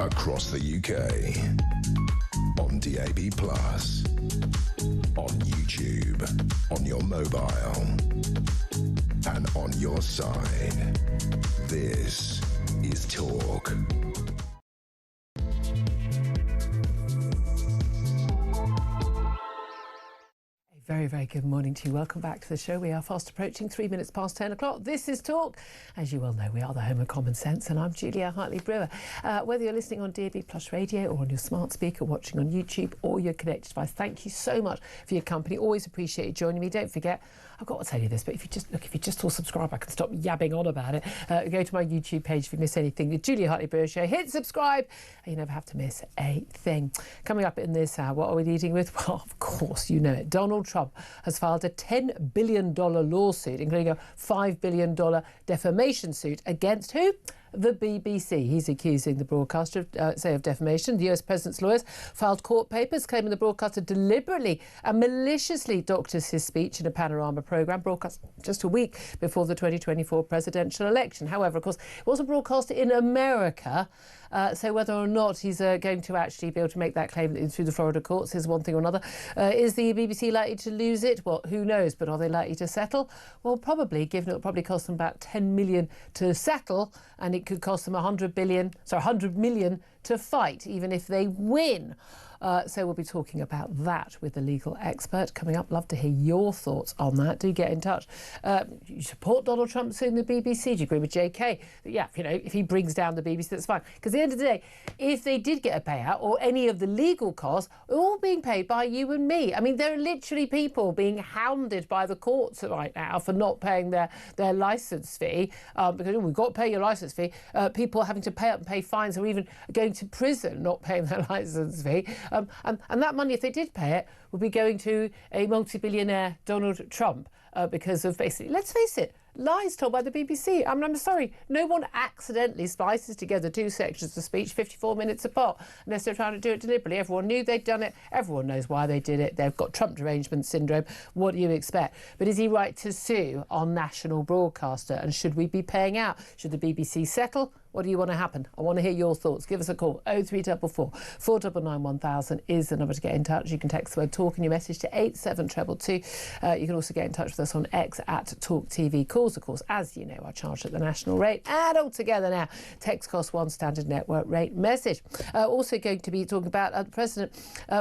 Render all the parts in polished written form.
across the UK, on DAB+, on YouTube, on your mobile, and on your side. This is Talk. Very, very good morning to you. Welcome back to the show. We are fast approaching 3 minutes past 10 o'clock. This is Talk. As you well know, we are the home of common sense, and I'm Julia Hartley-Brewer. Whether you're listening on DAB+ radio or on your smart speaker, watching on YouTube or your connected device, thank you so much for your company. Always appreciate you joining me. Don't forget, I've got to tell you this, but if you just all subscribe, I can stop yabbing on about it. Go to my YouTube page if you miss anything. The Julia Hartley-Brewer Show. Hit subscribe, and you never have to miss a thing. Coming up in this hour, what are we leading with? Well, of course, you know it. Donald Trump has filed a $10 billion lawsuit, including a $5 billion defamation suit against who? The BBC. He's accusing the broadcaster of defamation. The US president's lawyers filed court papers claiming the broadcaster deliberately and maliciously doctors his speech in a panorama programme broadcast just a week before the 2024 presidential election. However, of course, it wasn't broadcast in America. So whether or not he's going to actually be able to make that claim through the Florida courts is one thing or another. Is the BBC likely to lose it? Well, who knows? But are they likely to settle? Well, probably, given it'll probably cost them about $10 million to settle, and it could cost them $100 million to fight, even if they win. So we'll be talking about that with a legal expert coming up. Love to hear your thoughts on that. Do get in touch. You support Donald Trump suing the BBC? Do you agree with JK? Yeah, you know, if he brings down the BBC, that's fine. Because at the end of the day, if they did get a payout or any of the legal costs, are all being paid by you and me. I mean, there are literally people being hounded by the courts right now for not paying their licence fee because we've got to pay your licence fee. People having to pay up and pay fines, or even going to prison not paying their licence fee. And that money, if they did pay it, would be going to a multi-billionaire Donald Trump because of basically, let's face it, lies told by the BBC. I mean, I'm sorry, no one accidentally splices together two sections of speech 54 minutes apart unless they're trying to do it deliberately. Everyone knew they'd done it. Everyone knows why they did it. They've got Trump derangement syndrome. What do you expect? But is he right to sue our national broadcaster? And should we be paying out? Should the BBC settle? What do you want to happen? I want to hear your thoughts. Give us a call. 0344 499 1000 is the number to get in touch. You can text the word TALK in your message to 87222. You can also get in touch with us on X at Talk TV. Calls, of course, as you know, are charged at the national rate. And altogether now, text costs one standard network rate message. Also going to be talking about the President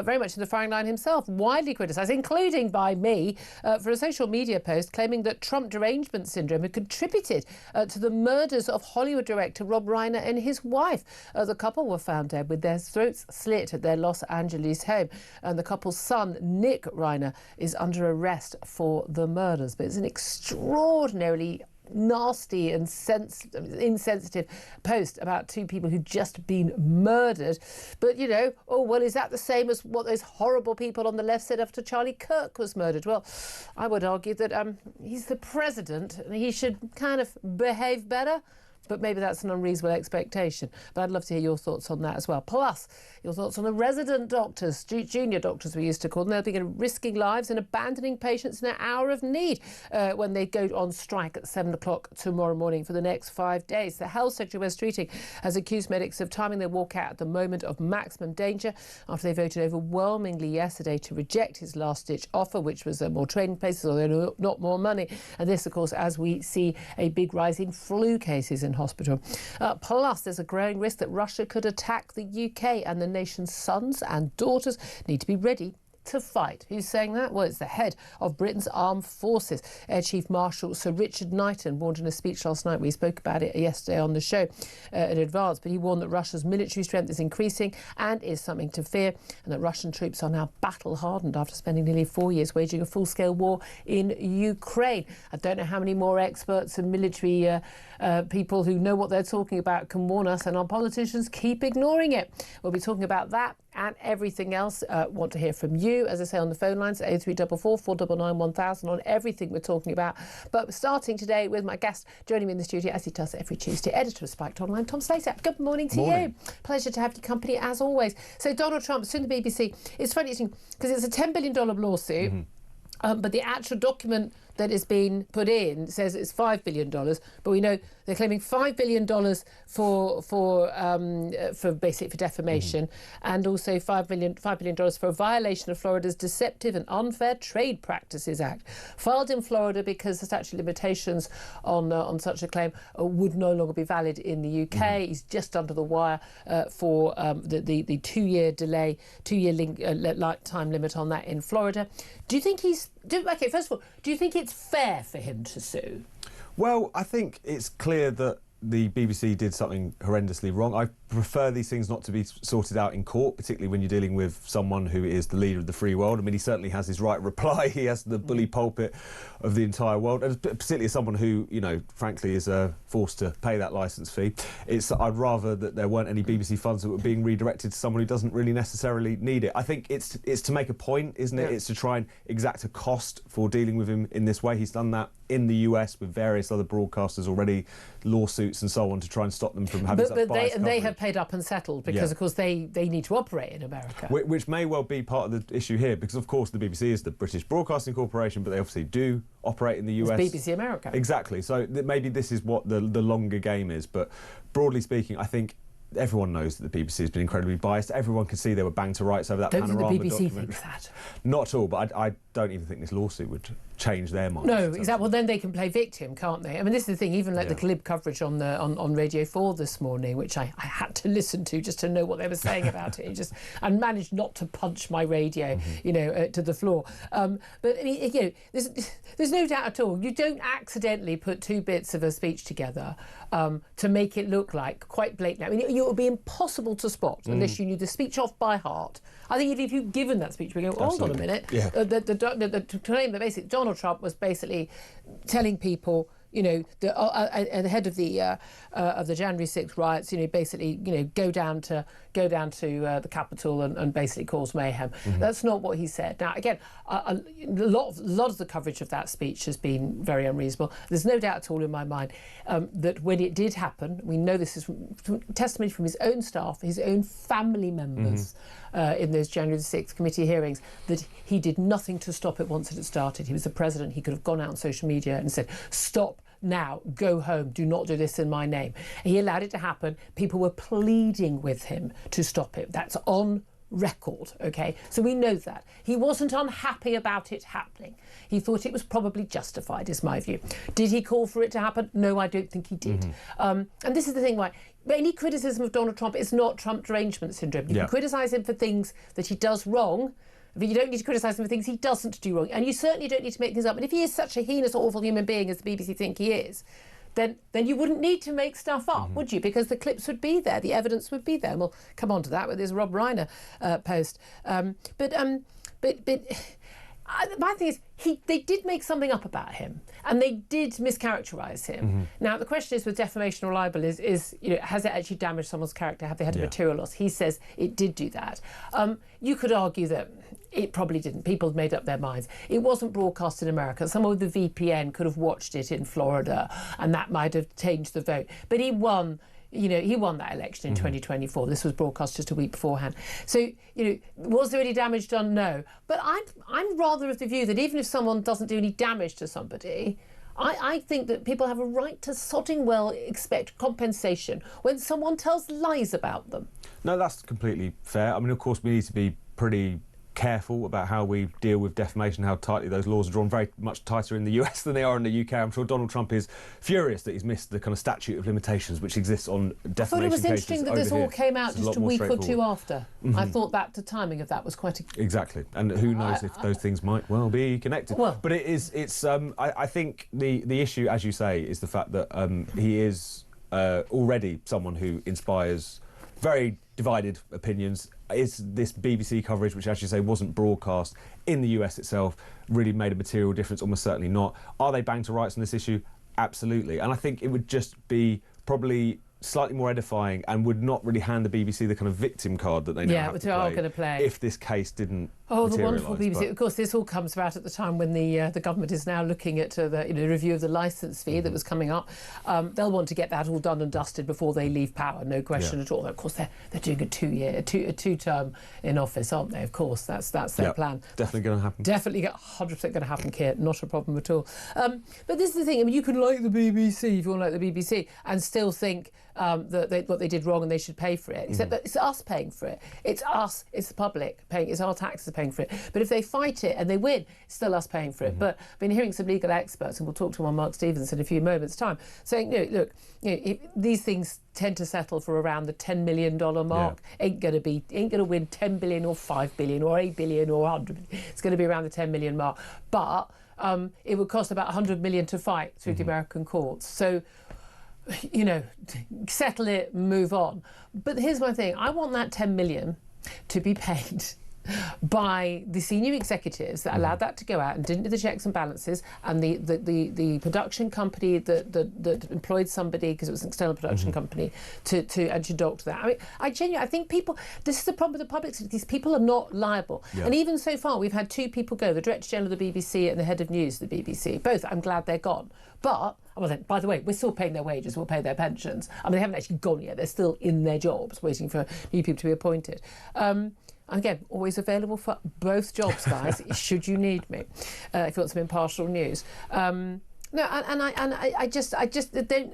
very much in the firing line himself, widely criticised, including by me, for a social media post claiming that Trump derangement syndrome had contributed to the murders of Hollywood director Rob Reiner and his wife. The couple were found dead with their throats slit at their Los Angeles home, and the couple's son, Nick Reiner, is under arrest for the murders. But it's an extraordinarily nasty and insensitive post about two people who'd just been murdered. But, you know, oh, well, is that the same as what those horrible people on the left said after Charlie Kirk was murdered? Well, I would argue that he's the president and he should kind of behave better. But maybe that's an unreasonable expectation. But I'd love to hear your thoughts on that as well. Plus, your thoughts on the resident doctors, junior doctors we used to call them. They'll be risking lives and abandoning patients in their hour of need when they go on strike at 7 o'clock tomorrow morning for the next 5 days. The Health Secretary Wes Streeting has accused medics of timing their walkout at the moment of maximum danger after they voted overwhelmingly yesterday to reject his last-ditch offer, which was more training places, although not more money. And this, of course, as we see a big rise in flu cases in hospital. Plus, there's a growing risk that Russia could attack the UK, and the nation's sons and daughters need to be ready to fight. Who's saying that? Well, it's the head of Britain's armed forces, Air Chief Marshal Sir Richard Knighton, warned in a speech last night. We spoke about it yesterday on the show in advance, but he warned that Russia's military strength is increasing and is something to fear, and that Russian troops are now battle-hardened after spending nearly 4 years waging a full-scale war in Ukraine. I don't know how many more experts and military people who know what they're talking about can warn us, and our politicians keep ignoring it. We'll be talking about that and everything else. Want to hear from you, as I say, on the phone lines, 0344 499 1000, on everything we're talking about. But starting today with my guest joining me in the studio, as he does every Tuesday, editor of Spiked Online, Tom Slater. Good morning to you. Pleasure to have your company, as always. So Donald Trump suing the BBC. It's funny because it's a $10 billion lawsuit, but the actual document that has been put in says it's $5 billion, but we know they're claiming $5 billion for basically for defamation, and also $5 billion for a violation of Florida's Deceptive and Unfair Trade Practices Act, filed in Florida because the statute of limitations on such a claim would no longer be valid in the UK. He's just under the wire for the 2-year delay, 2-year lifetime limit on that in Florida. Do you think okay, first of all, do you think it's fair for him to sue? Well, I think it's clear that the BBC did something horrendously wrong. I prefer these things not to be sorted out in court, particularly when you're dealing with someone who is the leader of the free world. I mean, he certainly has his right reply. He has the bully pulpit of the entire world, and particularly as someone who, you know, frankly is forced to pay that licence fee. I'd rather that there weren't any BBC funds that were being redirected to someone who doesn't really necessarily need it. I think it's to make a point, isn't it? Yeah. It's to try and exact a cost for dealing with him in this way. He's done that in the US with various other broadcasters already, lawsuits and so on, to try and stop them from having such biased coverage. They have paid up and settled because, of course, they need to operate in America. Which may well be part of the issue here, because, of course, the BBC is the British Broadcasting Corporation, but they obviously do operate in the US. It's BBC America. Exactly. So maybe this is what the longer game is. But broadly speaking, I think everyone knows that the BBC has been incredibly biased. Everyone can see they were banged to rights over that panorama document. Don't think the BBC thinks that. Not at all, but I don't even think this lawsuit would change their minds. No, exactly. Well, then they can play victim, can't they? I mean, this is the thing. Even like the glib coverage on Radio 4 this morning, which I had to listen to just to know what they were saying about it. I managed not to punch my radio, to the floor. But I mean, there's no doubt at all. You don't accidentally put two bits of a speech together to make it look like quite blatant. I mean, it would be impossible to spot unless you knew the speech off by heart. I think if you'd given that speech, we go, hold on a minute. Yeah. The claim that basically Donald Trump was basically telling people, the head of the January 6th riots, basically, go down to the Capitol and basically cause mayhem. That's not what he said. Now, again, a lot of the coverage of that speech has been very unreasonable. There's no doubt at all in my mind that when it did happen, we know this is testimony from his own staff, his own family members in those January the 6th committee hearings, that he did nothing to stop it once it had started. He was the president. He could have gone out on social media and said, stop now, go home, do not do this in my name. He allowed it to happen. People were pleading with him to stop it. That's on record, OK? So we know that. He wasn't unhappy about it happening. He thought it was probably justified, is my view. Did he call for it to happen? No, I don't think he did. And this is the thing why any criticism of Donald Trump is not Trump derangement syndrome. You can criticise him for things that he does wrong, but you don't need to criticise him for things he doesn't do wrong. And you certainly don't need to make things up. And if he is such a heinous, awful human being as the BBC think he is, then you wouldn't need to make stuff up, would you? Because the clips would be there, the evidence would be there. And we'll come on to that with this Rob Reiner post. But my thing is, they did make something up about him, and they did mischaracterise him. Now, the question is with defamation or libel is has it actually damaged someone's character? Have they had a material loss? He says it did do that. You could argue that it probably didn't. People made up their minds. It wasn't broadcast in America. Someone with the VPN could have watched it in Florida, and that might have changed the vote. But he won. He won that election in 2024. This was broadcast just a week beforehand. So, was there any damage done? No. But I'm rather of the view that even if someone doesn't do any damage to somebody, I think that people have a right to sodding well expect compensation when someone tells lies about them. No, that's completely fair. I mean, of course, we need to be pretty careful about how we deal with defamation, how tightly those laws are drawn, very much tighter in the US than they are in the UK. I'm sure Donald Trump is furious that he's missed the kind of statute of limitations which exists on defamation cases. I thought it was interesting that this all came out just a week or two after. I thought that the timing of that was quite... Exactly. And who knows if those things might well be connected. Well, but I think the issue, as you say, is the fact that he is already someone who inspires very divided opinions. Is this BBC coverage, which, as you say, wasn't broadcast in the US itself, really made a material difference? Almost certainly not. Are they banged to rights on this issue? Absolutely. And I think it would just be probably slightly more edifying and would not really hand the BBC the kind of victim card that they now have to play if this case didn't Oh, the wonderful BBC. But Of course, this all comes about at the time when the government is now looking at the review of the licence fee that was coming up. They'll want to get that all done and dusted before they leave power, no question at all. Of course, they're doing a two-term in office, aren't they? Of course, that's their plan. Definitely going to happen. Definitely 100% going to happen, Keir. Not a problem at all. But this is the thing. I mean, you can like the BBC if you want to like the BBC and still think that what they did wrong and they should pay for it. Except that it's us paying for it. It's us. It's the public paying. It's our taxes paying for it. But if they fight it and they win, it's still us paying for it. But I've been hearing some legal experts, and we'll talk to one, Mark Stevens, in a few moments' time, saying, look, these things tend to settle for around the $10 million mark. Ain't going to win 10 billion or 5 billion or 8 billion or 100 billion. It's going to be around the 10 million mark. But it would cost about 100 million to fight through the American courts. So, settle it, move on. But here's my thing. I want that 10 million to be paid by the senior executives that allowed that to go out and didn't do the checks and balances, and the production company that employed somebody, because it was an external production company, to doctor that. I mean, I think people, this is the problem with the public sector, these people are not liable. And even so far, we've had two people go, the Director General of the BBC and the Head of News of the BBC. Both, I'm glad they're gone. But, by the way, we're still paying their wages, we'll pay their pensions. I mean, they haven't actually gone yet. They're still in their jobs, waiting for new people to be appointed. Again, always available for both jobs, guys, should you need me, if you want some impartial news. I just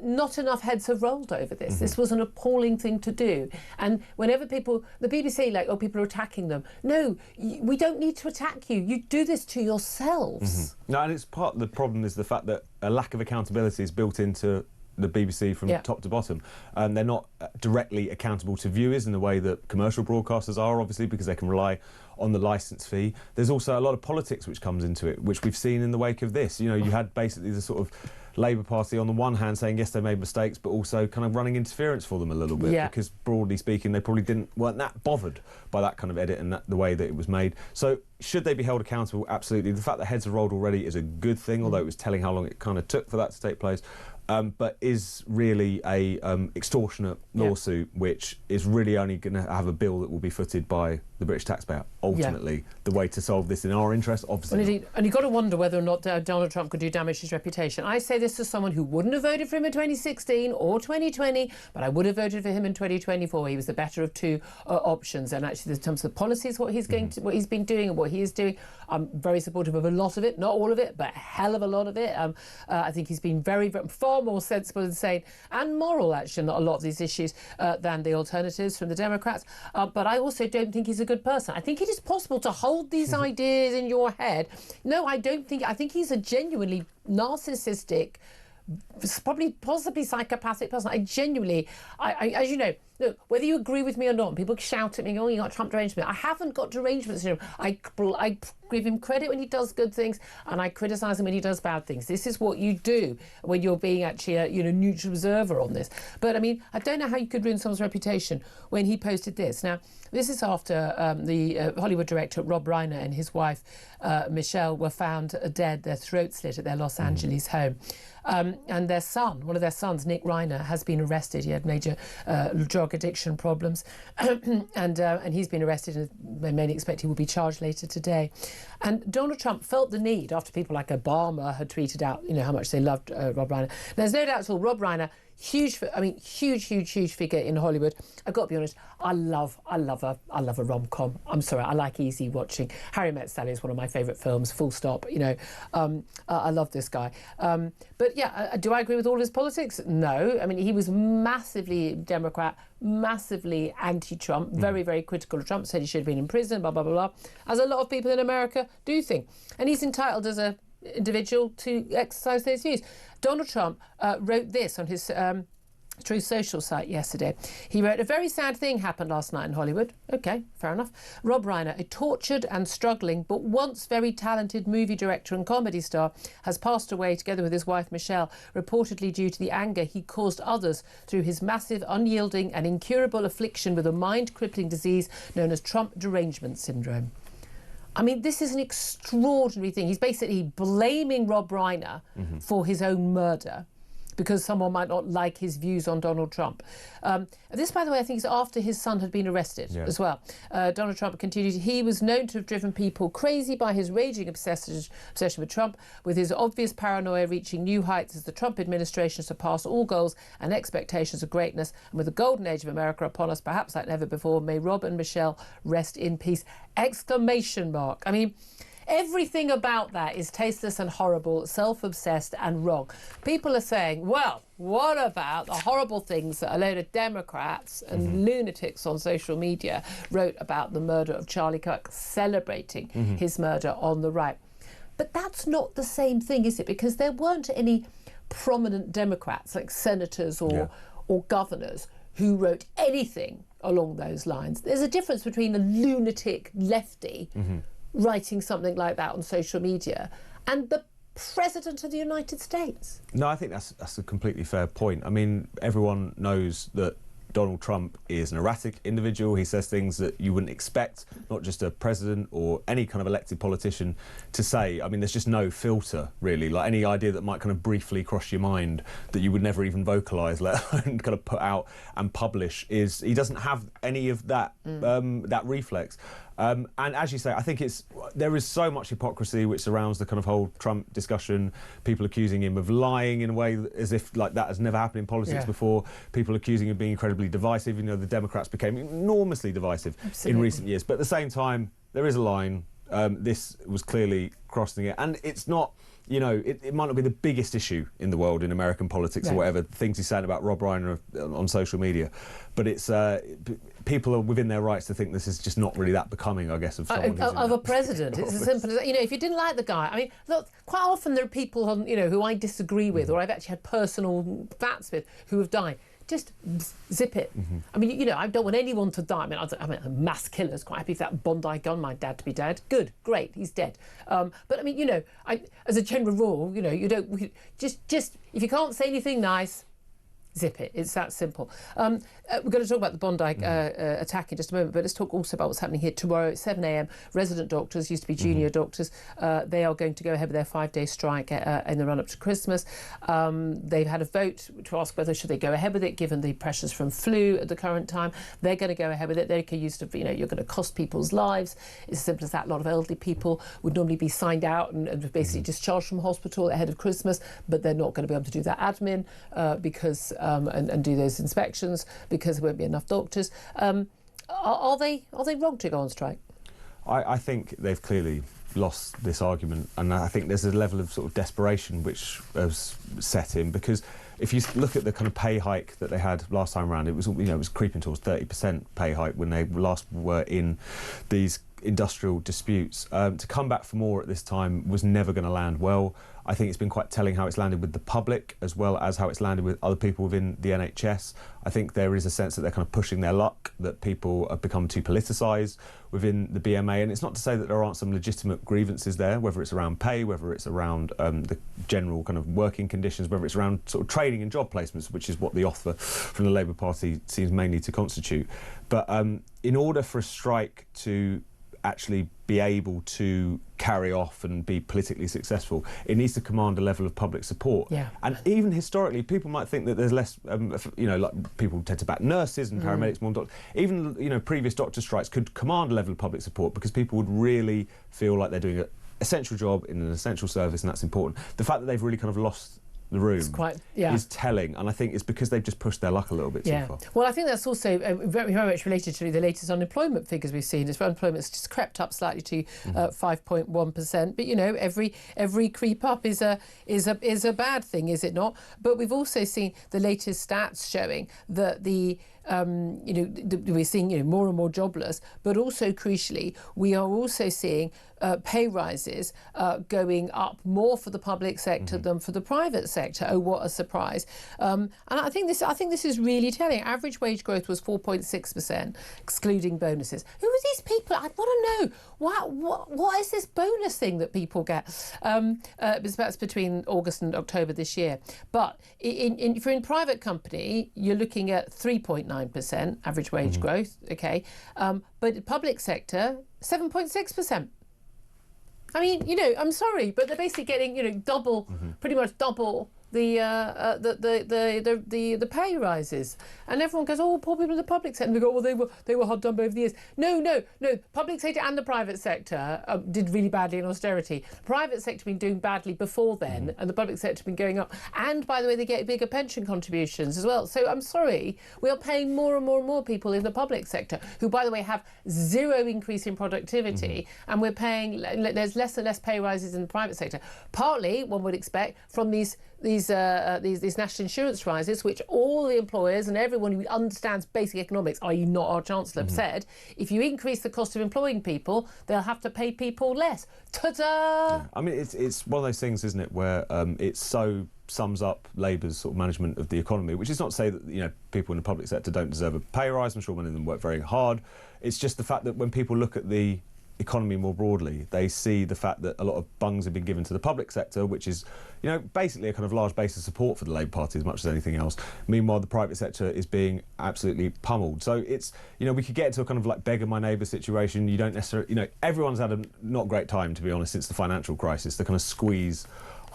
not enough heads have rolled over this. This was an appalling thing to do. And whenever the BBC, people are attacking them. No, we don't need to attack you. You do this to yourselves. No, and it's part of the problem is the fact that a lack of accountability is built into the BBC from top to bottom. They're not directly accountable to viewers in the way that commercial broadcasters are, obviously, because they can rely on the licence fee. There's also a lot of politics which comes into it, which we've seen in the wake of this. You had basically the sort of Labour Party on the one hand saying, yes, they made mistakes, but also kind of running interference for them a little bit, because broadly speaking, they probably weren't that bothered by that kind of edit and the way that it was made. So should they be held accountable? Absolutely. The fact that heads have rolled already is a good thing, although it was telling how long it kind of took for that to take place. But is really a extortionate lawsuit, which is really only going to have a bill that will be footed by the British taxpayer. Ultimately, the way to solve this in our interest, obviously. Well, indeed. And you've got to wonder whether or not Donald Trump could do damage to his reputation. I say this to someone who wouldn't have voted for him in 2016 or 2020, but I would have voted for him in 2024. He was the better of two options. And actually, in terms of the policies, what he's been doing and what he is doing, I'm very supportive of a lot of it, not all of it, but a hell of a lot of it. I think he's been far more sensible and sane and moral, actually, not a lot of these issues, than the alternatives from the Democrats. But I also don't think he's a good person. I think it is possible to hold these ideas in your head. No, I don't think. I think he's a genuinely narcissistic, possibly psychopathic person. I genuinely, as you know, look, whether you agree with me or not, people shout at me, oh, you got Trump derangement. I haven't got derangement syndrome. I give him credit when he does good things, and I criticise him when he does bad things. This is what you do when you're being actually a neutral observer on this. But I mean, I don't know how you could ruin someone's reputation when he posted this. Now, this is after the Hollywood director Rob Reiner and his wife Michelle were found dead, their throats slit at their Los Angeles home. And their son, one of their sons, Nick Reiner, has been arrested. He had major drug addiction problems, and he's been arrested, and they may expect he will be charged later today. And Donald Trump felt the need, after people like Obama had tweeted out, how much they loved Rob Reiner. There's no doubt at all, Rob Reiner, huge figure in Hollywood. I've got to be honest, I love a rom-com. I'm sorry, I like easy watching. Harry Met Sally is one of my favourite films, full stop. I love this guy. But yeah, do I agree with all his politics? No. I mean, he was massively Democrat, massively anti-Trump, very, very critical of Trump, said he should have been in prison, blah, blah, blah, blah, as a lot of people in America do think. And he's entitled as a individual to exercise those views. Donald Trump wrote this on his Truth Social site yesterday. He wrote, a very sad thing happened last night in Hollywood. OK, fair enough. Rob Reiner, a tortured and struggling but once very talented movie director and comedy star, has passed away together with his wife Michelle, reportedly due to the anger he caused others through his massive, unyielding and incurable affliction with a mind-crippling disease known as Trump derangement syndrome. I mean, this is an extraordinary thing. He's basically blaming Rob Reiner for his own murder, because someone might not like his views on Donald Trump. This, by the way, I think is after his son had been arrested as well. Donald Trump continued. He was known to have driven people crazy by his raging obsession with Trump, with his obvious paranoia reaching new heights as the Trump administration surpassed all goals and expectations of greatness. And with the golden age of America upon us, perhaps like never before, may Rob and Michelle rest in peace! Exclamation mark. I mean, everything about that is tasteless and horrible, self-obsessed and wrong. People are saying, well, what about the horrible things that a load of Democrats and lunatics on social media wrote about the murder of Charlie Kirk, celebrating his murder on the right? But that's not the same thing, is it? Because there weren't any prominent Democrats, like senators or governors, who wrote anything along those lines. There's a difference between a lunatic lefty writing something like that on social media and the President of the United States. No, I think that's a completely fair point. I mean, everyone knows that Donald Trump is an erratic individual. He says things that you wouldn't expect, not just a president or any kind of elected politician to say. I mean, there's just no filter, really. Like, any idea that might kind of briefly cross your mind that you would never even vocalise, let alone kind of put out and publish, is he doesn't have any of that that reflex. And as you say, I think there is so much hypocrisy which surrounds the kind of whole Trump discussion. People accusing him of lying in a way as if like that has never happened in politics before. People accusing him of being incredibly divisive. You know, the Democrats became enormously divisive in recent years. But at the same time, there is a line. This was clearly crossing it. And it's not, you know, it might not be the biggest issue in the world in American politics or whatever, things he's saying about Rob Reiner on social media. But it's people are within their rights to think this is just not really that becoming, I guess, of someone of a president. It's as simple as that. You know, if you didn't like the guy, I mean, look, quite often there are people on, you know, who I disagree with or I've actually had personal spats with who have died. Just zip it. I mean, you know, I don't want anyone to die. I mean, mass killers, quite happy for that Bondi gun, my dad to be dead. Good, great, he's dead. But I mean, you know, as a general rule, you know, you don't, just if you can't say anything nice, zip it. It's that simple. We're going to talk about the Bondi attack in just a moment, but let's talk also about what's happening here tomorrow at 7 a.m. Resident doctors, used to be junior doctors, they are going to go ahead with their 5-day strike in the run-up to Christmas. They've had a vote to ask whether should they go ahead with it, given the pressures from flu at the current time. They're going to go ahead with it. They can use to, you know, you're going to cost people's lives. It's as simple as that. A lot of elderly people would normally be signed out and basically discharged from hospital ahead of Christmas, but they're not going to be able to do that admin because and do those inspections because there won't be enough doctors. Are they wrong to go on strike? I think they've clearly lost this argument, and I think there's a level of sort of desperation which has set in, because if you look at the kind of pay hike that they had last time around, it was, you know, it was creeping towards 30% pay hike when they last were in these industrial disputes. To come back for more at this time was never going to land well. I think it's been quite telling how it's landed with the public as well as how it's landed with other people within the NHS. I think there is a sense that they're kind of pushing their luck, that people have become too politicised within the BMA. And it's not to say that there aren't some legitimate grievances there, whether it's around pay, whether it's around the general kind of working conditions, whether it's around sort of training and job placements, which is what the offer from the Labour Party seems mainly to constitute. But in order for a strike to actually be able to carry off and be politically successful, it needs to command a level of public support. And even historically, people might think that there's less, you know, like people tend to back nurses and paramedics more than doctors. Even, you know, previous doctor strikes could command a level of public support because people would really feel like they're doing an essential job in an essential service, and that's important. The fact that they've really kind of lost the room is telling, and I think it's because they've just pushed their luck a little bit too far. Well, I think that's also very, very much related to the latest unemployment figures we've seen. Unemployment's just crept up slightly to 5.1%, but you know, every creep up is a bad thing, is it not? But we've also seen the latest stats showing that the you know, we're seeing, you know, more and more jobless, but also crucially, we are also seeing pay rises going up more for the public sector than for the private sector. Oh, what a surprise! And I think this is really telling. Average wage growth was 4.6%, excluding bonuses. Who are these people? I want to know what is this bonus thing that people get? That's between August and October this year. But if you're in private company, you're looking at 3.9% average wage growth. Okay, but public sector 7.6%. I mean, you know, I'm sorry, but they're basically getting, you know, double, pretty much double the pay rises, and everyone goes, "Oh, poor people in the public sector." And they go, "Well, they were hard done by over the years." No. Public sector and the private sector did really badly in austerity. Private sector been doing badly before then, and the public sector been going up. And by the way, they get bigger pension contributions as well. So I'm sorry, we are paying more and more and more people in the public sector, who, by the way, have zero increase in productivity, and we're paying. There's less and less pay rises in the private sector. Partly, one would expect, from these national insurance rises, which all the employers and everyone who understands basic economics, i.e. not our Chancellor, have said, if you increase the cost of employing people, they'll have to pay people less. Ta-da! Yeah. I mean, it's one of those things, isn't it, where it so sums up Labour's sort of management of the economy, which is not to say that people in the public sector don't deserve a pay rise. I'm sure many of them work very hard. It's just the fact that when people look at the economy more broadly, they see the fact that a lot of bungs have been given to the public sector, which is, basically a kind of large base of support for the Labour Party as much as anything else. Meanwhile, the private sector is being absolutely pummeled. So it's, we could get into a kind of like beggar my neighbour situation. You don't necessarily, everyone's had a not great time, to be honest, since the financial crisis. The kind of squeeze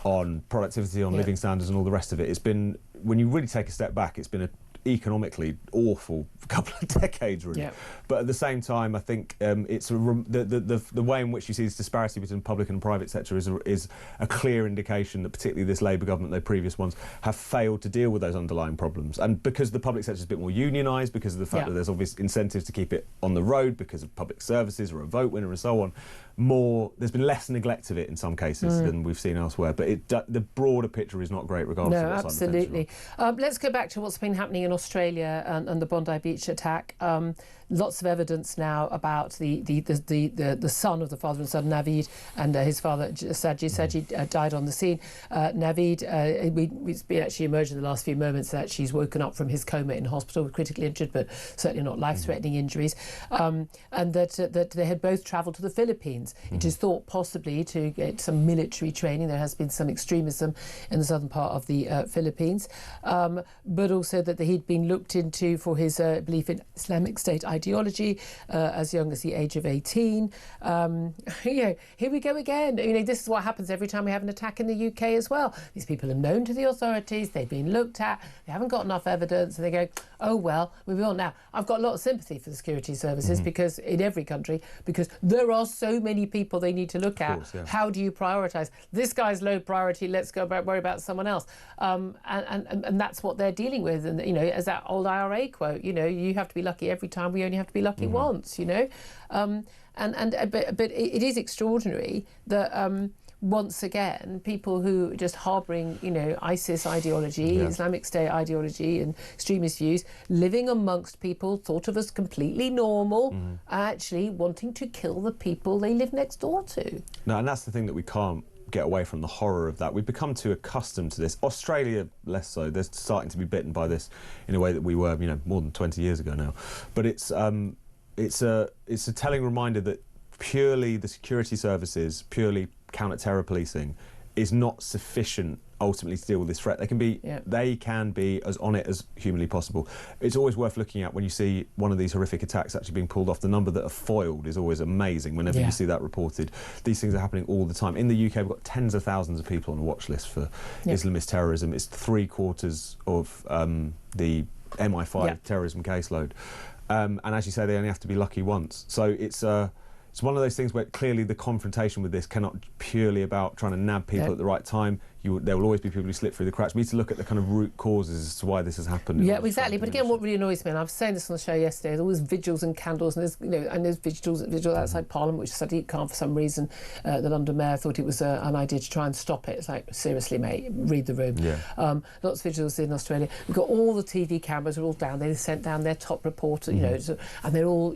on productivity, on living standards and all the rest of it. It's been, when you really take a step back, it's been a economically awful couple of decades, really. Yep. But at the same time, I think it's the way in which you see this disparity between public and private sector is a clear indication that particularly this Labour government, the previous ones, have failed to deal with those underlying problems. And because the public sector is a bit more unionised, because of the fact that there's obvious incentives to keep it on the road, because of public services or a vote winner and so on, there's been less neglect of it in some cases than we've seen elsewhere. But the broader picture is not great, regardless of what side of the fence you're on. Let's go back to what's been happening in Australia and the Bondi Beach attack. Lots of evidence now about the son of the father and son, Naveed, and his father, Sajid, died on the scene. Naveed, it's been actually emerged in the last few moments that she's woken up from his coma in hospital, critically injured, but certainly not life-threatening injuries, and that they had both travelled to the Philippines. It is thought possibly to get some military training. There has been some extremism in the southern part of the Philippines, but also that he'd been looked into for his belief in Islamic State ideology as young as the age of 18. Here we go again. This is what happens every time we have an attack in the UK as well. These people are known to the authorities, they've been looked at, they haven't got enough evidence, and they go, oh well, we will. Now, I've got a lot of sympathy for the security services, because in every country, because there are so many people they need to look at. Course, yeah. How do you prioritise? This guy's low priority, let's go worry about someone else. And that's what they're dealing with. And as that old IRA quote, you have to be lucky every time, we only have to be lucky once, but it is extraordinary that once again people who are just harbouring ISIS ideology, Islamic State ideology and extremist views, living amongst people thought of as completely normal, are actually wanting to kill the people they live next door to. No, and that's the thing that we can't get away from, the horror of that. We've become too accustomed to this. Australia, less so. They're starting to be bitten by this in a way that we were, more than 20 years ago now. But it's a telling reminder that purely the security services, purely counter-terror policing, is not sufficient ultimately to deal with this threat. They can be as on it as humanly possible. It's always worth looking at when you see one of these horrific attacks actually being pulled off. The number that are foiled is always amazing whenever you see that reported. These things are happening all the time. In the UK, we've got tens of thousands of people on a watch list for Islamist terrorism. It's 3/4 of the MI5 terrorism caseload. And as you say, they only have to be lucky once. So it's one of those things where clearly the confrontation with this cannot purely about trying to nab people at the right time. There will always be people who slip through the cracks. We need to look at the kind of root causes as to why this has happened. Yeah, exactly. But again, what really annoys me, and I was saying this on the show yesterday, there's always vigils and candles, and there's vigils outside Parliament, which Sadiq Khan, for some reason, the London Mayor thought it was an idea to try and stop it. It's like, seriously, mate, read the room. Yeah. Lots of vigils in Australia. We've got all the TV cameras are all down. They sent down their top reporter, and they're all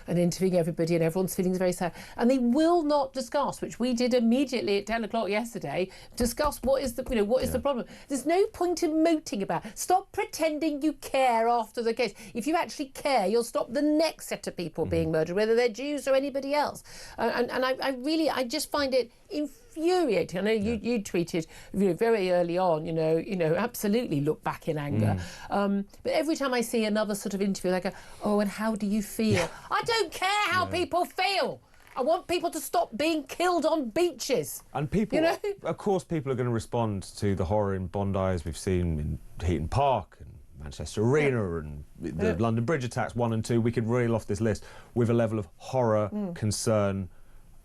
and interviewing everybody, and everyone's feeling very sad. And they will not discuss, which we did immediately at 10 o'clock yesterday, discuss what is the the problem. There's no point in moting about it. Stop pretending you care after the case. If you actually care, you'll stop the next set of people being murdered, whether they're Jews or anybody else. And I just find it infuriating. I know you tweeted very early on, absolutely look back in anger. But every time I see another sort of interview, I go, oh, and how do you feel? I don't care how people feel. I want people to stop being killed on beaches. And people, you know? Of course, people are going to respond to the horror in Bondi, as we've seen in Heaton Park and Manchester Arena and the London Bridge attacks 1 and 2. We could reel off this list with a level of horror, concern,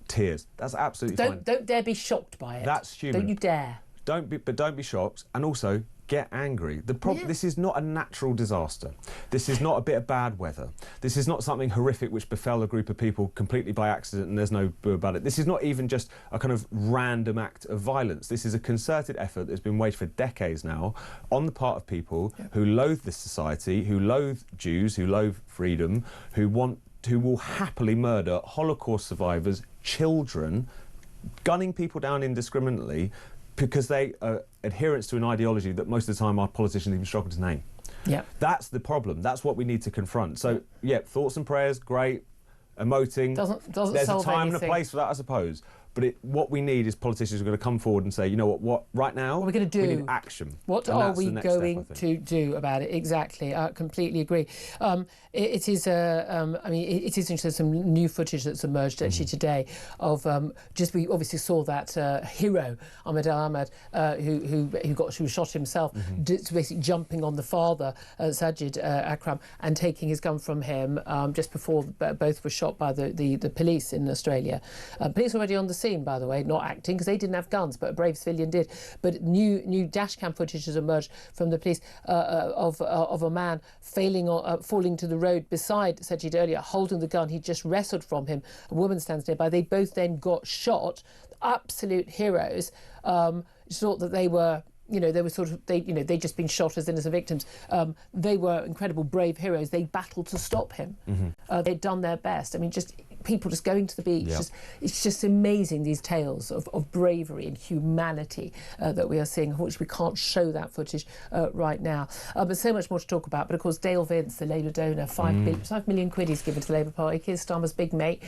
tears. That's absolutely fine. Don't dare be shocked by it. That's human. Don't you dare. Don't be shocked, and also get angry. The problem. This is not a natural disaster. This is not a bit of bad weather. This is not something horrific which befell a group of people completely by accident and there's no boo about it. This is not even just a kind of random act of violence. This is a concerted effort that's been waged for decades now on the part of people who loathe this society, who loathe Jews, who loathe freedom, who will happily murder Holocaust survivors, children, gunning people down indiscriminately because they are adherents to an ideology that most of the time our politicians even struggle to name. Yeah. That's the problem. That's what we need to confront. So, yeah, thoughts and prayers, great. Emoting. Doesn't There's solve a time anything. and a place for that, I suppose. But what we need is politicians who are going to come forward and say, you know what right now? What are we going to do? We need action. What And are that's we the next step, I going think. to do about it? Exactly. I completely agree. It is interesting. Some new footage that's emerged actually today of we obviously saw that hero Ahmed Ahmed who shot himself, basically jumping on the father Sajid Akram and taking his gun from him just before both were shot by the police in Australia. Police were already on the scene, by the way, not acting because they didn't have guns, but a brave civilian did. But new dashcam footage has emerged from the police of a man falling to the road beside Sajid earlier, holding the gun. He just wrestled from him. A woman stands nearby. They both then got shot. Absolute heroes. Thought that they were. They'd just been shot as innocent victims. They were incredible, brave heroes. They battled to stop him. They'd done their best. I mean, just people just going to the beach. Yep. It's just amazing, these tales of bravery and humanity that we are seeing. Unfortunately, we can't show that footage right now. But so much more to talk about. But of course, Dale Vince, the Labour donor, £5 million he's given to the Labour Party. Keir Starmer's big mate.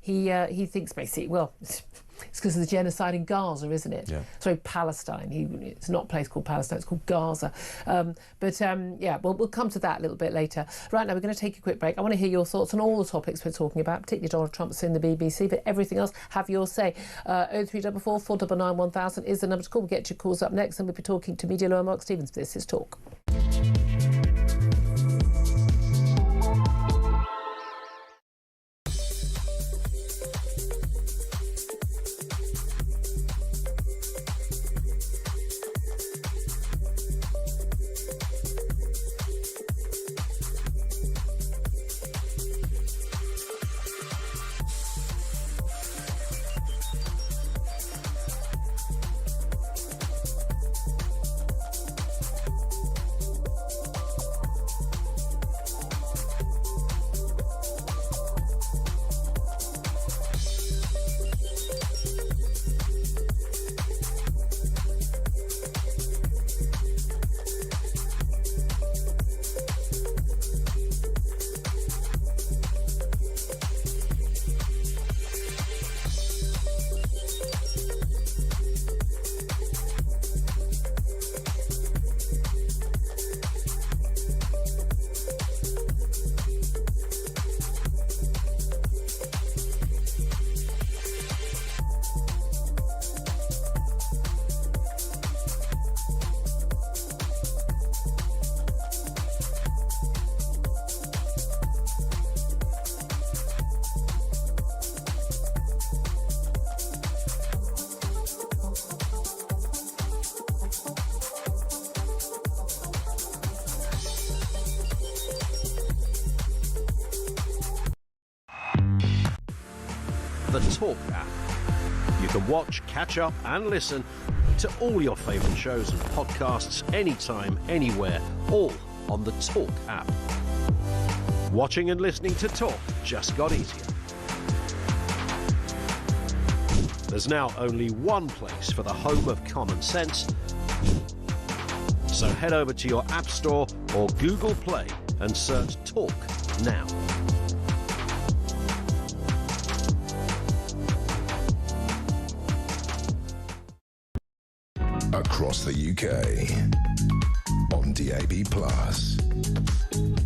He thinks basically, well, it's because of the genocide in Gaza, isn't it? Yeah. Sorry, Palestine. It's not a place called Palestine, it's called Gaza. We'll come to that a little bit later. Right now, we're going to take a quick break. I want to hear your thoughts on all the topics we're talking about, particularly Donald Trump's in the BBC, but everything else, have your say. 0344 499 1000 is the number to call. We'll get your calls up next, and we'll be talking to media lawyer Mark Stevens. This is Talk. The Talk app. You can watch, catch up and listen to all your favourite shows and podcasts anytime, anywhere, all on the Talk app. Watching and listening to Talk just got easier. There's now only one place for the home of common sense. So head over to your App Store or Google Play and search Talk now. Across the UK, on DAB+,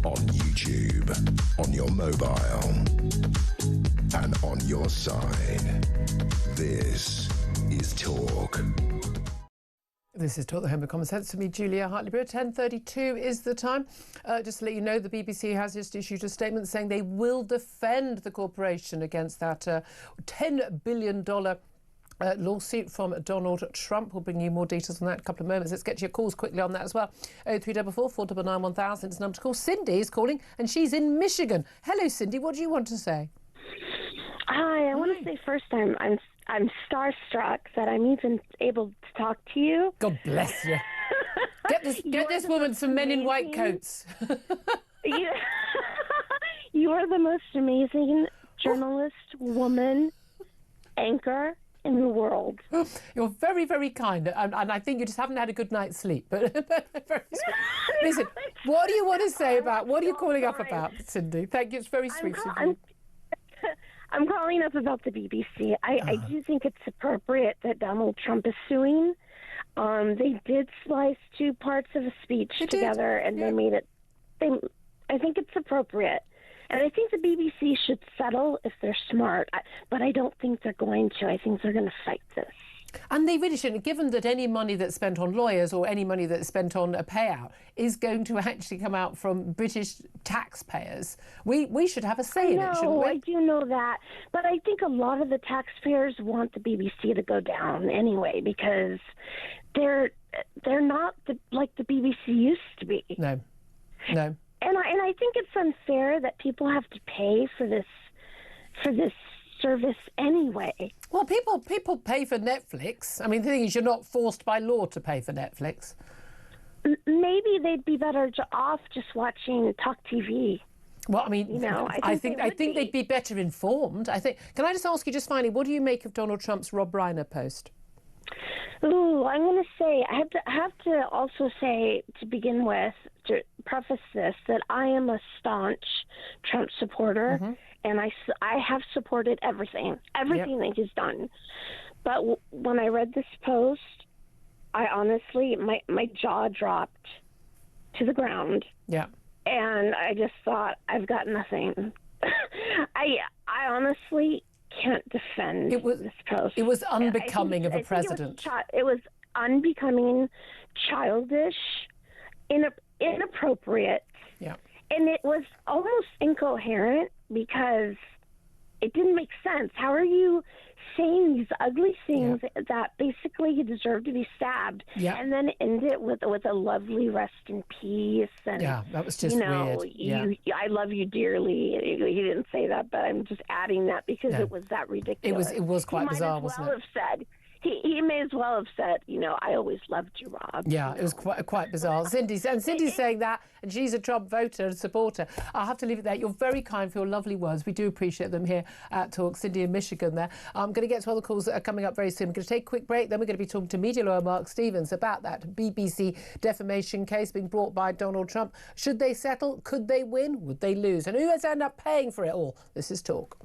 on YouTube, on your mobile, and on your side. This is Talk. This is Talk, the Home of Common Sense. For me, Julia Hartley-Brewer. 10:32 is the time. Just to let you know, the BBC has just issued a statement saying they will defend the corporation against that $10 billion lawsuit from Donald Trump. We'll bring you more details on that in a couple of moments. Let's get to your calls quickly on that as well. 0344 499 1000 is the number to call. Cindy is calling and she's in Michigan. Hello, Cindy. What do you want to say? Hi. I want to say first I'm starstruck that I'm even able to talk to you. God bless you. Get this woman some men in white coats. You are the most amazing journalist, woman, anchor in the world. You're very, very kind, and I think you just haven't had a good night's sleep. But very sweet. Listen, what do you want to say about? What are you calling up about, Cindy? Thank you. It's very sweet of you. I'm calling up about the BBC. I do think it's appropriate that Donald Trump is suing. They did slice two parts of a speech together, and they made it. I think it's appropriate. And I think the BBC should settle if they're smart. But I don't think they're going to. I think they're going to fight this. And they really shouldn't, given that any money that's spent on lawyers or any money that's spent on a payout is going to actually come out from British taxpayers. We should have a say in it, shouldn't we? I do know that. But I think a lot of the taxpayers want the BBC to go down anyway because they're not like the BBC used to be. No. And I think it's unfair that people have to pay for this service anyway. Well, people pay for Netflix. I mean, the thing is, you're not forced by law to pay for Netflix. Maybe they'd be better off just watching Talk TV. Well, I mean, I think they'd be better informed. Can I just ask you just finally, what do you make of Donald Trump's Rob Reiner post? Ooh, I'm going to say, I have to also say, to begin with, to preface this, that I am a staunch Trump supporter, and I have supported everything that he's done. But when I read this post, I honestly, my jaw dropped to the ground. Yeah. And I just thought, I've got nothing. I honestly can't defend this post. It was unbecoming of a president. It was unbecoming, childish, inappropriate. Yeah. And it was almost incoherent because it didn't make sense. How are you saying these ugly things that basically he deserved to be stabbed and then end it with a lovely rest in peace? And, that was just weird. I love you dearly. He didn't say that, but I'm just adding that because it was that ridiculous. It was quite bizarre, wasn't it? He may as well have said, I always loved you, Rob. Yeah, it was quite bizarre. Cindy's saying that, and she's a Trump voter and supporter. I'll have to leave it there. You're very kind for your lovely words. We do appreciate them here at Talk. Cindy in Michigan there. I'm going to get to other calls that are coming up very soon. We're going to take a quick break. Then we're going to be talking to media lawyer Mark Stevens about that BBC defamation case being brought by Donald Trump. Should they settle? Could they win? Would they lose? And who has ended up paying for it all? This is Talk.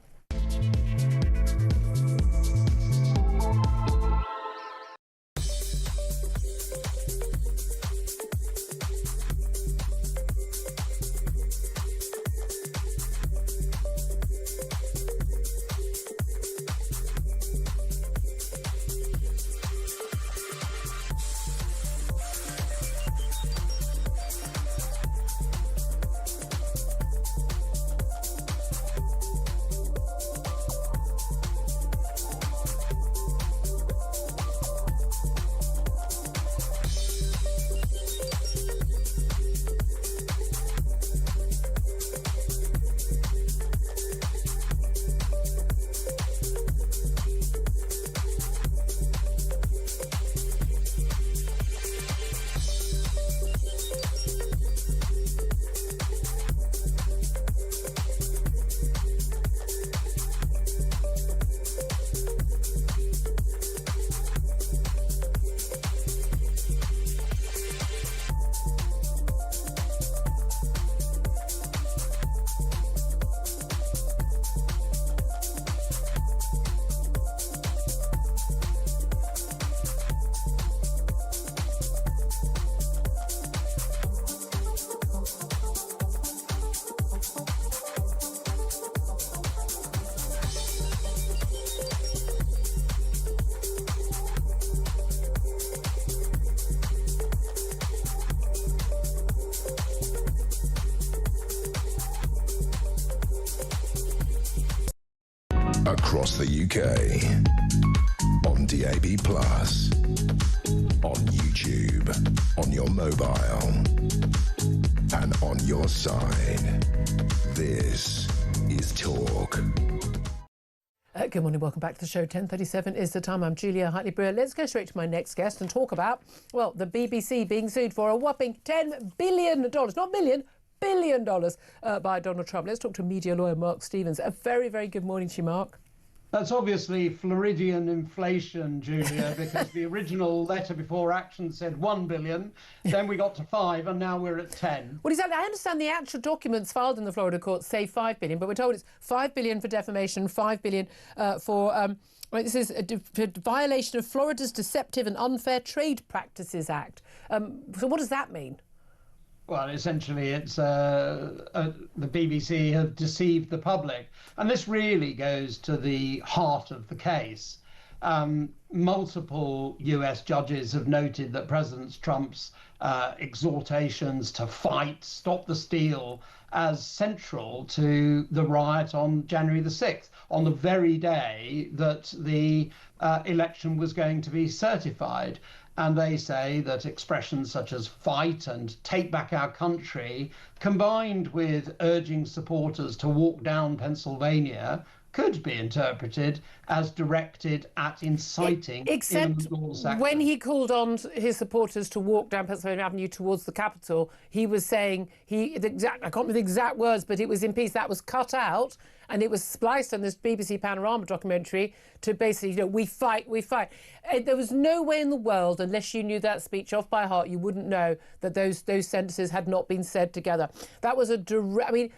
across the UK. On DAB+, on YouTube, on your mobile, and on your side. This is Talk. Good morning, welcome back to the show. 10:37 is the time. I'm Julia Hartley-Brewer. Let's go straight to my next guest and talk about, well, the BBC being sued for a whopping $10 billion, not million, $1 billion by Donald Trump. Let's talk to media lawyer Mark Stevens. A very, very good morning to you, Mark. That's obviously Floridian inflation, Julia, because the original letter before action said 1 billion, then we got to 5, and now we're at 10. Well, exactly. I understand the actual documents filed in the Florida courts say 5 billion, but we're told it's 5 billion for defamation, 5 billion for this is a violation of Florida's Deceptive and Unfair Trade Practices Act. So what does that mean? Well, essentially, it's the BBC have deceived the public. And this really goes to the heart of the case. Multiple US judges have noted that President Trump's exhortations to fight, stop the steal, as central to the riot on January the 6th, on the very day that the election was going to be certified. And they say that expressions such as fight and take back our country, combined with urging supporters to walk down Pennsylvania, could be interpreted as directed at inciting except when he called on his supporters to walk down Pennsylvania Avenue towards the Capitol, he was saying, I can't remember the exact words, but it was in peace. That was cut out and it was spliced on this BBC Panorama documentary to basically, we fight, we fight. There was no way in the world, unless you knew that speech off by heart, you wouldn't know that those sentences had not been said together. That was a direct,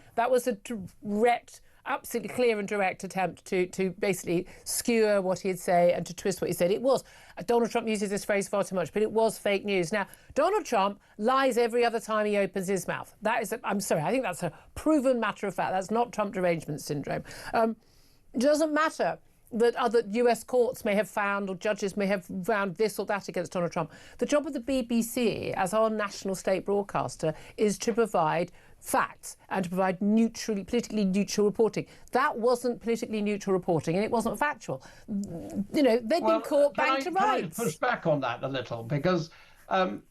absolutely clear and direct attempt to basically skewer what he'd say and to twist what he said. It was. Donald Trump uses this phrase far too much, but it was fake news. Now, Donald Trump lies every other time he opens his mouth. That is, I'm sorry, I think that's a proven matter of fact. That's not Trump derangement syndrome. It doesn't matter that other US courts may have found or judges may have found this or that against Donald Trump. The job of the BBC as our national state broadcaster is to provide facts and to provide politically neutral reporting. That wasn't politically neutral reporting and it wasn't factual. They'd been caught bang to rights. Can I push back on that a little? Because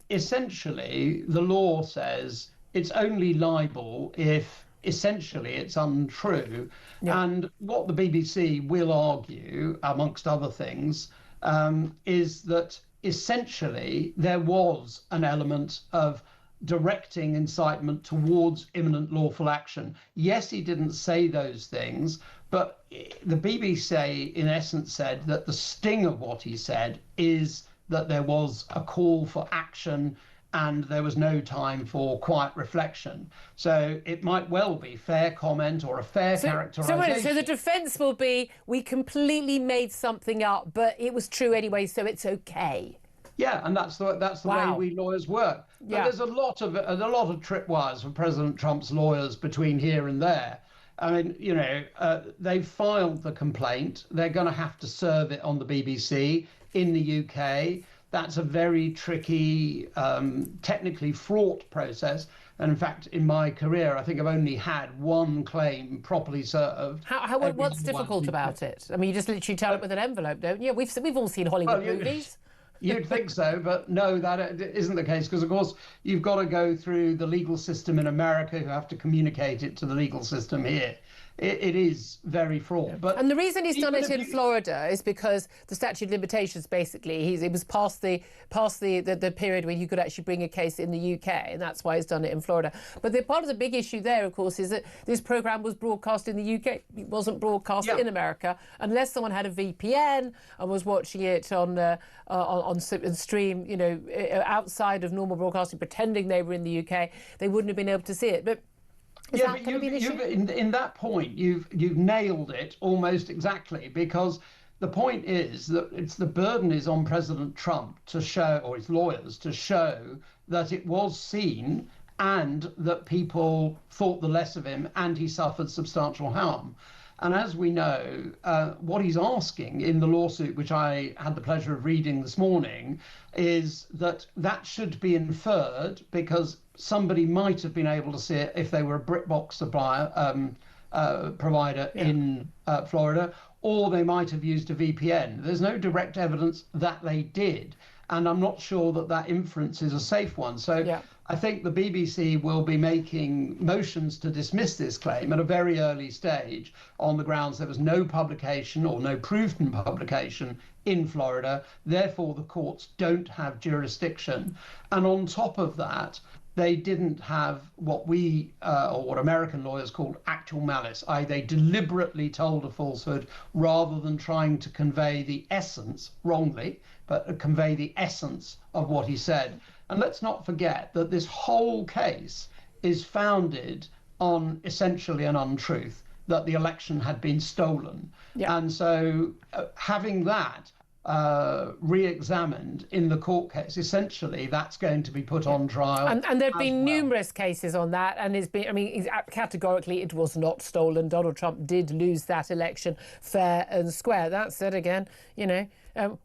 essentially the law says it's only libel if essentially it's untrue. Yeah. And what the BBC will argue, amongst other things, is that essentially there was an element of directing incitement towards imminent lawful action. Yes, he didn't say those things, but the BBC in essence said that the sting of what he said is that there was a call for action and there was no time for quiet reflection. So it might well be fair comment or a fair characterisation. So the defence will be, we completely made something up, but it was true anyway, so it's okay. Yeah, and that's the way we lawyers work. But there's a lot of tripwires for President Trump's lawyers between here and there. I mean, they've filed the complaint. They're going to have to serve it on the BBC in the UK. That's a very tricky, technically fraught process. And in fact, in my career, I think I've only had one claim properly served. What's difficult about it? I mean, you just literally tell it with an envelope, don't you? We've all seen Hollywood movies. You'd think so, but no, that isn't the case, because of course you've got to go through the legal system in America, who have to communicate it to the legal system here. It is very fraught. But and the reason he's done it in Florida is because the statute of limitations, basically, it was past the period when you could actually bring a case in the UK, and that's why he's done it in Florida. But part of the big issue there, of course, is that this programme was broadcast in the UK. It wasn't broadcast in America, unless someone had a VPN and was watching it on stream, outside of normal broadcasting, pretending they were in the UK. They wouldn't have been able to see it. But is that going to be an issue? In that point, you've nailed it almost exactly, because the point is that the burden is on President Trump to show, or his lawyers to show, that it was seen and that people thought the less of him and he suffered substantial harm. And as we know, what he's asking in the lawsuit, which I had the pleasure of reading this morning, is that should be inferred because somebody might have been able to see it if they were a BritBox supplier, provider in Florida, or they might have used a VPN. There's no direct evidence that they did. And I'm not sure that that inference is a safe one. So I think the BBC will be making motions to dismiss this claim at a very early stage on the grounds there was no publication or no proven publication in Florida. Therefore, the courts don't have jurisdiction. And on top of that, they didn't have what we, or what American lawyers call actual malice, i.e. they deliberately told a falsehood rather than trying to convey the essence, wrongly, but convey the essence of what he said. And let's not forget that this whole case is founded on essentially an untruth, that the election had been stolen. And so having that re-examined in the court case, essentially that's going to be put on trial. And there have been numerous cases on that, and it's been, I mean, categorically it was not stolen. Donald Trump did lose that election fair and square. That said, again, you know,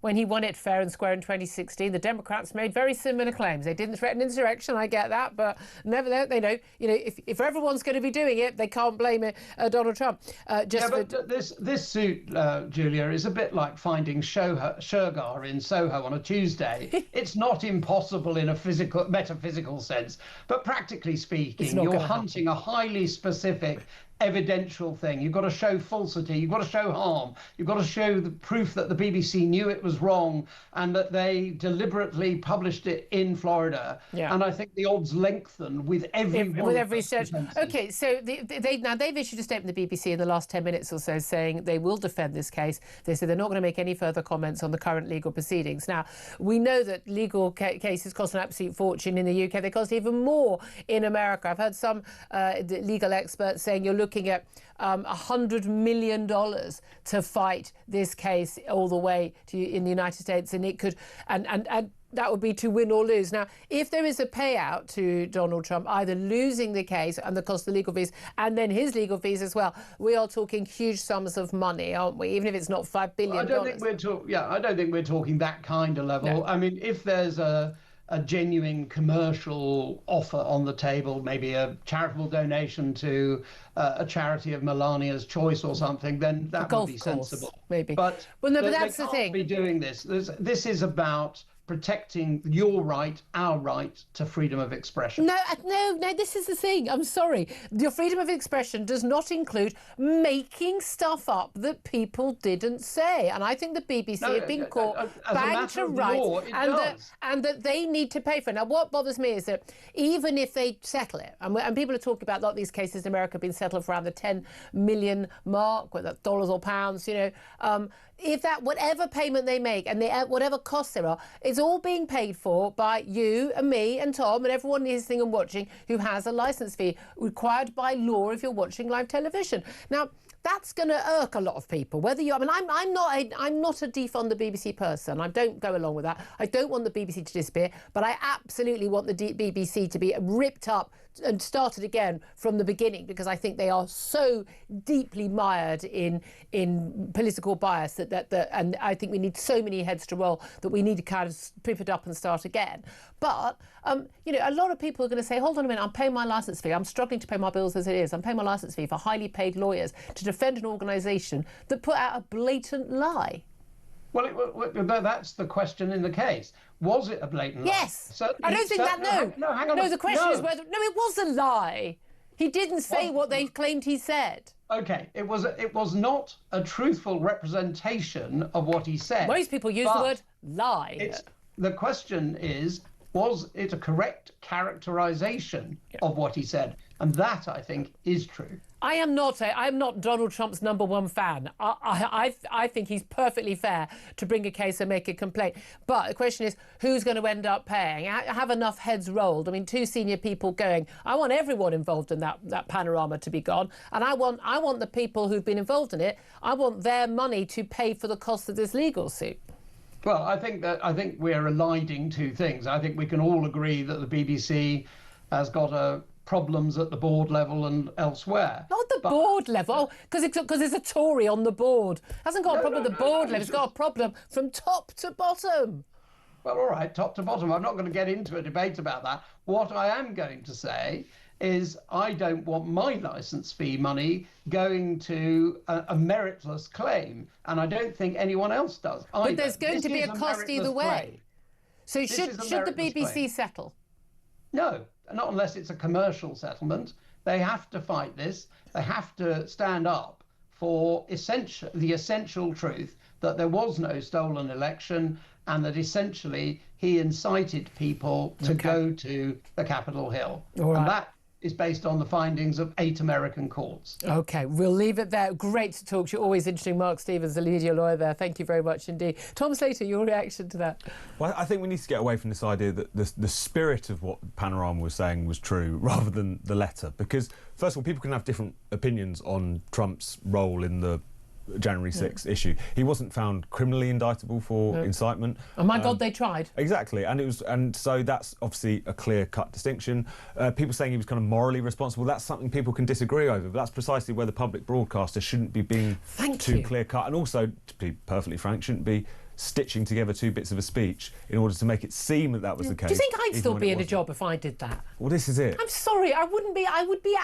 when he won it fair and square in 2016, the Democrats made very similar claims. They didn't threaten insurrection, I get that, but never they know, you know, if everyone's going to be doing it, they can't blame it, Donald Trump. This suit, Julia, is a bit like finding Shergar in Soho on a Tuesday. It's not impossible in a metaphysical sense, but practically speaking, you're hunting a highly specific evidential thing. You've got to show falsity, you've got to show harm, you've got to show the proof that the BBC knew it was wrong and that they deliberately published it in Florida. And I think the odds lengthen with every search. Okay, so they've issued a statement, the BBC, in the last 10 minutes or so, saying they will defend this case. They said they're not going to make any further comments on the current legal proceedings. Now, we know that legal cases cost an absolute fortune in the UK. They cost even more in America. I've heard some legal experts saying you're looking at $100 million to fight this case all the way to in the United States, and it could and that would be to win or lose. Now, if there is a payout to Donald Trump, either losing the case and the cost of legal fees, and then his legal fees as well, we are talking huge sums of money, aren't we? Even if it's not $5 billion. I don't think we're talking that kind of level. No. I mean, if there's a genuine commercial offer on the table, maybe a charitable donation to a charity of Melania's choice or something, then that would be sensible. Maybe. But that's the thing. Be doing this. This is about protecting your right, our right to freedom of expression. No, this is the thing. I'm sorry. Your freedom of expression does not include making stuff up that people didn't say. And I think the BBC have been caught bang to rights, and that they need to pay for it. Now, what bothers me is that even if they settle it, and people are talking about a lot of these cases in America have been settled for around the 10 million mark, whether that's dollars or pounds, you know, if that, whatever payment they make and whatever costs there are, it's all being paid for by you and me and Tom and everyone listening and watching who has a licence fee required by law if you're watching live television. Now, that's going to irk a lot of people. Whether you, I mean, I'm not a defund the BBC person. I don't go along with that. I don't want the BBC to disappear, but I absolutely want the BBC to be ripped up and started again from the beginning, because I think they are so deeply mired in political bias and I think we need so many heads to roll that we need to kind of rip it up and start again. But you know, a lot of people are going to say, hold on a minute, I'm paying my licence fee. I'm struggling to pay my bills as it is. I'm paying my licence fee for highly paid lawyers to defend an organisation that put out a blatant lie. Well, that's the question in the case. Was it a blatant lie? Yes. I don't think that, no. No, hang on. No, the question is whether... No, it was a lie. He didn't say what they claimed he said. Okay, it was not a truthful representation of what he said. Most people use the word lie. The question is, was it a correct characterization of what he said? And that, I think, is true. I'm not Donald Trump's #1 fan. I think he's perfectly fair to bring a case and make a complaint. But the question is, who's going to end up paying? Have enough heads rolled? I mean, 2 senior people going, I want everyone involved in that panorama to be gone. And I want the people who've been involved in it, I want their money to pay for the cost of this legal suit. Well, I think we're aligning 2 things. I think we can all agree that the BBC has got problems at the board level and elsewhere. Not the board level, because there's a Tory on the board. Hasn't got a problem at the board level. It's got a problem from top to bottom. Well, all right, top to bottom. I'm not going to get into a debate about that. What I am going to say is I don't want my licence fee money going to a meritless claim, and I don't think anyone else does either. But there's going to be a cost either way. So should the BBC settle? No, not unless it's a commercial settlement. They have to fight this. They have to stand up for the essential truth that there was no stolen election and that essentially he incited people to go to the Capitol Hill. All right. And that is based on the findings of 8 American courts. OK, we'll leave it there. Great to talk to you. Always interesting. Mark Stevens, the media lawyer there. Thank you very much indeed. Tom Slater, your reaction to that? Well, I think we need to get away from this idea that the spirit of what Panorama was saying was true rather than the letter. Because, first of all, people can have different opinions on Trump's role in the January 6th issue. He wasn't found criminally indictable for incitement. Oh my God, they tried. Exactly, and so that's obviously a clear-cut distinction. People saying he was kind of morally responsible, that's something people can disagree over, but that's precisely where the public broadcaster shouldn't be being too clear-cut, and also, to be perfectly frank, shouldn't be stitching together 2 bits of a speech in order to make it seem that that was the case. Do you think I'd still be in a job if I did that? Well, this is it. I'm sorry, I would be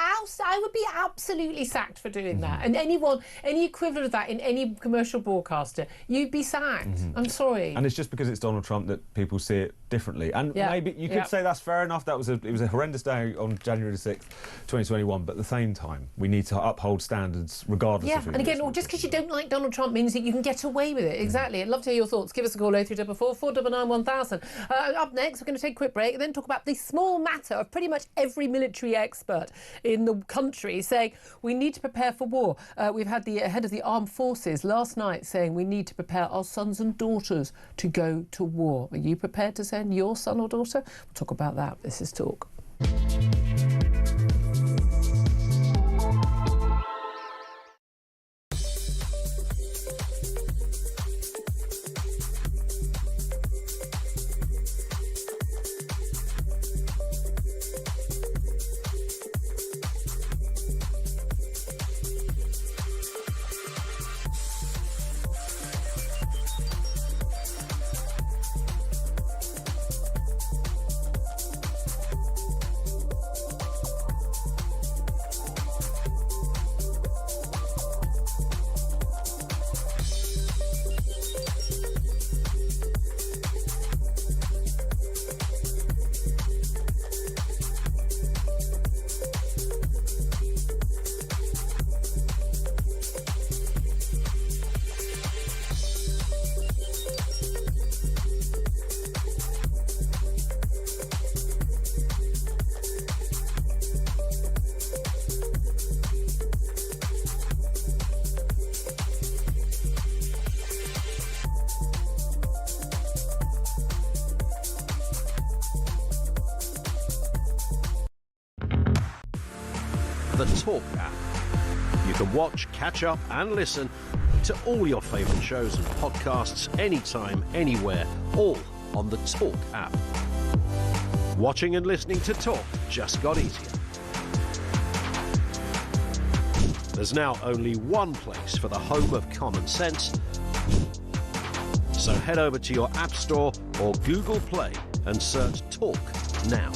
absolutely sacked for doing that. And any equivalent of that in any commercial broadcaster, you'd be sacked. I'm sorry. And it's just because it's Donald Trump that people see it differently. And maybe you could say that's fair enough. It was a horrendous day on January 6th, 2021. But at the same time, we need to uphold standards regardless of who. And again, just because you don't like Donald Trump means that you can get away with it. Exactly. I'd love to hear your thoughts. Give us a call 0344 499 1000. Up next, we're going to take a quick break and then talk about the small matter of pretty much every military expert in the country saying we need to prepare for war. We've had the head of the armed forces last night saying we need to prepare our sons and daughters to go to war. Are you prepared to send your son or daughter? We'll talk about that. This is Talk. The Talk app. You can watch, catch up and listen to all your favourite shows and podcasts anytime, anywhere, all on the Talk app. Watching and listening to Talk just got easier. There's now only one place for the home of common sense. So head over to your App Store or Google Play and search Talk now.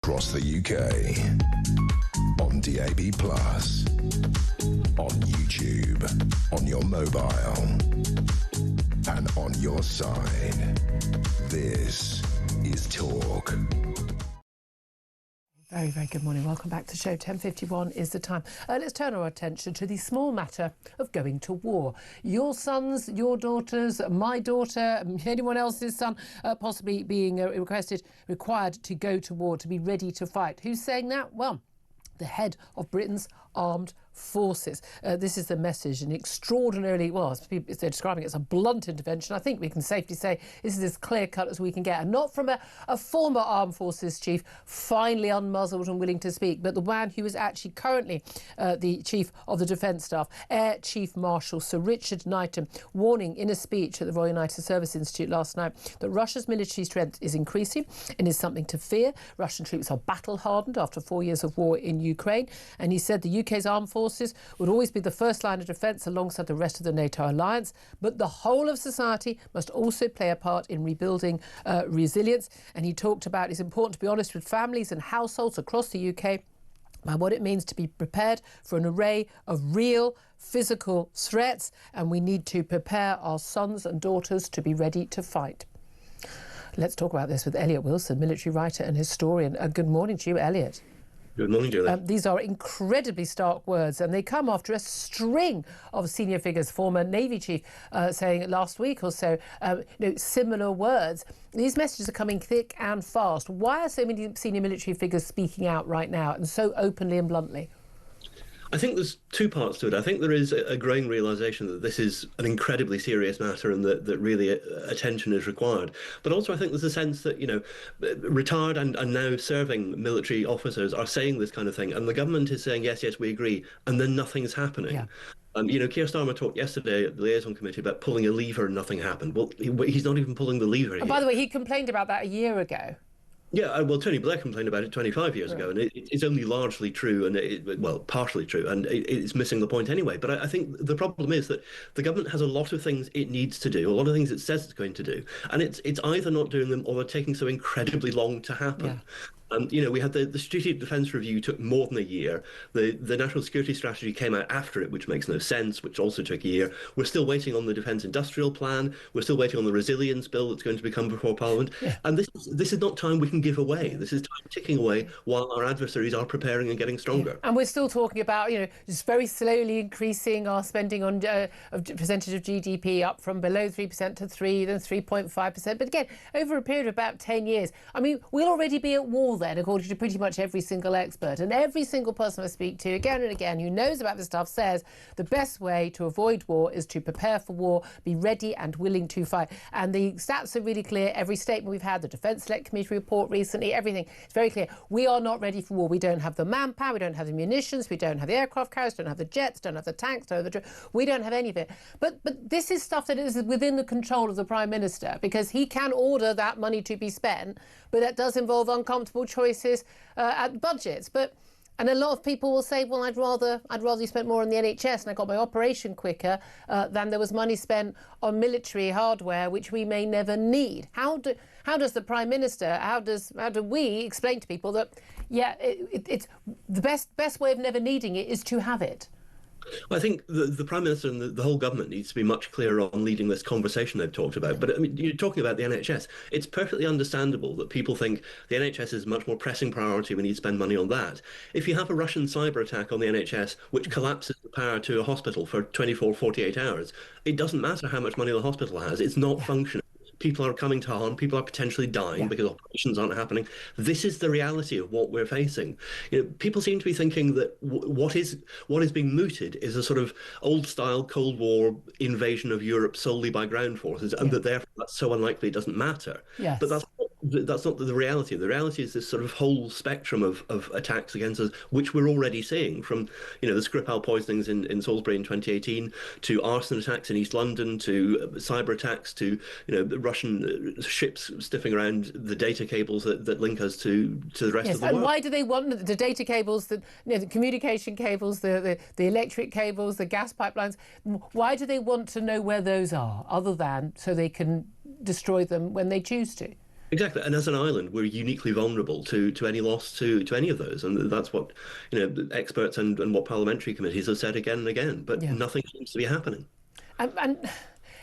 Across the UK, on DAB+, on YouTube, on your mobile, and on your side. This is Talk. Very, very good morning. Welcome back to the show. 10:51 is the time. Let's turn our attention to the small matter of going to war. Your sons, your daughters, my daughter, anyone else's son possibly being required to go to war, to be ready to fight. Who's saying that? Well, the head of Britain's armed forces. This is the message, an extraordinarily, well, they're describing it as a blunt intervention. I think we can safely say this is as clear-cut as we can get, and not from a former armed forces chief, finally unmuzzled and willing to speak, but the man who is actually currently the chief of the Defence Staff, Air Chief Marshal Sir Richard Knighton, warning in a speech at the Royal United Service Institute last night that Russia's military strength is increasing and is something to fear. Russian troops are battle-hardened after 4 years of war in Ukraine, and he said the UK's armed forces forces would always be the first line of defence alongside the rest of the NATO alliance, but the whole of society must also play a part in rebuilding resilience. And he talked about it's important to be honest with families and households across the UK about what it means to be prepared for an array of real physical threats, and we need to prepare our sons and daughters to be ready to fight. Let's talk about this with Elliot Wilson, military writer and historian. Good morning to you, Elliot. Good morning, Julia. These are incredibly stark words, and they come after a string of senior figures, former Navy chief saying last week or so, similar words. These messages are coming thick and fast. Why are so many senior military figures speaking out right now and so openly and bluntly? I think there's two parts to it. I think there is a growing realisation that this is an incredibly serious matter and that really attention is required. But also I think there's a sense that, retired and now serving military officers are saying this kind of thing, and the government is saying, yes, we agree, and then nothing's happening. Yeah. Keir Starmer talked yesterday at the liaison committee about pulling a lever and nothing happened. Well, he's not even pulling the lever. And by the way, he complained about that a year ago. Yeah, well, Tony Blair complained about it 25 years ago, and it's only largely true, and partially true, and it's missing the point anyway. But I think the problem is that the government has a lot of things it needs to do, a lot of things it says it's going to do, and it's either not doing them or they're taking so incredibly long to happen. Yeah. We had the Strategic Defence Review took more than a year. The National Security Strategy came out after it, which makes no sense, which also took a year. We're still waiting on the Defence Industrial Plan. We're still waiting on the Resilience Bill that's going to come before Parliament. Yeah. And this is not time we can give away. This is time ticking away while our adversaries are preparing and getting stronger. Yeah. And we're still talking about, just very slowly increasing our spending on percentage of GDP up from below 3% to 3%, then 3.5%. But again, over a period of about 10 years, we'll already be at war then, according to pretty much every single expert. And every single person I speak to, again and again, who knows about this stuff, says the best way to avoid war is to prepare for war, be ready and willing to fight. And the stats are really clear. Every statement we've had, the Defence Select Committee report recently, everything, it's very clear. We are not ready for war. We don't have the manpower, we don't have the munitions, we don't have the aircraft carriers, don't have the jets, don't have the tanks, we don't have any of it. But this is stuff that is within the control of the Prime Minister, because he can order that money to be spent, but that does involve uncomfortable choices at budgets. And a lot of people will say, well, I'd rather you spent more on the NHS and I got my operation quicker than there was money spent on military hardware, which we may never need. How does the Prime Minister, how do we explain to people that, it's the best way of never needing it is to have it? I think the Prime Minister and the whole government needs to be much clearer on leading this conversation they've talked about. But you're talking about the NHS. It's perfectly understandable that people think the NHS is a much more pressing priority. We need to spend money on that. If you have a Russian cyber attack on the NHS, which collapses the power to a hospital for 24, 48 hours, it doesn't matter how much money the hospital has. It's not functioning. People are coming to harm. People are potentially dying because operations aren't happening. This is the reality of what we're facing. People seem to be thinking that what is being mooted is a sort of old-style Cold War invasion of Europe solely by ground forces, and that therefore that's so unlikely it doesn't matter. Yes. But that's not the reality. The reality is this sort of whole spectrum of attacks against us, which we're already seeing, from the Skripal poisonings in Salisbury in 2018 to arson attacks in East London to cyber attacks to Russian ships sniffing around the data cables that link us to the rest of the world. And why do they want the data cables, the communication cables, the electric cables, the gas pipelines? Why do they want to know where those are, other than so they can destroy them when they choose to? Exactly, and as an island, we're uniquely vulnerable to any loss to any of those, and that's what experts and what parliamentary committees have said again and again. But nothing seems to be happening. And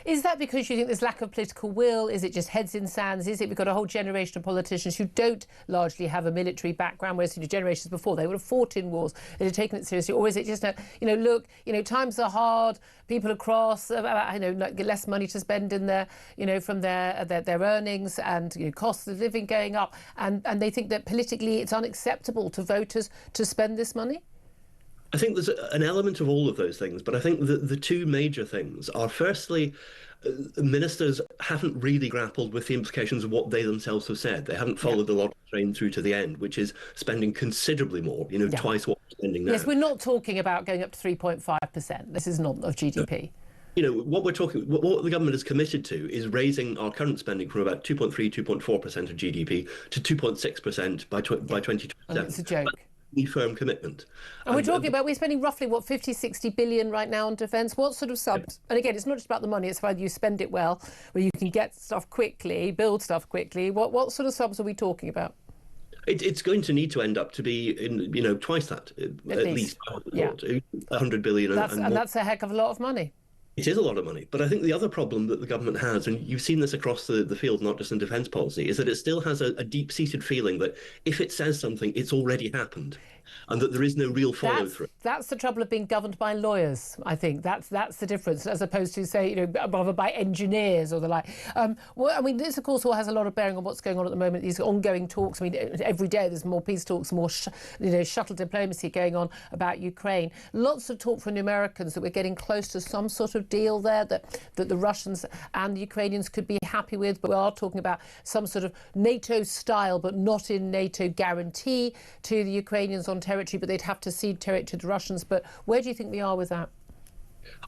is that because you think there's lack of political will? Is it just heads in sands? Is it we've got a whole generation of politicians who don't largely have a military background, whereas generations before they would have fought in wars, they'd have taken it seriously? Or is it just look, times are hard, people are cross, less money to spend in their, from their earnings, and costs of living going up, and they think that politically it's unacceptable to voters to spend this money? I think there's an element of all of those things, but I think the two major things are, firstly, ministers haven't really grappled with the implications of what they themselves have said. They haven't followed the logic train through to the end, which is spending considerably more, twice what we're spending now. Yes, we're not talking about going up to 3.5%. This is not of GDP. What the government is committed to is raising our current spending from about 2.3, 2.4% of GDP to 2.6% by 2027. It's a joke. really firm commitment. And we're talking about, we're spending roughly, 50, 60 billion right now on defence. What sort of subs? And again, it's not just about the money, it's about you spend it well, where you can get stuff quickly, build stuff quickly. What sort of subs are we talking about? It's going to need to end up to be in, twice that, at least. Yeah. 100 billion. And that's a heck of a lot of money. It is a lot of money. But I think the other problem that the government has, and you've seen this across the field, not just in defence policy, is that it still has a deep-seated feeling that if it says something, it's already happened, and that there is no real follow-through. That's the trouble of being governed by lawyers, I think. That's the difference, as opposed to, say, rather by engineers or the like. This, of course, all has a lot of bearing on what's going on at the moment, these ongoing talks. Every day there's more peace talks, more shuttle diplomacy going on about Ukraine. Lots of talk from the Americans that we're getting close to some sort of deal there that the Russians and the Ukrainians could be happy with. But we are talking about some sort of NATO style, but not in NATO guarantee to the Ukrainians on territory, but they'd have to cede territory to the Russians. But where do you think we are with that?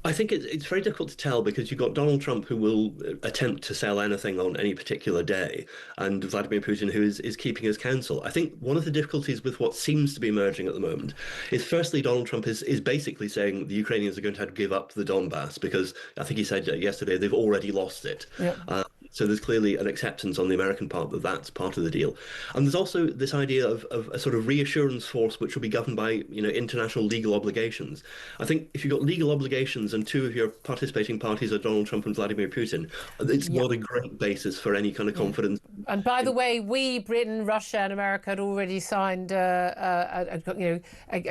I think it's very difficult to tell, because you've got Donald Trump, who will attempt to sell anything on any particular day, and Vladimir Putin, who is keeping his counsel. I think one of the difficulties with what seems to be emerging at the moment is, firstly, Donald Trump is basically saying the Ukrainians are going to have to give up the Donbass, because I think he said yesterday they've already lost it. Yeah. So there's clearly an acceptance on the American part that that's part of the deal. And there's also this idea of a sort of reassurance force which will be governed by international legal obligations. I think if you've got legal obligations and two of your participating parties are Donald Trump and Vladimir Putin, it's not a great basis for any kind of confidence. And by the way, Britain, Russia and America had already signed a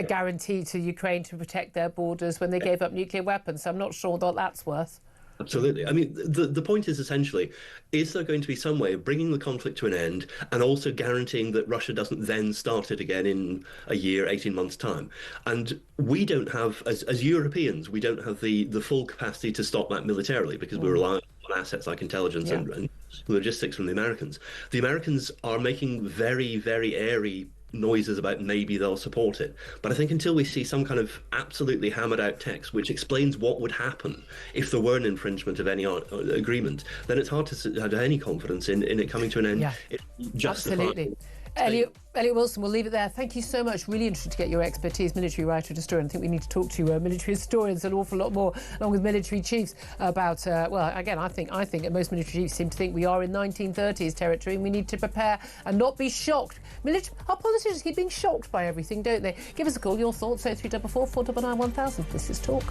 guarantee to Ukraine to protect their borders when they gave up nuclear weapons. So I'm not sure what that's worth. Absolutely. I mean, the point is essentially, is there going to be some way of bringing the conflict to an end and also guaranteeing that Russia doesn't then start it again in a year, 18 months' time? And we don't have, as Europeans, we don't have the full capacity to stop that militarily, because we rely on assets like intelligence and logistics from the Americans. The Americans are making very, very airy noises about maybe they'll support it. But I think until we see some kind of absolutely hammered out text which explains what would happen if there were an infringement of any agreement, then it's hard to have any confidence in it coming to an end. Yeah, absolutely. Elliot Wilson, we'll leave it there. Thank you so much. Really interested to get your expertise, military writer and historian. I think we need to talk to military historians an awful lot more, along with military chiefs, about, I think that most military chiefs seem to think we are in 1930s territory and we need to prepare and not be shocked. Our politicians keep being shocked by everything, don't they? Give us a call, your thoughts, 0344 499 1000. This is Talk.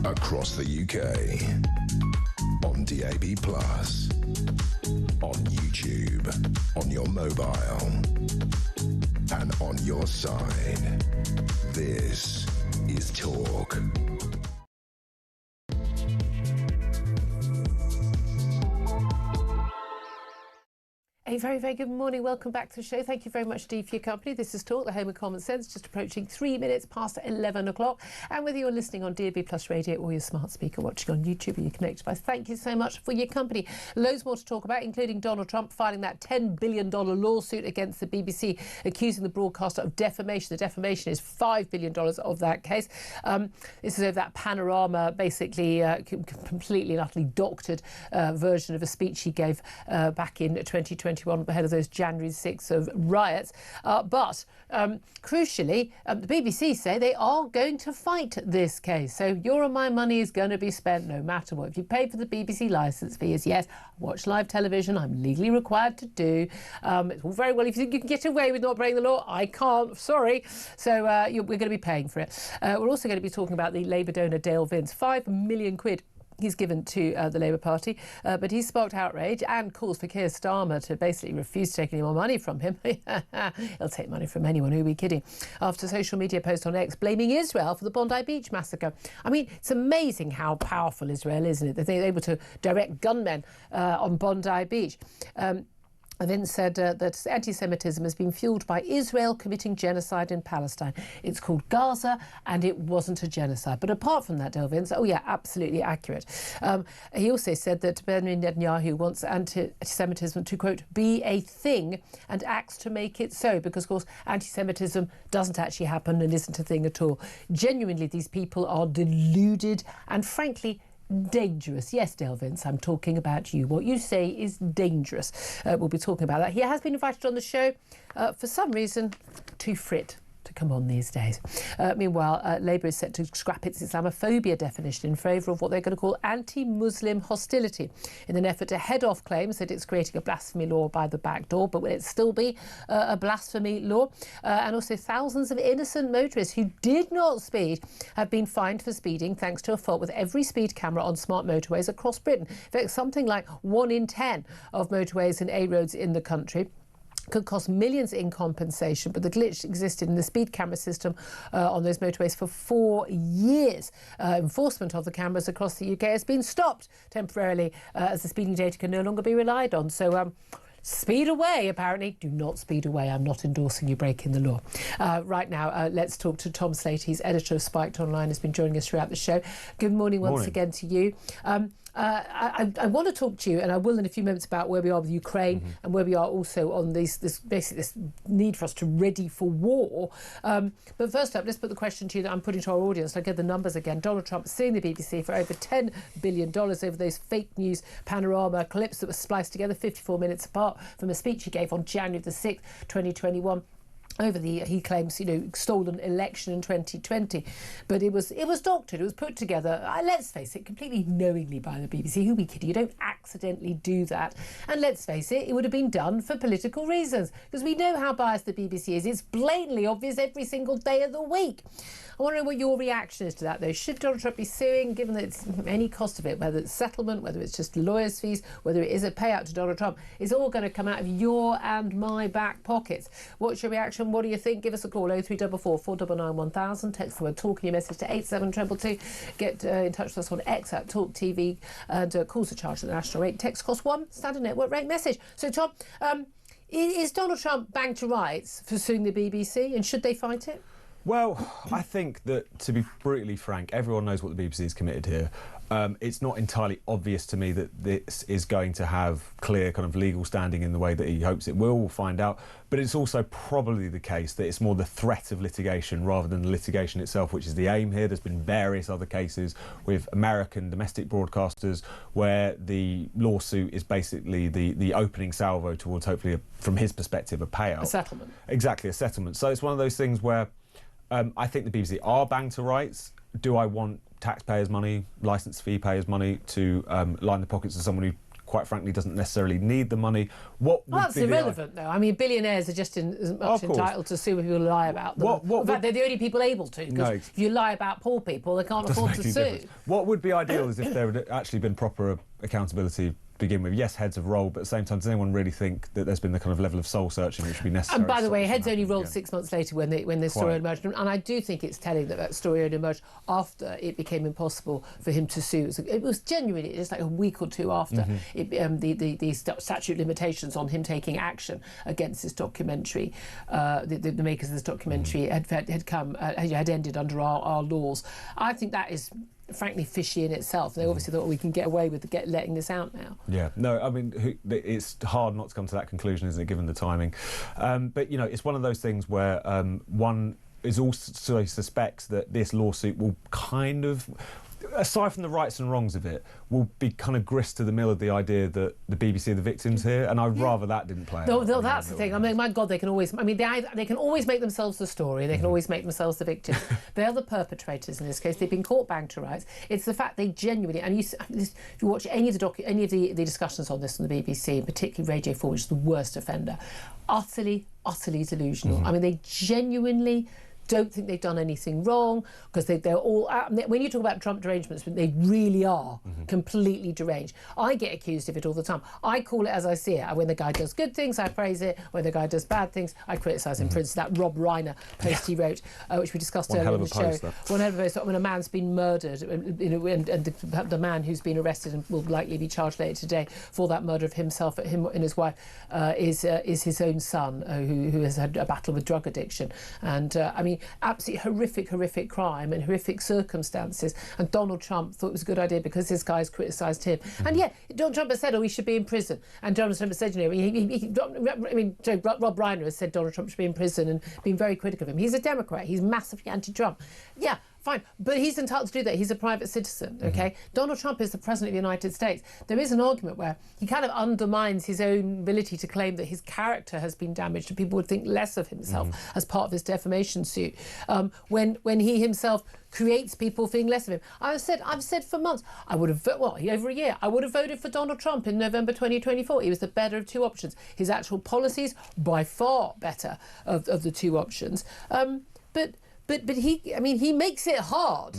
across the UK, on DAB+, on YouTube, on your mobile, and on your side. This is Talk. A very, very good morning. Welcome back to the show. Thank you very much, Dee, for your company. This is Talk, the home of common sense, just approaching 3 minutes past 11 o'clock. And whether you're listening on DAB Plus Radio or your smart speaker watching on YouTube or your connected device, thank you so much for your company. Loads more to talk about, including Donald Trump filing that $10 billion lawsuit against the BBC, accusing the broadcaster of defamation. The defamation is $5 billion of that case. This is over that Panorama, basically completely and utterly doctored version of a speech he gave back in 2021 ahead of those January 6th of riots. But crucially, the BBC say they are going to fight this case. So your and my money is going to be spent no matter what. If you pay for the BBC licence fees, yes, watch live television, I'm legally required to do. It's all very well if you think you can get away with not breaking the law. I can't, sorry. So we're going to be paying for it. We're also going to be talking about the Labour donor Dale Vince, £5 million he's given to the Labour Party, but he's sparked outrage and calls for Keir Starmer to basically refuse to take any more money from him. He'll take money from anyone, who are we kidding? After a social media post on X blaming Israel for the Bondi Beach massacre. I mean, it's amazing how powerful Israel is, isn't it? That they're able to direct gunmen on Bondi Beach. Vince said that anti-Semitism has been fuelled by Israel committing genocide in Palestine. It's called Gaza, and it wasn't a genocide. But apart from that, Dale Vince, oh yeah, absolutely accurate. He also said that Benjamin Netanyahu wants anti-Semitism to, quote, be a thing and acts to make it so, because, of course, anti-Semitism doesn't actually happen and isn't a thing at all. Genuinely, these people are deluded and, frankly, dangerous. Yes, Dale Vince, I'm talking about you. What you say is dangerous. We'll be talking about that. He has been invited on the show, for some reason, too fit to come on these days. Meanwhile, Labour is set to scrap its Islamophobia definition in favour of what they're going to call anti-Muslim hostility, in an effort to head off claims that it's creating a blasphemy law by the back door. But will it still be a blasphemy law? And also, thousands of innocent motorists who did not speed have been fined for speeding thanks to a fault with every speed camera on smart motorways across Britain. In fact, something like 1 in 10 of motorways and A roads in the country could cost millions in compensation, but the glitch existed in the speed camera system on those motorways for 4 years. Enforcement of the cameras across the UK has been stopped temporarily as the speeding data can no longer be relied on. So speed away, apparently. Do not speed away. I'm not endorsing you breaking the law. Right now, let's talk to Tom Slate. He's editor of Spiked Online, has been joining us throughout the show. Good morning once again to you. I want to talk to you, and I will in a few moments, about where we are with Ukraine and where we are also on this need for us to ready for war. But first up, let's put the question to you that I'm putting to our audience. I'll get the numbers again. Donald Trump suing the BBC for over $10 billion over those fake news Panorama clips that were spliced together 54 minutes apart from a speech he gave on January the 6th, 2021. Over the, he claims, stolen election in 2020. But it was doctored, it was put together, let's face it, completely knowingly by the BBC. Who are we kidding? You don't accidentally do that. And let's face it, it would have been done for political reasons, because we know how biased the BBC is. It's blatantly obvious every single day of the week. I want to know what your reaction is to that, though. Should Donald Trump be suing, given that it's any cost of it, whether it's settlement, whether it's just lawyers' fees, whether it is a payout to Donald Trump, it's all going to come out of your and my back pockets. What's your reaction? What do you think? Give us a call, 0344 499 1000. Text the word talk in your message to 87222. Get in touch with us on X at Talk TV, and calls are charged at the national rate. Text cost £1, standard network rate message. So, Tom, is Donald Trump bang to rights for suing the BBC, and should they fight it? Well, I think that, to be brutally frank, everyone knows what the BBC is committed here. It's not entirely obvious to me that this is going to have clear kind of legal standing in the way that he hopes it will. We'll find out. But it's also probably the case that it's more the threat of litigation rather than the litigation itself, which is the aim here. There's been various other cases with American domestic broadcasters where the lawsuit is basically the opening salvo towards, hopefully, from his perspective, a payout. A settlement. Exactly, a settlement. So it's one of those things where I think the BBC are banged to rights. Do I want taxpayers' money, licence fee payers' money to line the pockets of someone who quite frankly doesn't necessarily need the money. What would that's be irrelevant, though. I mean, billionaires are just as much entitled to sue people who lie about them. In fact, they're the only people able to, because if you lie about poor people, they can't afford to sue. What would be ideal is if there had actually been proper accountability to begin with. Yes, heads have rolled, but at the same time, does anyone really think that there's been the kind of level of soul searching which would be necessary? And by the way, heads only rolled 6 months later when the story emerged, and I do think it's telling that story only emerged after it became impossible for him to sue. It was genuinely just like a week or two after the statute of limitations on him taking action against this documentary, the makers of this documentary had ended under our laws. I think that is frankly fishy in itself. They obviously thought we can get away with letting this out now. Yeah, no, I mean, it's hard not to come to that conclusion, isn't it, given the timing? But, you know, it's one of those things where one is also suspects that this lawsuit will kind of, aside from the rights and wrongs of it, will be kind of grist to the mill of the idea that the BBC are the victims here, and I'd rather that didn't play out. No, that's the thing. I mean, my God, they can always make themselves the story, they can always make themselves the victims. They're the perpetrators in this case. They've been caught bang to rights. It's the fact they genuinely, and if you watch any of the discussions on this on the BBC, and particularly Radio 4, which is the worst offender, utterly delusional. I mean, they genuinely don't think they've done anything wrong, because they're all... when you talk about Trump derangements, they really are completely deranged. I get accused of it all the time. I call it as I see it. When the guy does good things, I praise it. When the guy does bad things, I criticise him. For instance, that Rob Reiner post he wrote, which we discussed earlier in the show. One hell of a post, when a man's been murdered, and the man who's been arrested and will likely be charged later today for that murder of him and his wife is his own son, who has had a battle with drug addiction. And, I mean, absolutely horrific crime and horrific circumstances, and Donald Trump thought it was a good idea because his guys criticised him. And yeah, Donald Trump has said, he should be in prison, and Donald Trump has said, Rob Reiner has said Donald Trump should be in prison and been very critical of him. He's a Democrat, he's massively anti-Trump. Yeah, fine, but he's entitled to do that. He's a private citizen, okay? Donald Trump is the President of the United States. There is an argument where he kind of undermines his own ability to claim that his character has been damaged and people would think less of himself as part of his defamation suit, when he himself creates people thinking less of him. I've said for months, over a year, I would have voted for Donald Trump in November 2024. He was the better of two options. His actual policies, by far better of the two options. But he makes it hard.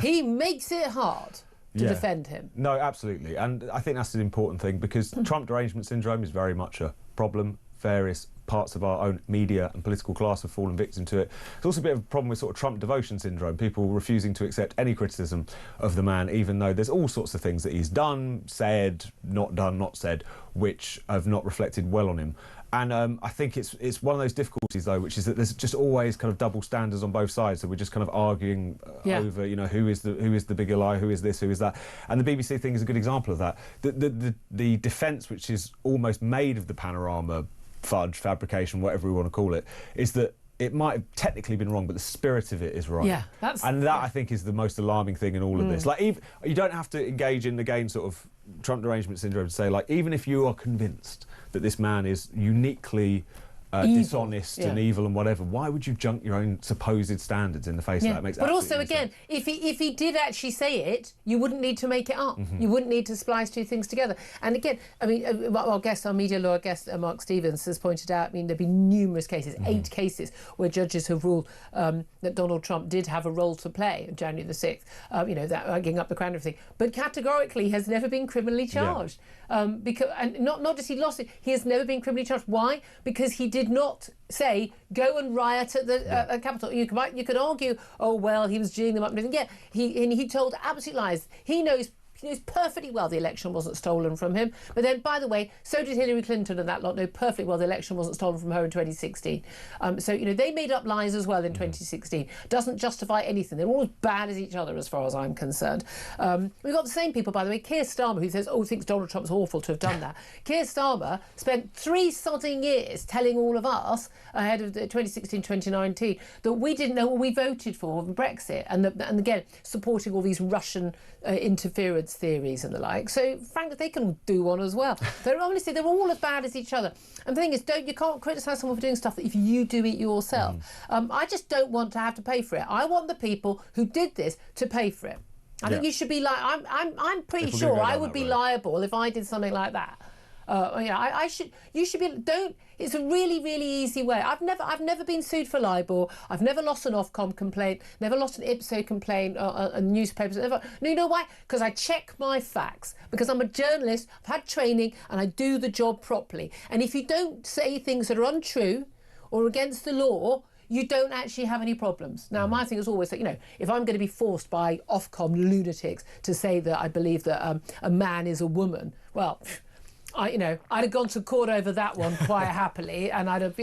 He makes it hard to defend him. No, absolutely. And I think that's an important thing, because Trump derangement syndrome is very much a problem. Various parts of our own media and political class have fallen victim to it. It's also a bit of a problem with sort of Trump devotion syndrome, people refusing to accept any criticism of the man, even though there's all sorts of things that he's done, said, not said, which have not reflected well on him. And I think it's one of those difficulties, though, which is that there's just always kind of double standards on both sides. So we're just kind of arguing over, who is the bigger lie, who is this, who is that. And the BBC thing is a good example of that. The defence, which is almost made of the panorama fudge, fabrication, whatever we want to call it, is that it might have technically been wrong, but the spirit of it is right. Yeah, I think is the most alarming thing in all of this. Like, you don't have to engage in, again, sort of Trump derangement syndrome to say, like, even if you are convinced that this man is uniquely dishonest and evil and whatever, why would you junk your own supposed standards in the face of that? It makes also, again, if he did actually say it, you wouldn't need to make it up. You wouldn't need to splice two things together. And again, I mean, our media law guest, Mark Stevens, has pointed out, I mean, there have been numerous cases, 8 cases, where judges have ruled that Donald Trump did have a role to play on January the 6th, that getting up the crown and everything, but categorically has never been criminally charged. Because, and not just he lost it, he has never been criminally charged. Why? Because he did not say, go and riot at the Capitol. You could argue, oh, well, he was geeing them up and everything. Yeah, he told absolute lies. He knows perfectly well the election wasn't stolen from him. But then, by the way, so did Hillary Clinton, and that lot know perfectly well the election wasn't stolen from her in 2016. So they made up lies as well in 2016. Doesn't justify anything. They're all as bad as each other as far as I'm concerned. We've got the same people, by the way. Keir Starmer, who says, thinks Donald Trump's awful to have done that. Keir Starmer spent 3 sodding years telling all of us ahead of the 2016-2019 that we didn't know what we voted for Brexit, and again, supporting all these Russian interference theories and the like. So, frankly, they can do one as well. They're all as bad as each other. And the thing is, you can't criticise someone for doing stuff if you do it yourself. I just don't want to have to pay for it. I want the people who did this to pay for it. I think you should be like. I'm pretty sure I would be liable if I did something like that. I should. You should be. Don't. It's a really, really easy way. I've never been sued for libel. I've never lost an Ofcom complaint. Never lost an IPSO complaint on newspapers. Never. No, you know why? Because I check my facts. Because I'm a journalist. I've had training and I do the job properly. And if you don't say things that are untrue or against the law, you don't actually have any problems. Now, my thing is always that, if I'm going to be forced by Ofcom lunatics to say that I believe that a man is a woman, well, I'd have gone to court over that one quite happily, and I'd have,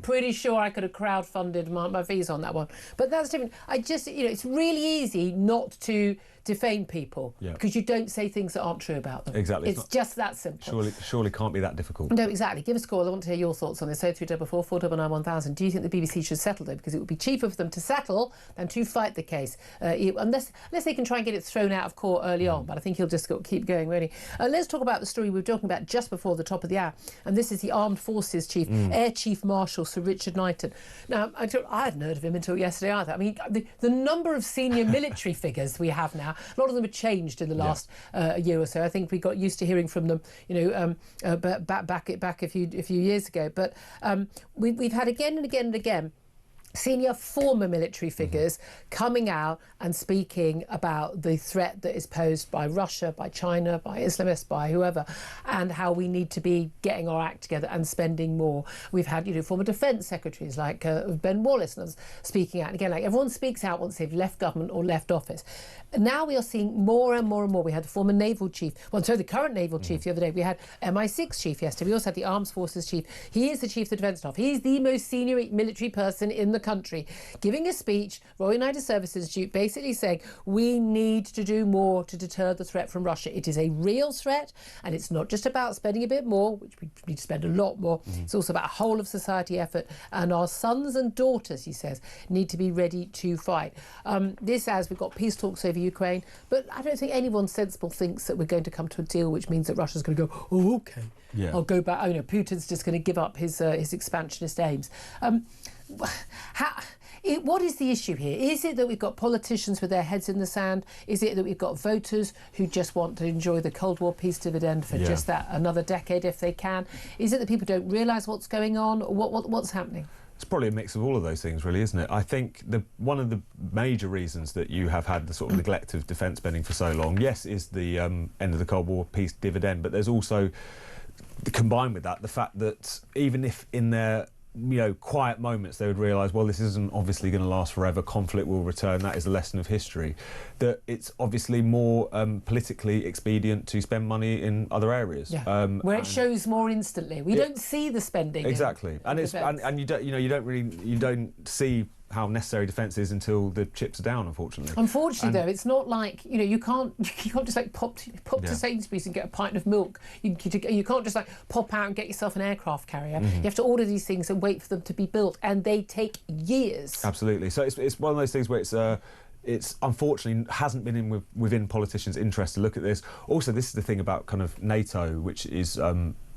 pretty sure I could have crowdfunded my fees on that one. But that's different. It's really easy not to defame people because you don't say things that aren't true about them. Exactly. It's just that simple. Surely can't be that difficult. No, exactly. Give us a call. I want to hear your thoughts on this. 0344 499 1000. Do you think the BBC should settle though? Because it would be cheaper for them to settle than to fight the case, unless they can try and get it thrown out of court early on. But I think he'll just keep going, really. Let's talk about the story we were talking about just before the top of the hour. And this is the Armed Forces Chief, Air Chief Marshal Sir Richard Knighton. Now, I hadn't heard of him until yesterday either. I mean, the number of senior military figures we have now, a lot of them have changed in the last year or so. I think we got used to hearing from them, back a few years ago. But we've had again and again and again senior former military figures coming out and speaking about the threat that is posed by Russia, by China, by Islamists, by whoever, and how we need to be getting our act together and spending more. We've had, former defence secretaries like Ben Wallace and others speaking out. And again, like everyone speaks out once they've left government or left office. And now we are seeing more and more and more. We had the former naval chief, the current naval chief the other day. We had MI6 chief yesterday. We also had the Armed Forces chief. He is the chief of the defence staff. He's the most senior military person in the country, giving a speech, Royal United Service Institute, basically saying we need to do more to deter the threat from Russia. It is a real threat, and it's not just about spending a bit more, which we need to spend a lot more. It's also about a whole of society effort, and our sons and daughters, he says, need to be ready to fight. This as we've got peace talks over Ukraine, but I don't think anyone sensible thinks that we're going to come to a deal which means that Russia's going to go, oh, okay, I'll go back. Putin's just going to give up his expansionist aims. What is the issue here? Is it that we've got politicians with their heads in the sand? Is it that we've got voters who just want to enjoy the Cold War peace dividend for just that another decade if they can? Is it that people don't realise what's going on? What's happening? It's probably a mix of all of those things, really, isn't it? I think one of the major reasons that you have had the sort of neglect of defence spending for so long, yes, is the end of the Cold War peace dividend, but there's also, combined with that, the fact that even if in their quiet moments they would realise, well, this isn't obviously going to last forever, conflict will return, that is a lesson of history, that it's obviously more politically expedient to spend money in other areas. Where it shows more instantly. We don't see the spending. Exactly. And you don't see how necessary defence is until the chips are down, unfortunately. Though, it's not like you can't just like pop to Sainsbury's and get a pint of milk. You can't just like pop out and get yourself an aircraft carrier. You have to order these things and wait for them to be built, and they take years. Absolutely. So it's one of those things where it's unfortunately hasn't been within politicians' interest to look at this. Also, this is the thing about kind of NATO, which is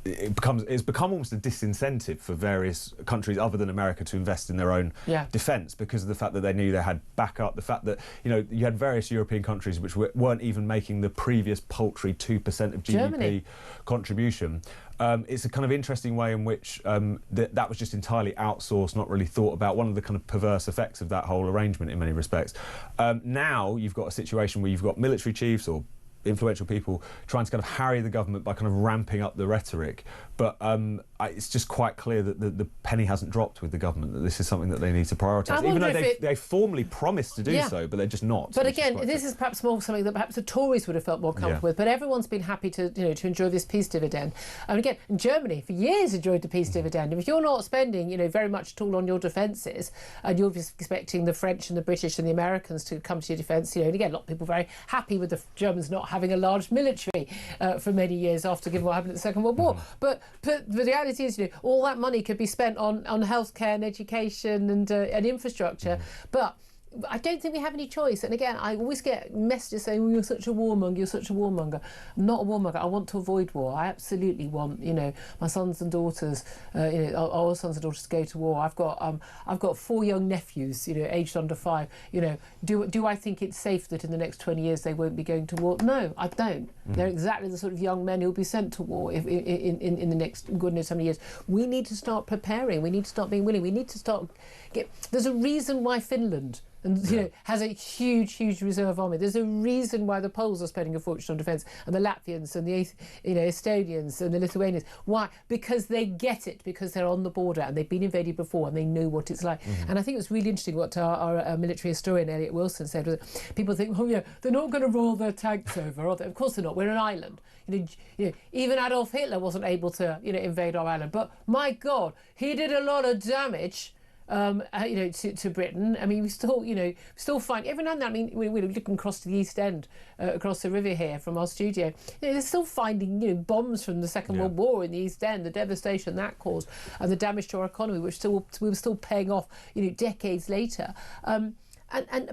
it's become almost a disincentive for various countries other than America to invest in their own defence, because of the fact that they knew they had backup, the fact that you had various European countries which weren't even making the previous paltry 2% of GDP Germany contribution. It's a kind of interesting way in which that was just entirely outsourced, not really thought about. One of the kind of perverse effects of that whole arrangement in many respects. Now you've got a situation where you've got military chiefs or influential people trying to kind of harry the government by kind of ramping up the rhetoric. But it's just quite clear that the penny hasn't dropped with the government, that this is something that they need to prioritise, even though they formally promised to do so, but they're just not. But again, this is perhaps more something that perhaps the Tories would have felt more comfortable with, but everyone's been happy to to enjoy this peace dividend. And again, Germany for years enjoyed the peace dividend. And if you're not spending very much at all on your defences, and you're just expecting the French and the British and the Americans to come to your defence, and again, a lot of people very happy with the Germans not having a large military for many years after given what happened in the Second World War. But the reality is, all that money could be spent on healthcare and education and infrastructure. But I don't think we have any choice. And again, I always get messages saying, "Well, you're such a warmonger, you're such a warmonger." I'm not a warmonger. I want to avoid war. I absolutely want, my sons and daughters, our sons and daughters to go to war. I've got 4 young nephews, aged under 5. Do I think it's safe that in the next 20 years they won't be going to war? No, I don't. They're exactly the sort of young men who'll be sent to war if, in the next good knows how many years. We need to start preparing. We need to start being willing. We need to start there's a reason why Finland has a huge reserve army. There's a reason why the Poles are spending a fortune on defence, and the Latvians and the Estonians and the Lithuanians. Why? Because they get it, because they're on the border and they've been invaded before and they know what it's like. And I think it was really interesting what our military historian Elliot Wilson said. Was that people think, they're not going to roll their tanks over, are they? Of course they're not. We're an island. Even Adolf Hitler wasn't able to invade our island, but my God, he did a lot of damage. To Britain. I mean, we still find every now and then. I mean, we're looking across to the East End, across the river here from our studio. They're still finding bombs from the Second World War in the East End, the devastation that caused, and the damage to our economy, which we were still paying off, decades later.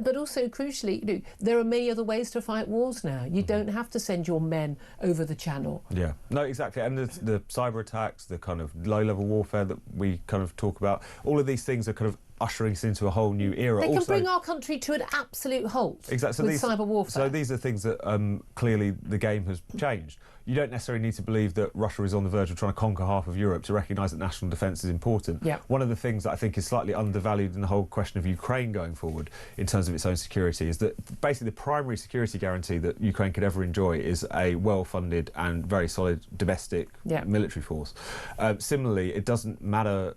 But also crucially, there are many other ways to fight wars now. You don't have to send your men over the channel. Yeah, no, exactly. And the cyber attacks, the kind of low-level warfare that we kind of talk about, all of these things are kind of ushering us into a whole new era. They can bring our country to an absolute halt. Exactly. With cyber warfare. So these are things that clearly the game has changed. You don't necessarily need to believe that Russia is on the verge of trying to conquer half of Europe to recognise that national defence is important. Yeah. One of the things that I think is slightly undervalued in the whole question of Ukraine going forward in terms of its own security is that basically the primary security guarantee that Ukraine could ever enjoy is a well-funded and very solid domestic military force. Similarly, it doesn't matter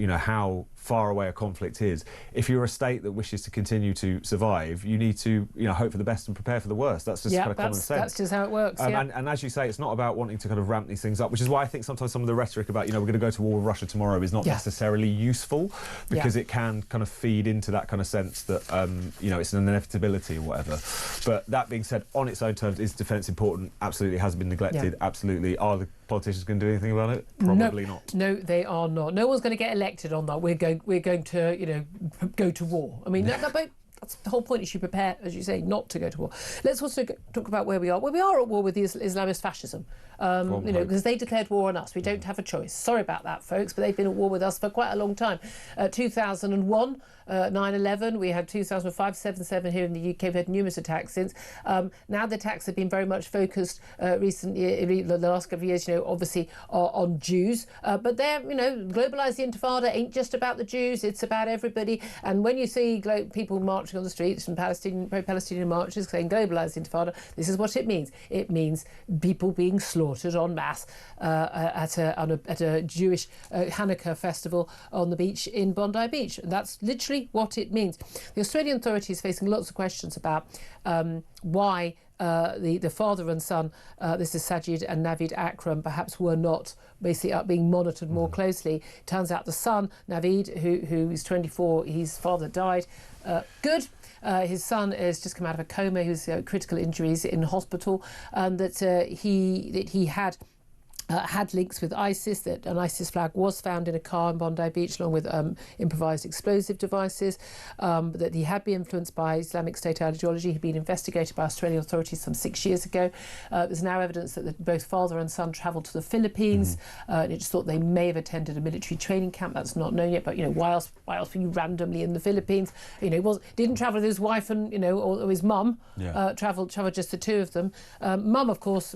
how far away a conflict is. If you're a state that wishes to continue to survive, you need to hope for the best and prepare for the worst. That's just kind of common sense. That's just how it works. And as you say, it's not about wanting to kind of ramp these things up, which is why I think sometimes some of the rhetoric about we're going to go to war with Russia tomorrow is not necessarily useful, because it can kind of feed into that kind of sense that it's an inevitability or whatever. But that being said, on its own terms, is defence important? Absolutely. Has been neglected? Absolutely. Are the politicians going to do anything about it? Probably not. No, they are not. No one's going to get elected on that. We're going to go to war. I mean, that's the whole point. You should prepare, as you say, not to go to war. Let's also talk about where we are. Well, we are at war with Islamist fascism, because they declared war on us. We don't have a choice. Sorry about that, folks, but they've been at war with us for quite a long time. 2001, 9/11, we had 2005, 7/7 here in the UK. We've had numerous attacks since. Now the attacks have been very much focused recently, the last couple of years, obviously on Jews. But they're, globalised the Intifada ain't just about the Jews, it's about everybody. And when you see people marching on the streets and pro-Palestinian marches saying globalise the Intifada, this is what it means. It means people being slaughtered en masse at a Jewish Hanukkah festival on the beach in Bondi Beach. And that's literally what it means. The Australian authorities facing lots of questions about why the father and son, this is Sajid and Navid Akram, perhaps were not basically being monitored more closely. Turns out the son, Navid, who is 24, his father died. Good. His son has just come out of a coma. He was critical injuries in hospital, and that he had links with ISIS, that an ISIS flag was found in a car in Bondi Beach along with improvised explosive devices, that he had been influenced by Islamic State ideology. He'd been investigated by Australian authorities some 6 years ago. There's now evidence that both father and son travelled to the Philippines, and it just thought they may have attended a military training camp. That's not known yet, but why else were you randomly in the Philippines? He didn't travel with his wife and or his mum. Travelled just the two of them. Mum, of course,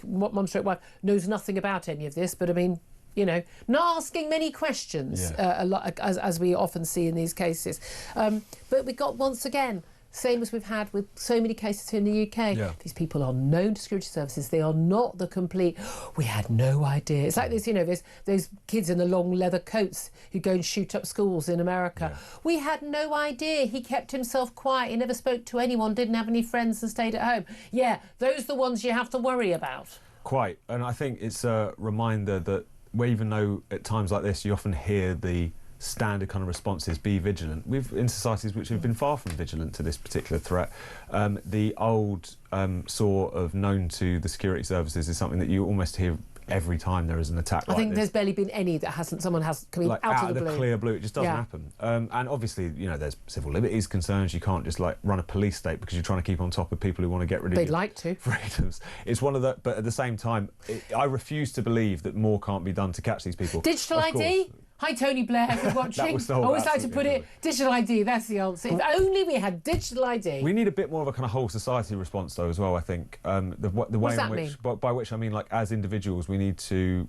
mum stroke wife, knows nothing about any of this, but I mean, not asking many questions, a lot, as we often see in these cases. But we got, once again, same as we've had with so many cases here in the UK. These people are known to security services. They are not the complete, we had no idea. It's like this, there's those kids in the long leather coats who go and shoot up schools in America. We had no idea. He kept himself quiet. He never spoke to anyone, didn't have any friends and stayed at home. Those are the ones you have to worry about. Quite. And I think it's a reminder that even though at times like this you often hear the standard kind of responses, be vigilant. In societies which have been far from vigilant to this particular threat, the old saw of known to the security services is something that you almost hear every time there is an attack I like think this. there's barely been any that someone has come Like out of the blue. clear blue, it just doesn't Yeah. happen. And obviously, you know, there's civil liberties concerns. You can't just like run a police state because you're trying to keep on top of people who want to get rid of They'd your like to. freedoms. It's one of the, but at the same time, I refuse to believe that more can't be done to catch these people. Digital Of ID? course. Hi, Tony Blair, if you're watching. That will solve I always like to put absolutely it, digital ID, that's the answer. If only we had digital ID. We need a bit more of a kind of whole society response, though, as well. I think the way in which, by which I mean, like as individuals, we need to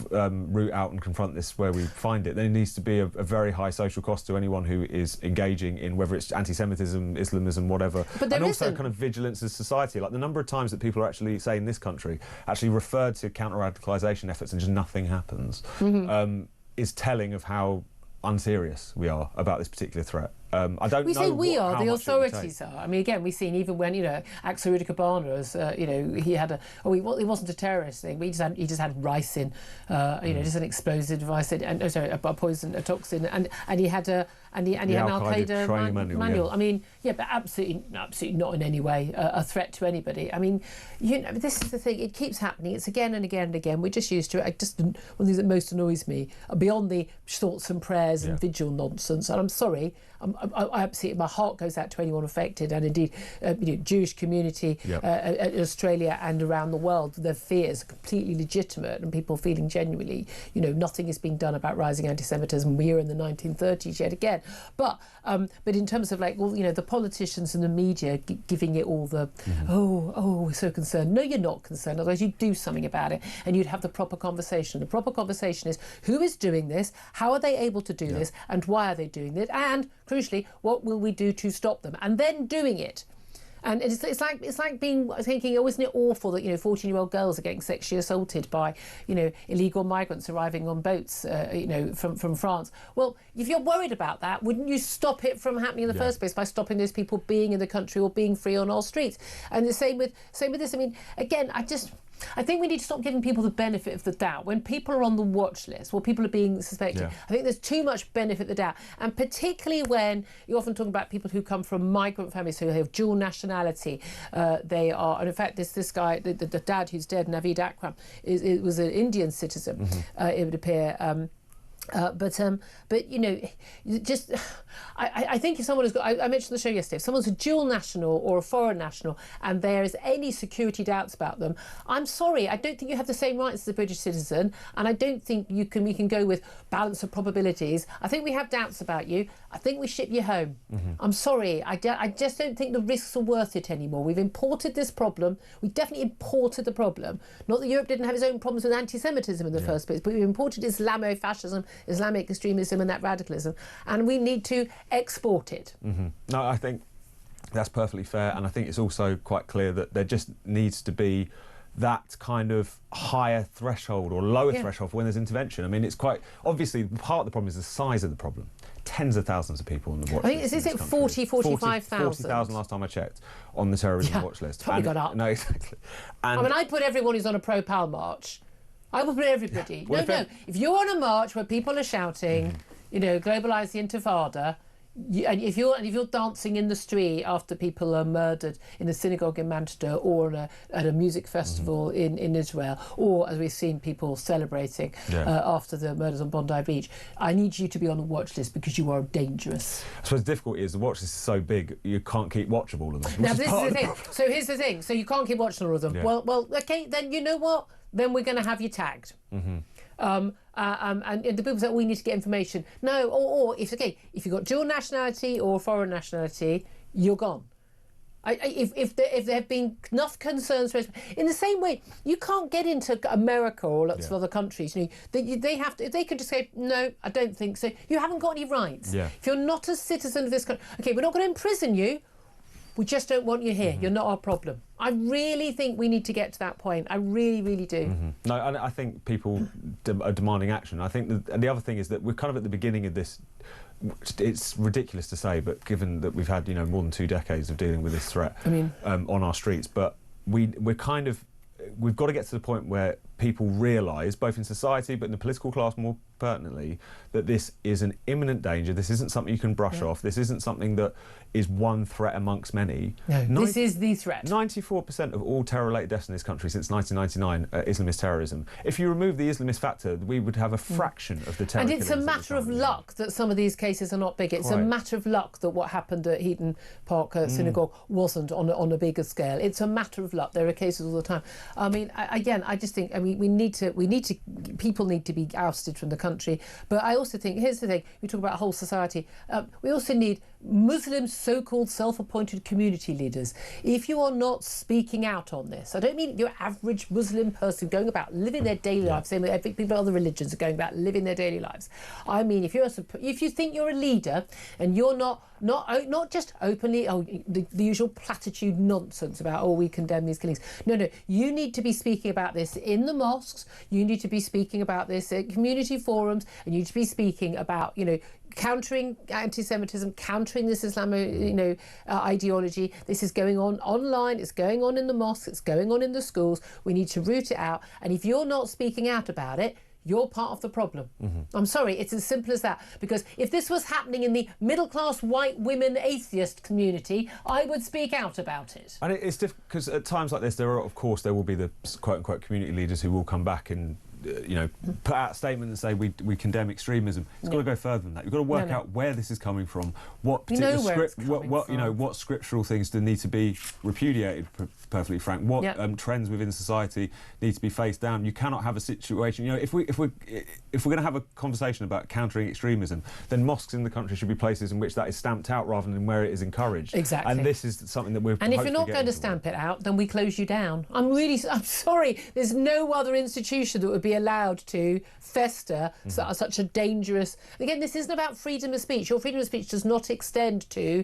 root out and confront this where we find it. There needs to be a very high social cost to anyone who is engaging in whether it's anti-Semitism, Islamism, whatever, But there and also isn't. kind of vigilance as society. Like the number of times that people are actually, say in this country, actually referred to counter-radicalisation efforts and just nothing happens, is telling of how unserious we are about this particular threat. I don't know. We say we are, how the much it would authorities take. are. I mean, again, we've seen even when, you know, Axel Rudikabana, as you know, he had he wasn't a terrorist thing, but he just had rice in, you know, just an explosive device in, and sorry, a poison, a toxin, and he had an Al Qaeda training manual. Yeah. I mean, yeah, but absolutely not in any way a threat to anybody. I mean, you know, this is the thing. It keeps happening. It's again and again and again. We're just used to it. One of the things that most annoys me, beyond the thoughts and prayers and vigil nonsense, and I'm sorry, I absolutely, my heart goes out to anyone affected, and indeed, you know, Jewish community in Australia and around the world. Their fears are completely legitimate, and people feeling genuinely, you know, nothing is being done about rising anti-Semitism. We're in the 1930s yet again. But in terms of like, well, you know, the politicians and the media giving it all the we're so concerned. No, you're not concerned. Otherwise, you'd do something about it, and you'd have the proper conversation. The proper conversation is who is doing this, how are they able to do this, and why are they doing it, and crucially, what will we do to stop them? And then doing it. And it's like thinking, oh, isn't it awful that, you know, 14-year-old girls are getting sexually assaulted by, you know, illegal migrants arriving on boats, you know, from France. Well, if you're worried about that, wouldn't you stop it from happening in the first place by stopping those people being in the country or being free on our streets? And the same with this. I mean, again, I think we need to stop giving people the benefit of the doubt. When people are on the watch list, well, people are being suspected. I think there's too much benefit of the doubt. And particularly when you're often talking about people who come from migrant families who have dual nationality. They are, and in fact, this guy, the dad who's dead, Naveed Akram, was an Indian citizen, it would appear. But you know, just I think if someone has got, I mentioned the show yesterday, if someone's a dual national or a foreign national and there is any security doubts about them, I'm sorry, I don't think you have the same rights as a British citizen, and I don't think we can go with balance of probabilities. I think we have doubts about you. I think we ship you home. I'm sorry, I just don't think the risks are worth it anymore. We've imported this problem. We definitely imported the problem. Not that Europe didn't have its own problems with anti-Semitism in the first place, but we imported Islamofascism, Islamic extremism and that radicalism, and we need to export it. No, I think that's perfectly fair, and I think it's also quite clear that there just needs to be that kind of higher threshold or lower threshold for when there's intervention. I mean, it's quite obviously part of the problem is the size of the problem. Tens of thousands of people on the watch list. I think is it 45,000? 40,000 last time I checked on the terrorism watch list. Probably got up. No, exactly. And I mean, I put everyone who's on a pro-Pal march. I would put everybody. If you're on a march where people are shouting, you know, globalise the Intifada, and if you're dancing in the street after people are murdered in a synagogue in Manchester or at a music festival in Israel, or as we've seen people celebrating after the murders on Bondi Beach, I need you to be on the watch list because you are dangerous. I suppose the difficulty is the watch list is so big you can't keep watch of all of them. Now this is the thing. So here's the thing. So you can't keep watching all of them. Yeah. Well, okay, then you know what? Then we're going to have you tagged. And the people say, we need to get information. No, or if you've got dual nationality or foreign nationality, you're gone. If there have been enough concerns, in the same way, you can't get into America or lots of other countries. You know, they have to. If they could just say, no, I don't think so. You haven't got any rights. If you're not a citizen of this country, okay, we're not going to imprison you. We just don't want you here. You're not our problem. I really think we need to get to that point. I really, really do. No, and I think people are demanding action. I think and the other thing is that we're kind of at the beginning of this. It's ridiculous to say, but given that we've had, you know, more than 2 decades of dealing with this threat on our streets, but we've got to get to the point where people realise, both in society but in the political class more pertinently, that this is an imminent danger. This isn't something you can brush off. This isn't something that is one threat amongst many. No, this is the threat. 94% of all terror-related deaths in this country since 1999 are Islamist terrorism. If you remove the Islamist factor, we would have a fraction of the terror. And it's a matter of luck that some of these cases are not big. It's a matter of luck that what happened at Heaton Park Synagogue wasn't on a bigger scale. It's a matter of luck. There are cases all the time. I mean, I just think, people need to be ousted from the country. But I also think, here's the thing, we talk about whole society. We also need Muslim so-called self-appointed community leaders. If you are not speaking out on this, I don't mean your average Muslim person going about living their daily lives, same way people of other religions are going about living their daily lives. I mean, if you think you're a leader and you're not just openly the usual platitude nonsense about we condemn these killings. No, you need to be speaking about this in the mosques. You need to be speaking about this at community forums, and you need to be speaking about countering anti-Semitism, countering this Islamo, ideology. This is going on online, it's going on in the mosques, it's going on in the schools. We need to root it out. And if you're not speaking out about it, you're part of the problem. I'm sorry, it's as simple as that. Because if this was happening in the middle-class white women atheist community, I would speak out about it. And it's difficult because at times like this, there will be the quote-unquote community leaders who will come back and put out a statement and say we condemn extremism. It's got to go further than that. You've got to work out where this is coming from, what particular what scriptural things do need to be repudiated. Perfectly frank, what trends within society need to be faced down. You cannot have a situation. If we're going to have a conversation about countering extremism, then mosques in the country should be places in which that is stamped out rather than where it is encouraged. Exactly. And this is something that we're. And if you're not going to stamp it out, then we close you down. I'm sorry. There's no other institution that would be allowed to fester such a dangerous. Again, this isn't about freedom of speech. Your freedom of speech does not extend to,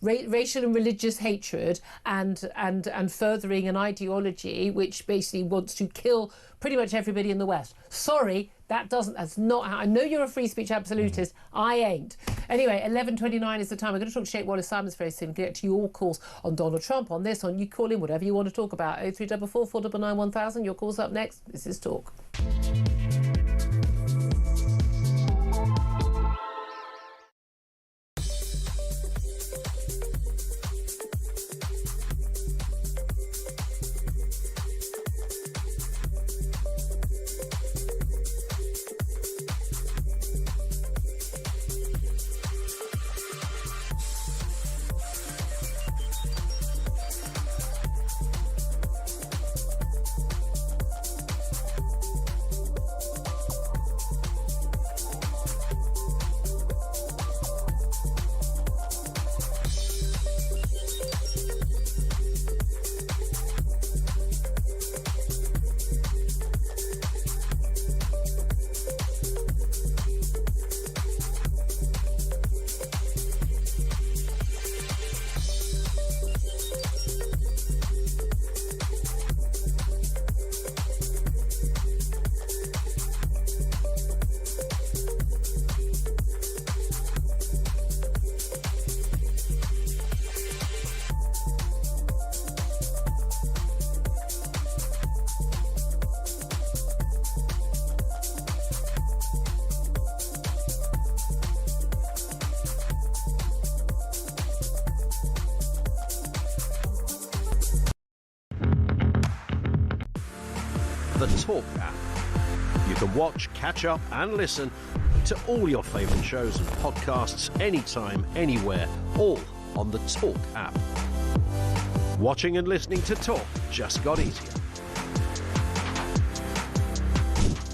racial and religious hatred and furthering an ideology which basically wants to kill pretty much everybody in the West. Sorry, that's not how. I know you're a free speech absolutist. I ain't. Anyway, 11:29 is the time. We're going to talk to Sheikh Wallace-Simons very soon. Get to your calls on Donald Trump, on this, on you call in, whatever you want to talk about. 0344 499 1000. Your call's up next. This is Talk. The Talk app. You can watch, catch up and listen to all your favourite shows and podcasts anytime, anywhere, all on the Talk app. Watching and listening to Talk just got easier.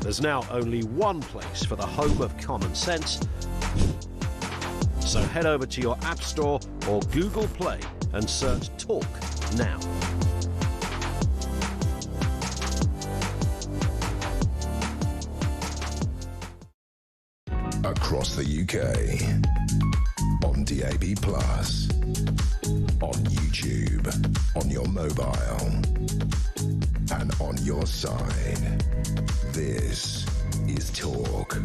There's now only one place for the home of common sense. So head over to your App Store or Google Play and search Talk now. Across the UK, on DAB+, on YouTube, on your mobile, and on your side. This is Talk.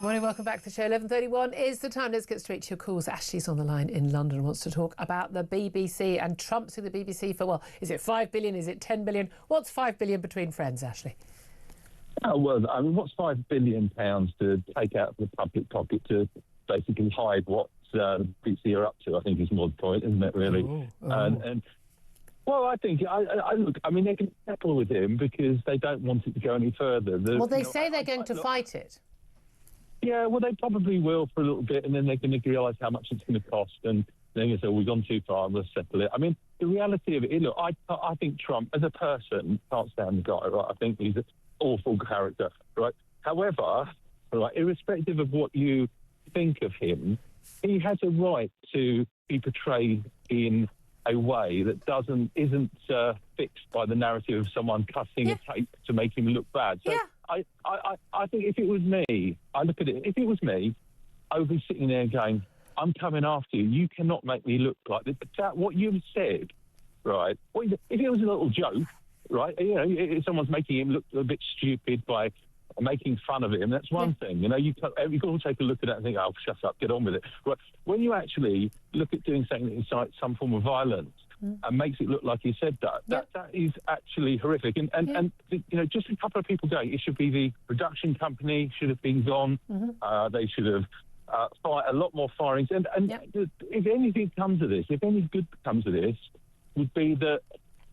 Morning, welcome back to the show. 11:31 is the time. Let's get straight to your calls. Ashley's on the line in London and wants to talk about the BBC and Trump suing the BBC for, well, is it 5 billion? Is it 10 billion? What's 5 billion between friends, Ashley? Oh, well, I mean, what's £5 billion to take out of the public pocket to basically hide what the BBC are up to, I think is more the point, isn't it, really? Well, I think, look, I mean, they can settle with him because they don't want it to go any further. Well, they say they're going to fight it. Yeah, well, they probably will for a little bit, and then they're going to realise how much it's going to cost, and then they say, we've gone too far, let's settle it. I mean, the reality of it, look, I think Trump, as a person, can't stand the guy, right? I think he's an awful character, right? However, right, irrespective of what you think of him, he has a right to be portrayed in a way that isn't fixed by the narrative of someone cutting a tape to make him look bad. So I think if it was me, I look at it, if it was me, I would be sitting there going, I'm coming after you. You cannot make me look like this. But what you've said, right, if it was a little joke, right, you know, if someone's making him look a bit stupid by making fun of him, that's one thing. You know, you can all take a look at that and think, oh, shut up, get on with it. Right. When you actually look at doing something that incites some form of violence and makes it look like he said that is actually horrific. And you know, just a couple of people going, it should be the production company should have been gone. They should have fired a lot more firings. And if anything comes of this, if any good comes of this, would be that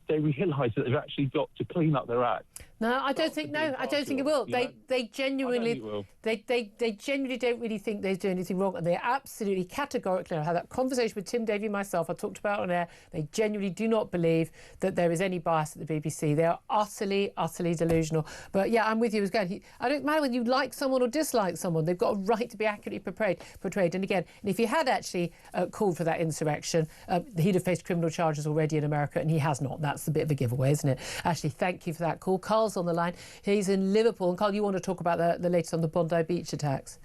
they realise that they've actually got to clean up their act. No, I don't think it will. They genuinely, they genuinely don't really think they do anything wrong, and they absolutely categorically. I had that conversation with Tim Davey myself. I talked about it on air. They genuinely do not believe that there is any bias at the BBC. They are utterly, utterly delusional. But yeah, I'm with you. I don't matter whether you like someone or dislike someone. They've got a right to be accurately portrayed. And again, if he had actually called for that insurrection, he'd have faced criminal charges already in America, and he has not. That's a bit of a giveaway, isn't it? Ashley, thank you for that call. Carl's on the line. He's in Liverpool. And Carl, you want to talk about the latest on the Bondi Beach attacks?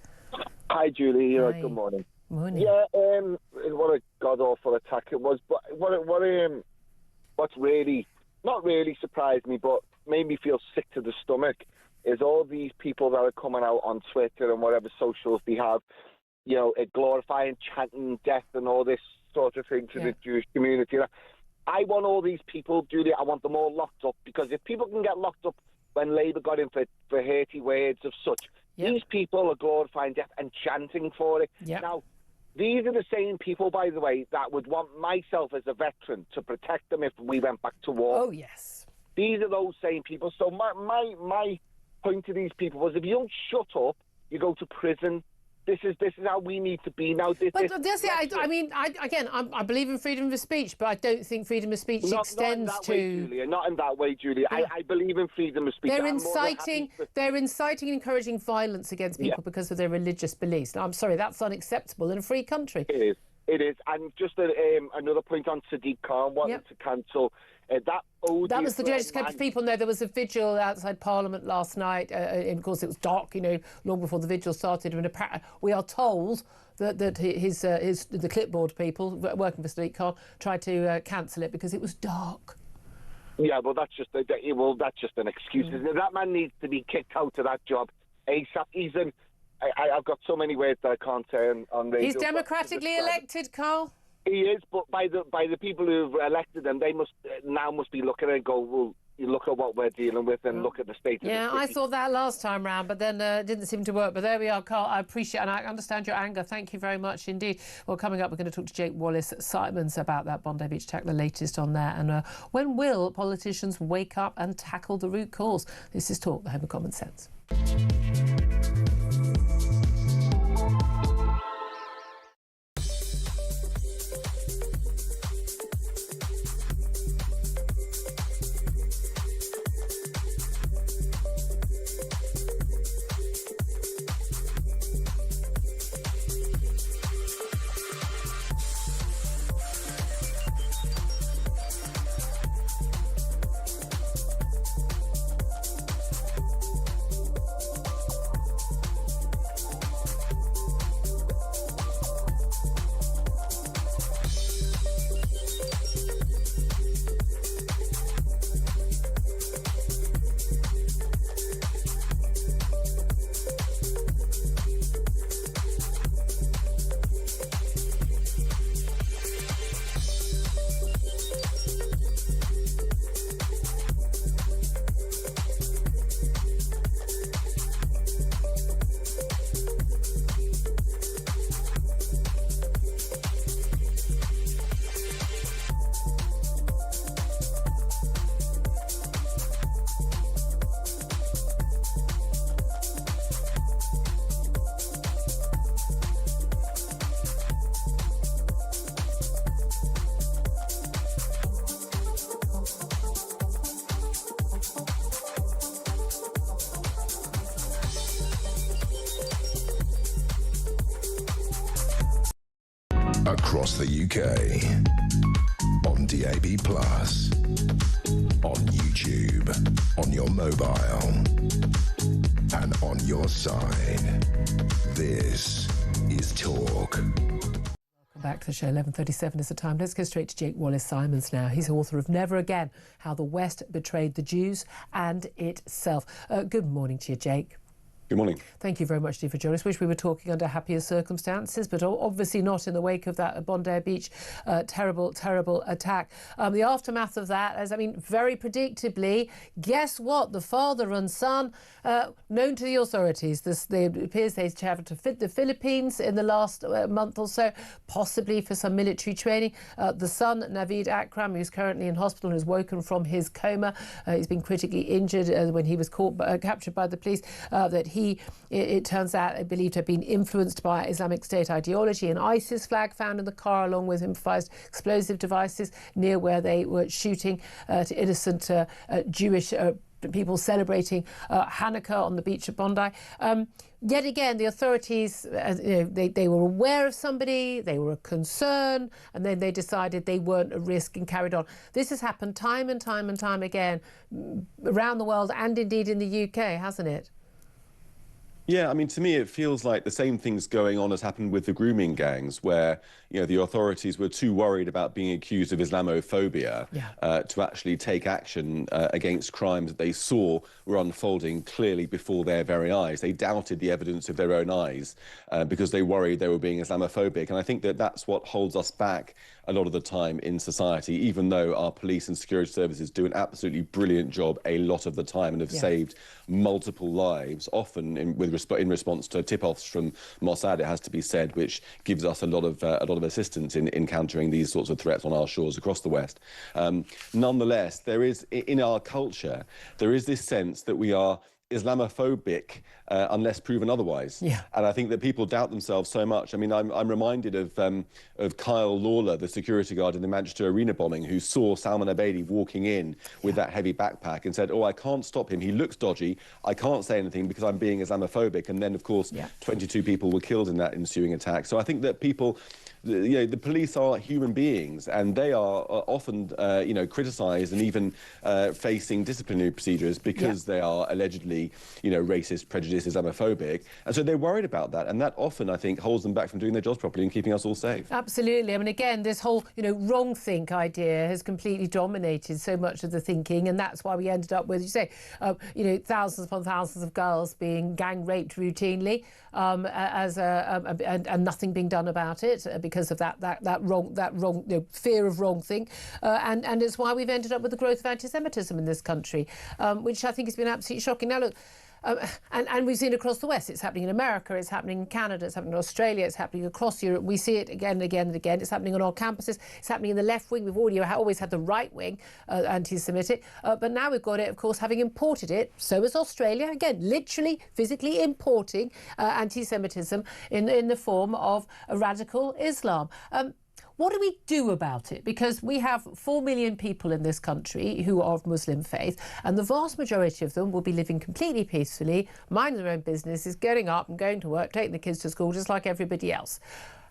Hi, Julie. Hi. Good morning. Morning. Yeah, what a god-awful attack it was. But what's really, not really surprised me, but made me feel sick to the stomach is all these people that are coming out on Twitter and whatever socials they have, you know, glorifying, chanting death and all this sort of thing to the Jewish community. I want all these people, Julie, I want them all locked up, because if people can get locked up when Labour got in for hurty words of such, these people are glorifying death and chanting for it. Now, these are the same people, by the way, that would want myself as a veteran to protect them if we went back to war. Oh, yes. These are those same people. So my point to these people was, if you don't shut up, you go to prison. This is how we need to be now. I believe in freedom of speech, but I don't think freedom of speech extends not in that way, Julia. I believe in freedom of speech. They're inciting and encouraging violence against people because of their religious beliefs. Now, I'm sorry, that's unacceptable in a free country. It is. And just another point on Sadiq Khan wanting to cancel that was just to let people know there was a vigil outside Parliament last night, and of course it was dark, you know, long before the vigil started. And we are told that the clipboard people working for Sadiq Khan tried to cancel it because it was dark. Yeah, well, that's just an excuse. That man needs to be kicked out of that job ASAP. I've got so many words that I can't say on radio. He's democratically elected, Carl. He is, but by the people who've elected him, they must be looking and go, well, you look at what we're dealing with and look at the state of the city. I thought that last time round, but then it didn't seem to work. But there we are, Carl. I appreciate and I understand your anger. Thank you very much indeed. Well, coming up, we're going to talk to Jake Wallace-Simons about that Bondi Beach attack, the latest on there. And when will politicians wake up and tackle the root cause? This is Talk, the home of common sense. across the UK, on DAB+, on YouTube, on your mobile, and on your side. This is Talk. Back to the show, 11:37 is the time. Let's go straight to Jake Wallace-Simons now. He's author of Never Again, How the West Betrayed the Jews and Itself. Good morning to you, Jake. Good morning. Thank you very much, Steve, for joining us. Wish we were talking under happier circumstances, but obviously not in the wake of that Bondi Beach terrible attack. The aftermath of that, very predictably, guess what? The father and son, known to the authorities. It appears they have to fit the Philippines in the last month or so, possibly for some military training. The son, Naveed Akram, who's currently in hospital and has woken from his coma. He's been critically injured when he was captured by the police. It turns out, believed to have been influenced by Islamic State ideology. An ISIS flag found in the car along with improvised explosive devices near where they were shooting to innocent Jewish people celebrating Hanukkah on the beach of Bondi. Yet again, the authorities, they were aware of somebody, they were a concern, and then they decided they weren't a risk and carried on. This has happened time and time and time again around the world and indeed in the UK, hasn't it? Yeah, to me, it feels like the same things going on as happened with the grooming gangs, where the authorities were too worried about being accused of Islamophobia to actually take action against crimes that they saw were unfolding clearly before their very eyes. They doubted the evidence of their own eyes because they worried they were being Islamophobic. And I think that that's what holds us back a lot of the time in society, even though our police and security services do an absolutely brilliant job a lot of the time and have saved multiple lives, often in response to tip-offs from Mossad, it has to be said, which gives us a lot of assistance in countering these sorts of threats on our shores across the West. Nonetheless, there is, in our culture, there is this sense that we are Islamophobic unless proven otherwise. Yeah. And I think that people doubt themselves so much. I'm reminded of Kyle Lawler, the security guard in the Manchester Arena bombing, who saw Salman Abedi walking in with that heavy backpack and said, I can't stop him. He looks dodgy. I can't say anything because I'm being Islamophobic. And then, of course, 22 people were killed in that ensuing attack. So I think that people... the police are human beings, and they are often, criticised and even facing disciplinary procedures because they are allegedly, racist, prejudiced, Islamophobic. And so they're worried about that. And that often, I think, holds them back from doing their jobs properly and keeping us all safe. Absolutely. Again, this whole, wrong think idea has completely dominated so much of the thinking. And that's why we ended up with, thousands upon thousands of girls being gang raped routinely and nothing being done about it because of that wrong fear of wrong think, and it's why we've ended up with the growth of anti-Semitism in this country, which I think has been absolutely shocking. Now look, and we've seen it across the West. It's happening in America, it's happening in Canada, it's happening in Australia, it's happening across Europe. We see it again and again and again. It's happening on our campuses, it's happening in the left wing. We've always had the right wing anti-Semitic, but now we've got it, of course, having imported it. So is Australia, again, literally, physically importing anti-Semitism in the form of radical Islam. What do we do about it? Because we have 4 million people in this country who are of Muslim faith, and the vast majority of them will be living completely peacefully, minding their own businesses, getting up and going to work, taking the kids to school, just like everybody else.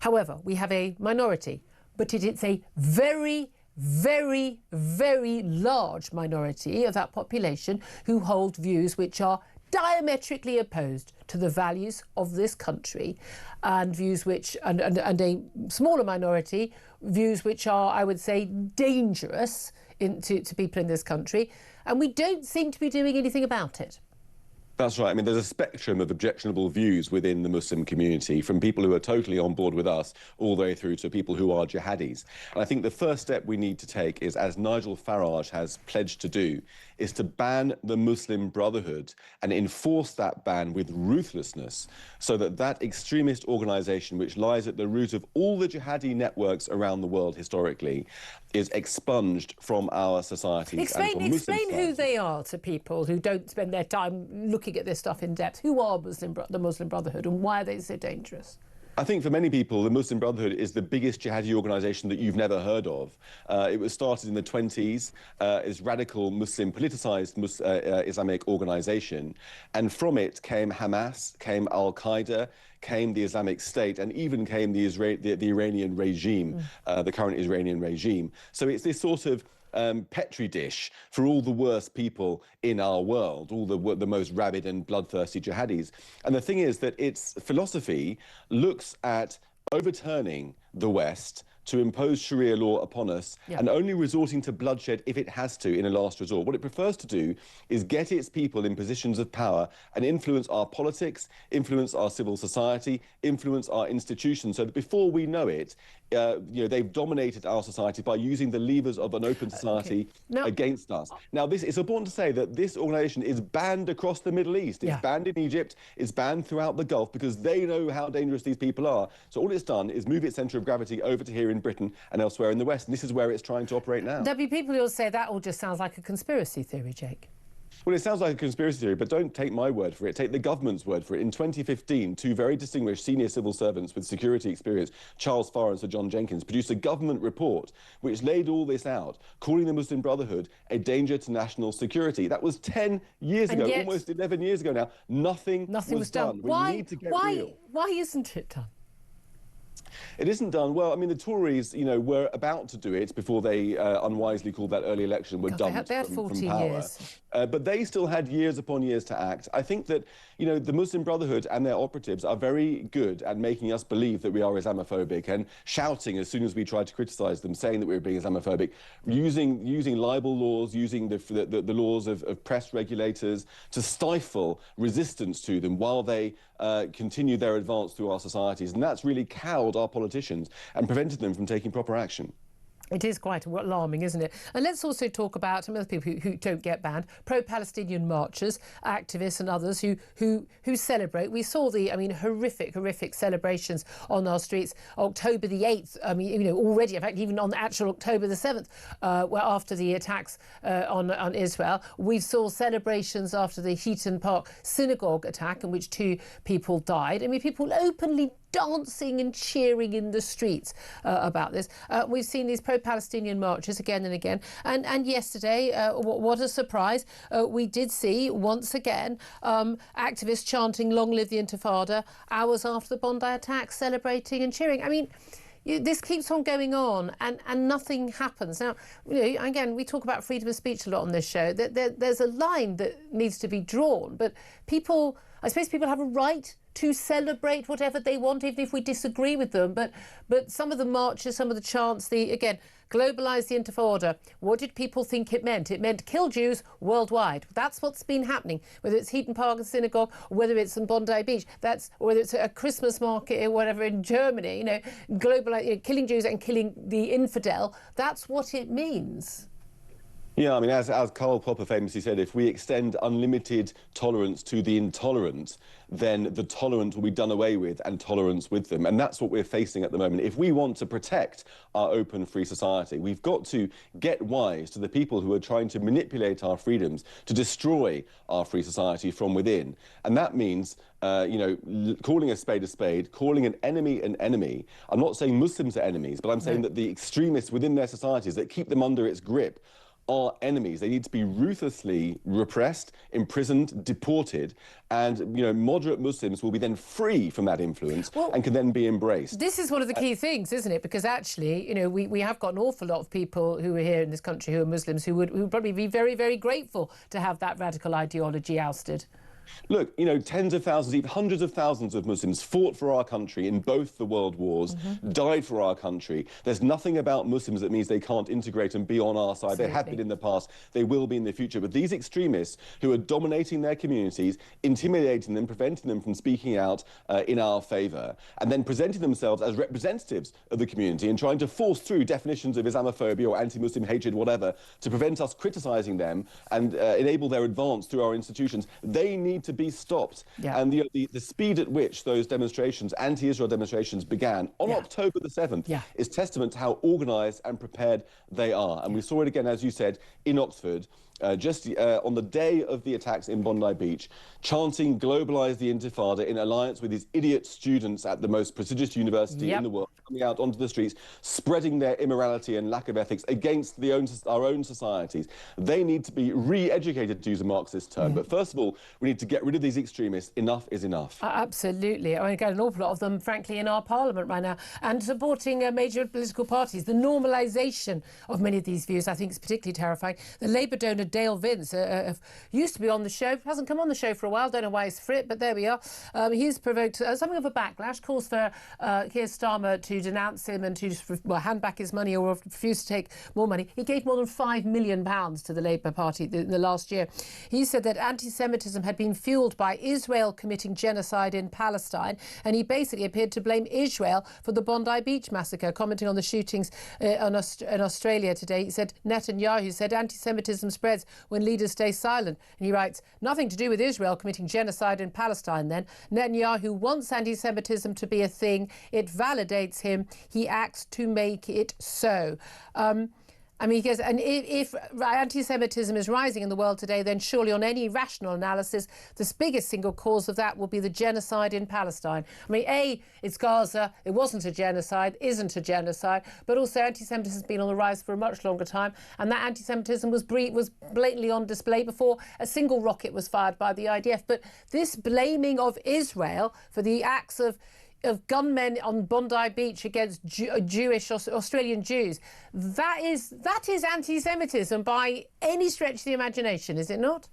However, we have a minority, but it's a very, very, very large minority of that population who hold views which are diametrically opposed to the values of this country, and views which, and a smaller minority, views which are, I would say, dangerous to people in this country, and we don't seem to be doing anything about it. That's right. There's a spectrum of objectionable views within the Muslim community, from people who are totally on board with us all the way through to people who are jihadis. And I think the first step we need to take is, as Nigel Farage has pledged to do, is to ban the Muslim Brotherhood and enforce that ban with ruthlessness, so that extremist organisation, which lies at the root of all the jihadi networks around the world historically, is expunged from our societies. Explain who they are to people who don't spend their time looking at this stuff in depth. Who are the Muslim Brotherhood, and why are they so dangerous? I think for many people, the Muslim Brotherhood is the biggest jihadi organisation that you've never heard of. It was started in the 1920s as radical Muslim politicized Islamic organisation, and from it came Hamas, came Al-Qaeda, came the Islamic State, and even came the Iranian regime, the current Iranian regime. So it's this sort of petri dish for all the worst people in our world, all the most rabid and bloodthirsty jihadis. And the thing is that its philosophy looks at overturning the West to impose Sharia law upon us, and only resorting to bloodshed if it has to in a last resort. What it prefers to do is get its people in positions of power and influence our politics, influence our civil society, influence our institutions, so that before we know it, they've dominated our society by using the levers of an open society against us. Now, it's important to say that this organisation is banned across the Middle East. It's banned in Egypt, it's banned throughout the Gulf, because they know how dangerous these people are. So all it's done is move its centre of gravity over to here in Britain and elsewhere in the West. And this is where it's trying to operate now. There'll be people who'll say that all just sounds like a conspiracy theory, Jake. Well, it sounds like a conspiracy theory, but don't take my word for it. Take the government's word for it. In 2015, two very distinguished senior civil servants with security experience, Charles Farr and Sir John Jenkins, produced a government report which laid all this out, calling the Muslim Brotherhood a danger to national security. That was 10 years ago, almost 11 years ago now. Nothing was done. We need to get real. Why isn't it done? It isn't done. Well, I mean, the Tories, were about to do it before they unwisely called that early election, were dumped they had 14 from power. years. But they still had years upon years to act. I think that, the Muslim Brotherhood and their operatives are very good at making us believe that we are Islamophobic and shouting as soon as we try to criticise them, saying that we're being Islamophobic, using libel laws, using the laws of press regulators to stifle resistance to them while they continue their advance through our societies. And that's really cowed our politicians and prevented them from taking proper action. It is quite alarming, isn't it? And let's also talk about some other people who don't get banned, pro-Palestinian marchers, activists and others who celebrate. We saw the, horrific celebrations on our streets. October the 8th, already, in fact, even on actual October the 7th, after the attacks on Israel. We saw celebrations after the Heaton Park synagogue attack in which 2 people died. People openly dancing and cheering in the streets about this. We've seen these pro-Palestinian marches again and again. And yesterday, what a surprise, we did see, once again, activists chanting, "Long live the Intifada," hours after the Bondi attack, celebrating and cheering. This keeps on going on and nothing happens. Now, again, we talk about freedom of speech a lot on this show. There's a line that needs to be drawn, but I suppose people have a right to celebrate whatever they want, even if we disagree with them. But some of the marches, some of the chants, globalise the Intifada. What did people think it meant? It meant kill Jews worldwide. That's what's been happening, whether it's Heaton Park and Synagogue, or whether it's in Bondi Beach, or whether it's a Christmas market or whatever in Germany, killing Jews and killing the infidel. That's what it means. Yeah, as Karl Popper famously said, if we extend unlimited tolerance to the intolerant, then the tolerant will be done away with and tolerance with them. And that's what we're facing at the moment. If we want to protect our open, free society, we've got to get wise to the people who are trying to manipulate our freedoms, to destroy our free society from within. And that means, calling a spade, calling an enemy an enemy. I'm not saying Muslims are enemies, but I'm saying that the extremists within their societies that keep them under its grip are enemies. They need to be ruthlessly repressed, imprisoned, deported, and moderate Muslims will be then free from that influence and can then be embraced. This is one of the key things, isn't it? Because actually, we have got an awful lot of people who are here in this country who are Muslims who would probably be very, very grateful to have that radical ideology ousted. Look, tens of thousands, even hundreds of thousands of Muslims fought for our country in both the world wars, died for our country. There's nothing about Muslims that means they can't integrate and be on our side. Absolutely. They have been in the past, they will be in the future. But these extremists who are dominating their communities, intimidating them, preventing them from speaking out in our favour, and then presenting themselves as representatives of the community and trying to force through definitions of Islamophobia or anti-Muslim hatred, whatever, to prevent us criticising them and enable their advance through our institutions, they need to be stopped. Yeah. And the speed at which those demonstrations, anti-Israel demonstrations, began on October the 7th is testament to how organised and prepared they are. And we saw it again, as you said, in Oxford, just on the day of the attacks in Bondi Beach, chanting "Globalise the Intifada" in alliance with these idiot students at the most prestigious university in the world, coming out onto the streets, spreading their immorality and lack of ethics against our own societies. They need to be re-educated, to use a Marxist term. But first of all, we need to get rid of these extremists. Enough is enough. Absolutely. I mean, again, an awful lot of them, frankly, in our parliament right now, and supporting major political parties. The normalisation of many of these views, I think, is particularly terrifying. The Labour donor Dale Vince used to be on the show, hasn't come on the show for a while. Don't know why he's for it, but there we are. He's provoked something of a backlash. Calls for Keir Starmer to denounce him and to just hand back his money or refuse to take more money. He gave more than £5 million to the Labour Party in the last year. He said that anti-Semitism had been fuelled by Israel committing genocide in Palestine, and he basically appeared to blame Israel for the Bondi Beach massacre. Commenting on the shootings in Australia today, he said Netanyahu said anti-Semitism spreads when leaders stay silent. And he writes, nothing to do with Israel committing genocide in Palestine then. Netanyahu wants anti-Semitism to be a thing. It validates him. He acts to make it so. I mean, he goes, and if anti-Semitism is rising in the world today, then surely on any rational analysis, the biggest single cause of that will be the genocide in Palestine. I mean, it's Gaza. It wasn't a genocide, isn't a genocide, but also anti-Semitism has been on the rise for a much longer time, and that anti-Semitism was blatantly on display before a single rocket was fired by the IDF. But this blaming of Israel for the acts of gunmen on Bondi Beach against Jewish Australian Jews, that is anti-Semitism by any stretch of the imagination, is it not?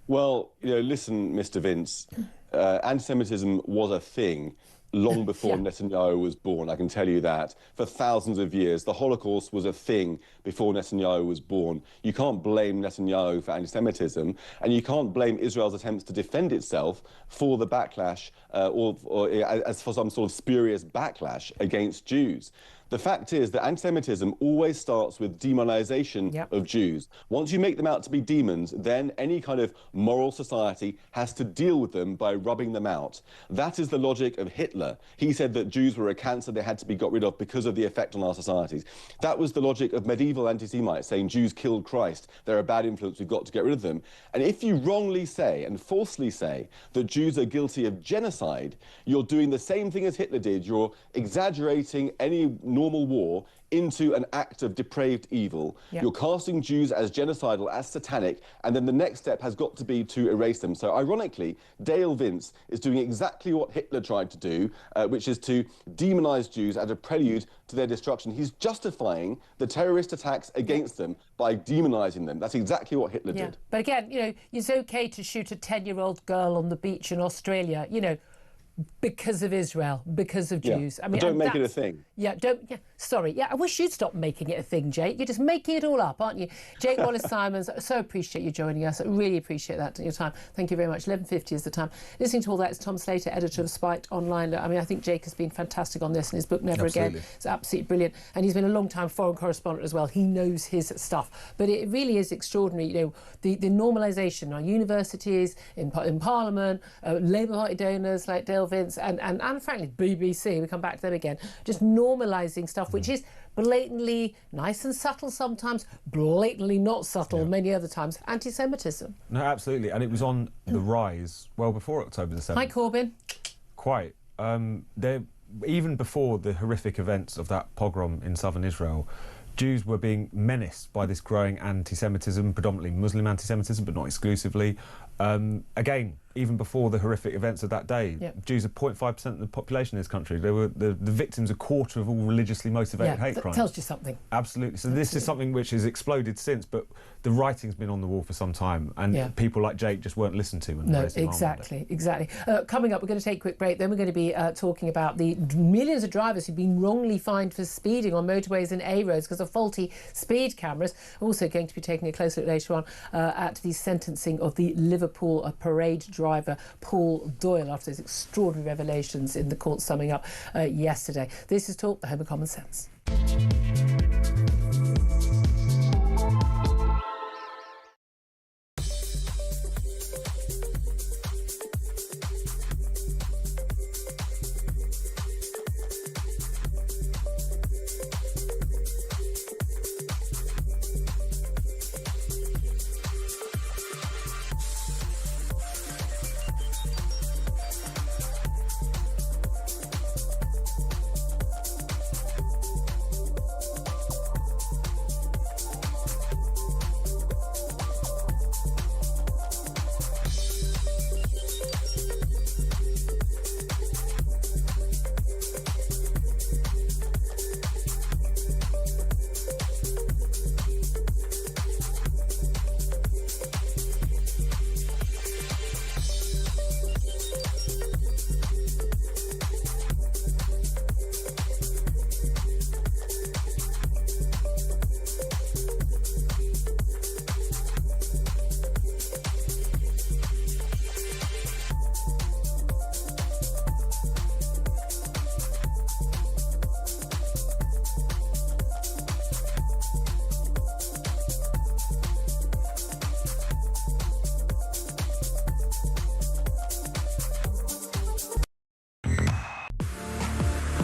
Well, listen, Mr. Vince, anti-Semitism was a thing long before Netanyahu was born, I can tell you that. For thousands of years, the Holocaust was a thing before Netanyahu was born. You can't blame Netanyahu for anti-Semitism, and you can't blame Israel's attempts to defend itself for the backlash or as for some sort of spurious backlash against Jews. The fact is that anti-Semitism always starts with demonization of Jews. Once you make them out to be demons, then any kind of moral society has to deal with them by rubbing them out. That is the logic of Hitler. He said that Jews were a cancer they had to be got rid of because of the effect on our societies. That was the logic of medieval anti-Semites, saying Jews killed Christ, they're a bad influence, we've got to get rid of them. And if you wrongly say and falsely say that Jews are guilty of genocide, you're doing the same thing as Hitler did. You're exaggerating any normal war into an act of depraved evil. You're casting Jews as genocidal, as satanic, and then the next step has got to be to erase them. So ironically, Dale Vince is doing exactly what Hitler tried to do, which is to demonize Jews as a prelude to their destruction. He's justifying the terrorist attacks against them by demonizing them. That's exactly what Hitler did. But again, it's okay to shoot a 10-year-old girl on the beach in Australia, because of Israel, because of Jews. I mean, don't make it a thing. Sorry. I wish you'd stop making it a thing, Jake. You're just making it all up, aren't you? Jake Wallace-Simons, so appreciate you joining us. I really appreciate that, your time. Thank you very much. 11:50 is the time. Listening to all that is Tom Slater, editor of Spiked Online. I mean, I think Jake has been fantastic on this, and his book, Never Again, is absolutely brilliant. And he's been a long-time foreign correspondent as well. He knows his stuff. But it really is extraordinary, the normalisation on universities, in Parliament, Labour Party donors like Dale Vince, and frankly, BBC, we come back to them again, just normalising stuff which is blatantly nice and subtle sometimes, blatantly not subtle many other times, anti-Semitism. No, absolutely. And it was on the rise well before October the 7th. Hi, Corbyn. Quite. Even before the horrific events of that pogrom in southern Israel, Jews were being menaced by this growing anti-Semitism, predominantly Muslim anti-Semitism, but not exclusively. Again, even before the horrific events of that day, Jews are 0.5% of the population in this country. They were the victims, a quarter of all religiously motivated hate crimes. Tells you something. Absolutely. So this is something which has exploded since, but the writing's been on the wall for some time, and people like Jake just weren't listened to. When exactly. Coming up, we're going to take a quick break. Then we're going to be talking about the millions of drivers who've been wrongly fined for speeding on motorways and A roads because of faulty speed cameras. We're also going to be taking a closer look later on at the sentencing of the Liverpool parade driver Paul Doyle after those extraordinary revelations in the court summing up yesterday. This is Talk, the home of common sense.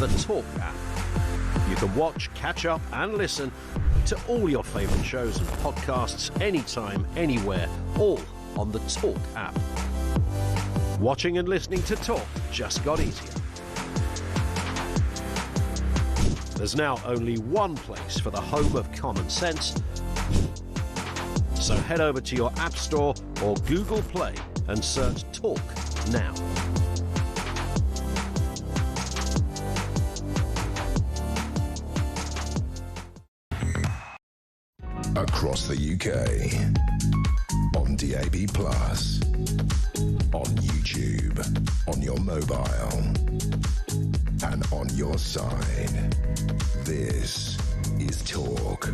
the Talk app. You can watch, catch up and listen to all your favourite shows and podcasts anytime, anywhere, all on the Talk app. Watching and listening to Talk just got easier. There's now only one place for the home of common sense. So head over to your App Store or Google Play and search Talk now. Across the UK, on DAB+, on YouTube, on your mobile, and on your side. This is Talk.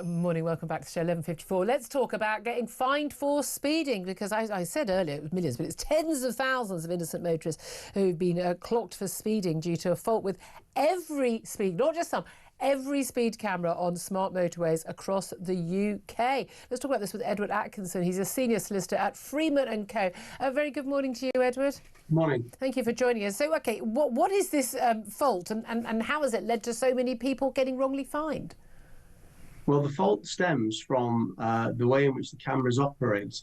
Morning, welcome back to the show, 11:54. Let's talk about getting fined for speeding, because I said earlier it was millions, but it's tens of thousands of innocent motorists who've been clocked for speeding due to a fault with every speed, not just some, every speed camera on smart motorways across the UK. Let's talk about this with Edward Atkinson. He's a senior solicitor at Freeman & Co. A very good morning to you, Edward. Morning. Thank you for joining us. So, OK, what is this fault and how has it led to so many people getting wrongly fined? Well, the fault stems from the way in which the cameras operate.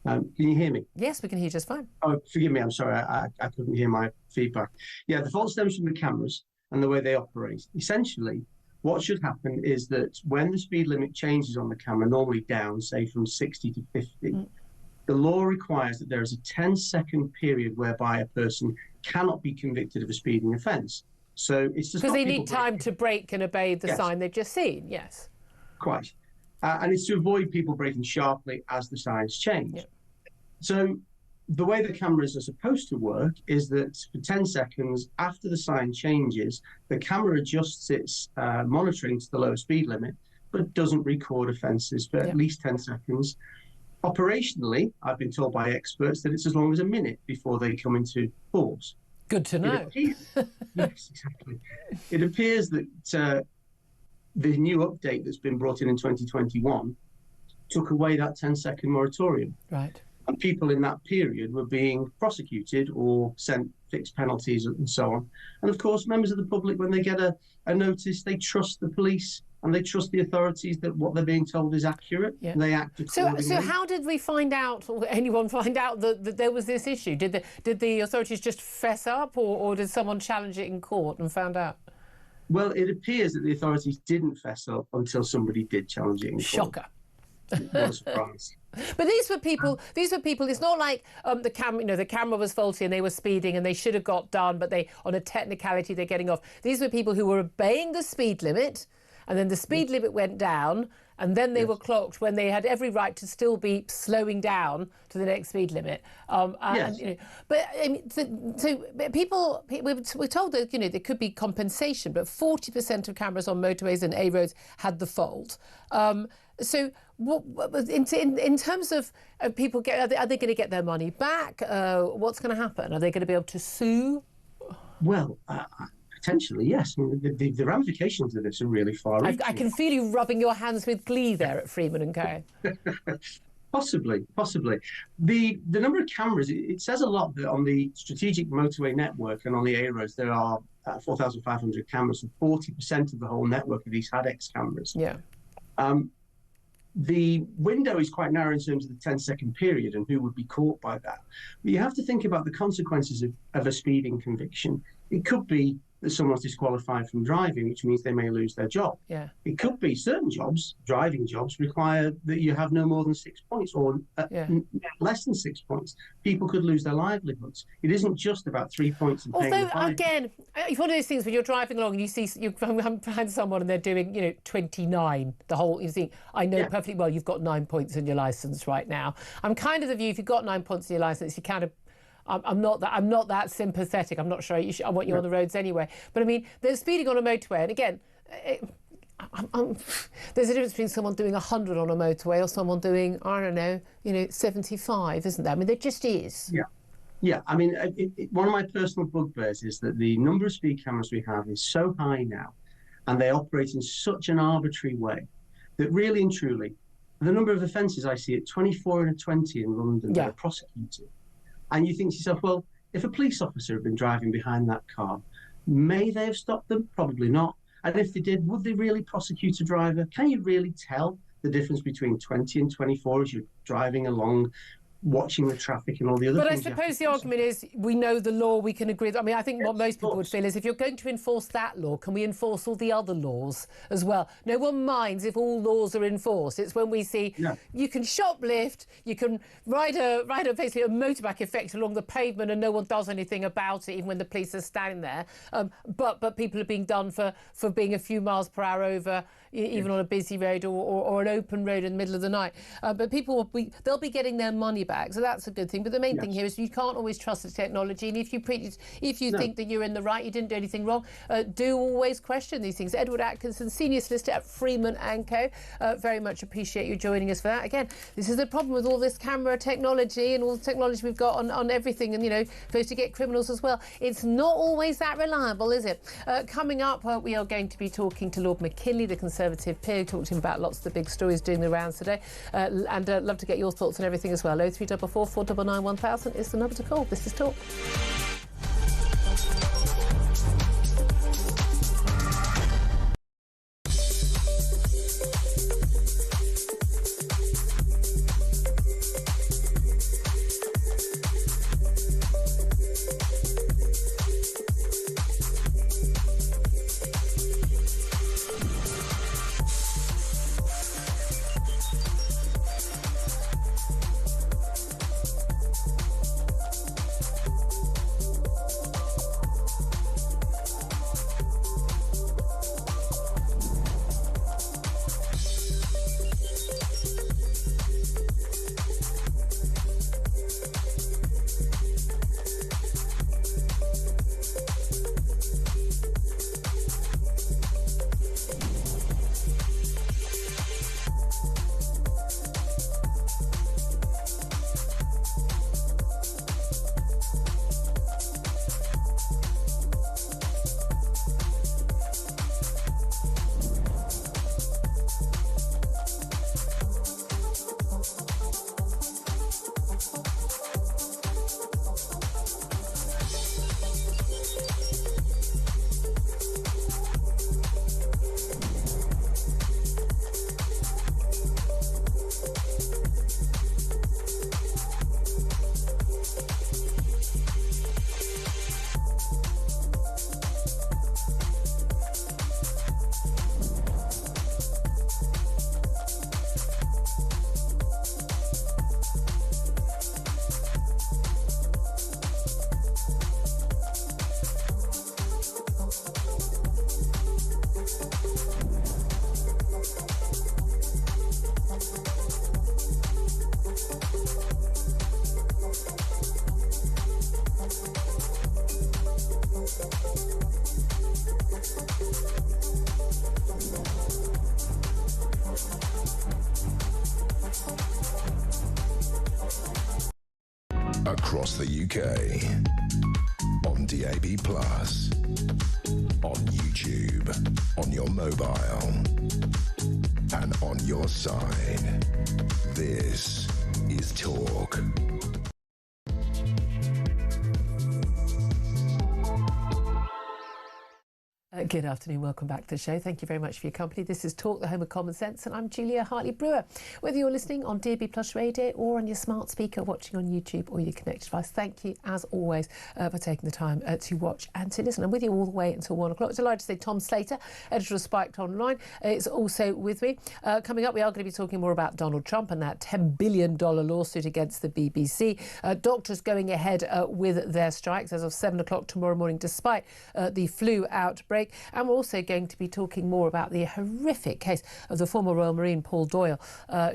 Can you hear me? Yes, we can hear you just fine. Oh, forgive me. I'm sorry. I couldn't hear my feedback. Yeah, the fault stems from the cameras and the way they operate. Essentially, what should happen is that when the speed limit changes on the camera, normally down, say from 60 to 50, the law requires that there is a 10-second period whereby a person cannot be convicted of a speeding offence. So it's just because they need time to brake and obey the sign they've just seen. Yes, quite, and it's to avoid people braking sharply as the signs change. Yep. So the way the cameras are supposed to work is that for 10 seconds after the sign changes, the camera adjusts its monitoring to the lower speed limit, but doesn't record offences for at least 10 seconds. Operationally, I've been told by experts that it's as long as a minute before they come into force. Good to know. Yes, exactly. It appears that the new update that's been brought in 2021 took away that 10-second moratorium. Right. And people in that period were being prosecuted or sent fixed penalties and so on. And of course, members of the public, when they get a notice, they trust the police and they trust the authorities that what they're being told is accurate. Yeah. And they act accordingly. So how did we find out, or anyone find out, that there was this issue? Did the authorities just fess up, or did someone challenge it in court and found out? Well, it appears that the authorities didn't fess up until somebody did challenge it in court. Shocker. What a surprise. But these were people. It's not like the camera was faulty and they were speeding and they should have got done, but on a technicality they're getting off. These were people who were obeying the speed limit, and then the speed limit went down, and then they were clocked when they had every right to still be slowing down to the next speed limit. But I mean, so people, we're told that there could be compensation, but 40% of cameras on motorways and A roads had the fault. So, in terms of people, are they going to get their money back? What's going to happen? Are they going to be able to sue? Well, potentially, yes. I mean, the ramifications of this are really far-reaching. I can feel you rubbing your hands with glee there at Freeman & Co. Possibly. The number of cameras, it says a lot that on the strategic motorway network and on the A roads there are 4,500 cameras, and 40% of the whole network of these HADEX cameras. Yeah. The window is quite narrow in terms of the 10-second period and who would be caught by that. But you have to think about the consequences of a speeding conviction. It could be that someone's disqualified from driving, which means they may lose their job. Yeah. It could be certain jobs, driving jobs, require that you have no more than 6 points or less than 6 points. People could lose their livelihoods. It isn't just about 3 points. Although, again, it's one of those things when you're driving along and you find someone and they're doing, 29, you think, I know perfectly well you've got 9 points in your licence right now. I'm kind of the view, if you've got 9 points in your licence, you kind of, I'm not that sympathetic. I'm not sure I want you on the roads anyway. But I mean, there's speeding on a motorway, and again, there's a difference between someone doing 100 on a motorway or someone doing 75, isn't there? I mean, there just is. Yeah. I mean, one of my personal bugbears is that the number of speed cameras we have is so high now, and they operate in such an arbitrary way that really and truly, the number of offences I see at 24 and a 20 in London that are prosecuted. And you think to yourself, well, if a police officer had been driving behind that car, may they have stopped them? Probably not. And if they did, would they really prosecute a driver? Can you really tell the difference between 20 and 24 as you're driving along, watching the traffic and all the other things? But I suppose the argument is, we know the law, we can agree. I mean, I think what most people would feel is, if you're going to enforce that law, can we enforce all the other laws as well? No one minds if all laws are enforced. It's when we see you can shoplift, you can ride basically a motorbike effect along the pavement and no one does anything about it, even when the police are standing there. But people are being done for being a few miles per hour over, even on a busy road or an open road in the middle of the night. But people they'll be getting their money back. So that's a good thing. But the main thing here is, you can't always trust the technology. And if you think that you're in the right, you didn't do anything wrong, do always question these things. Edward Atkinson, Senior Solicitor at Freeman & Co. Very much appreciate you joining us for that. Again, this is the problem with all this camera technology and all the technology we've got on everything, and, supposed to get criminals as well. It's not always that reliable, is it? Coming up, we are going to be talking to Lord McKinley, the Conservative peer. Talked to him about lots of the big stories doing the rounds today. And love to get your thoughts on everything as well. 0344 499 1000 is the number to call. This is Talk. Across the UK, on DAB+, on YouTube, on your mobile, and on your side. This is Talk. Good afternoon, welcome back to the show. Thank you very much for your company. This is Talk, the home of common sense, and I'm Julia Hartley-Brewer. Whether you're listening on DAB+ radio or on your smart speaker, watching on YouTube or your connected device, thank you, as always, for taking the time to watch and to listen. I'm with you all the way until 1 o'clock. Delighted to say Tom Slater, editor of Spiked Online, is also with me. Coming up, we are going to be talking more about Donald Trump and that $10 billion lawsuit against the BBC. Doctors going ahead with their strikes as of 7 o'clock tomorrow morning, despite the flu outbreak. And we're also going to be talking more about the horrific case of the former Royal Marine Paul Doyle,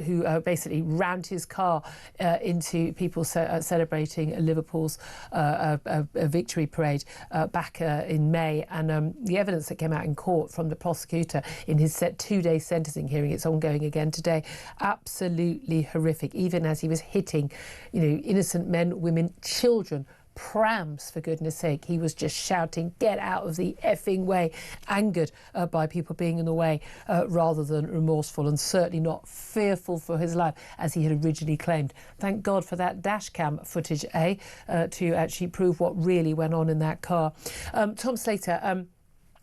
who basically rammed his car into people celebrating Liverpool's victory parade back in May. And the evidence that came out in court from the prosecutor in his 2-day sentencing hearing, it's ongoing again today, absolutely horrific, even as he was hitting, innocent men, women, children, prams, for goodness sake. He was just shouting, get out of the effing way, angered by people being in the way rather than remorseful, and certainly not fearful for his life as he had originally claimed. Thank God for that dash cam footage, to actually prove what really went on in that car. Tom Slater,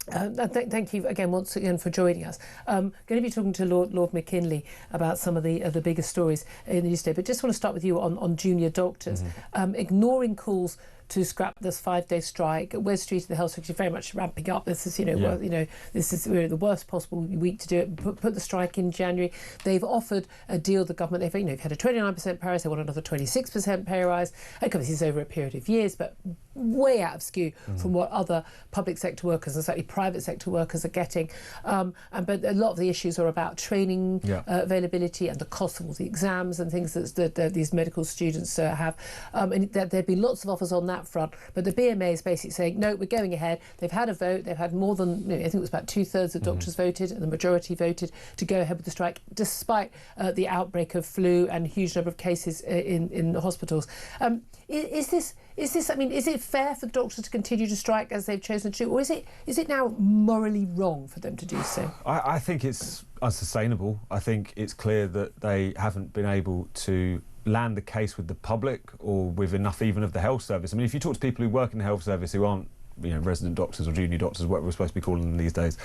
thank you again once again for joining us. Going to be talking to Lord McKinley about some of the bigger stories in the news today, but just want to start with you on junior doctors. Ignoring calls to scrap this 5-day strike. Wes Street, the Health Secretary, very much ramping up. This is, this is the worst possible week to do it. Put the strike in January. They've offered a deal. The government, they've had a 29% pay rise. They want another 26% pay rise. Obviously, this is over a period of years, but way out of skew from what other public sector workers and certainly private sector workers are getting. But a lot of the issues are about training availability and the cost of all the exams and things that these medical students have. And there'd be lots of offers on that front, but the BMA is basically saying no, we're going ahead. They've had a vote. They've had more than, I think it was about 2/3 of doctors voted, and the majority voted to go ahead with the strike, despite the outbreak of flu and a huge number of cases in the hospitals. Is this? I mean, is it fair for the doctors to continue to strike as they've chosen to, or is it now morally wrong for them to do so? I think it's unsustainable. I think it's clear that they haven't been able to land the case with the public or with enough even of the health service. I mean, if you talk to people who work in the health service who aren't, resident doctors or junior doctors, what we're supposed to be calling them these days,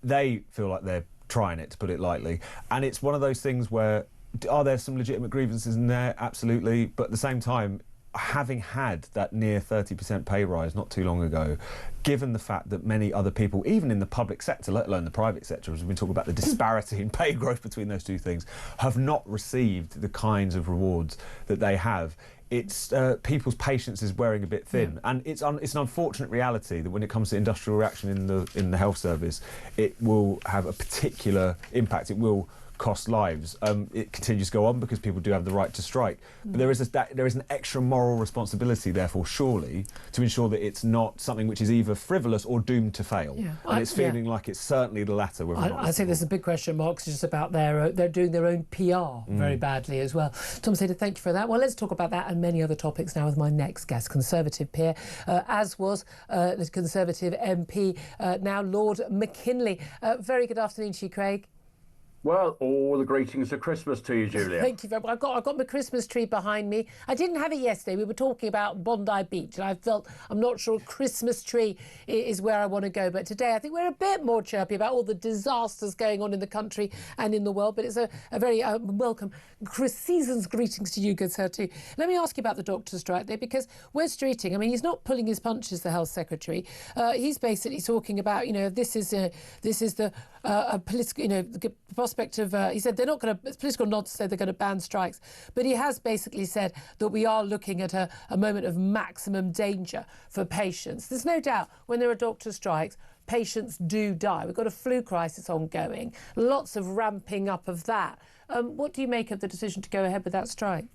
they feel like they're trying it, to put it lightly. And it's one of those things where, are there some legitimate grievances in there? Absolutely. But at the same time, having had that near 30% pay rise not too long ago, given the fact that many other people, even in the public sector, let alone the private sector, as we've been talking about the disparity in pay growth between those two things, have not received the kinds of rewards that they have, it's people's patience is wearing a bit thin. And it's an unfortunate reality that when it comes to industrial reaction in the health service, it will have a particular impact. It will cost lives. It continues to go on because people do have the right to strike. But there is an extra moral responsibility, therefore, surely, to ensure that it's not something which is either frivolous or doomed to fail. And it's feeling like it's certainly the latter. I think there's a big question mark just about they're doing their own PR very badly as well. Tom Slater, thank you for that. Well, let's talk about that and many other topics now with my next guest, Conservative peer, as was the Conservative MP, now Lord McKinley. Very good afternoon to you, Craig. Well, all the greetings of Christmas to you, Julia. Thank you very much. I've got my Christmas tree behind me. I didn't have it yesterday. We were talking about Bondi Beach, and I felt I'm not sure a Christmas tree is where I want to go. But today, I think we're a bit more chirpy about all the disasters going on in the country and in the world. But it's a very welcome season's greetings to you, good sir, too. Let me ask you about the doctor's strike there, because Wes Streeting, I mean, he's not pulling his punches, the health secretary. He's basically talking about, this is the political, the prospect of, he said they're not going to, it's political not to say they're going to ban strikes, but he has basically said that we are looking at a moment of maximum danger for patients. There's no doubt when there are doctor strikes, patients do die. We've got a flu crisis ongoing, lots of ramping up of that. What do you make of the decision to go ahead with that strike?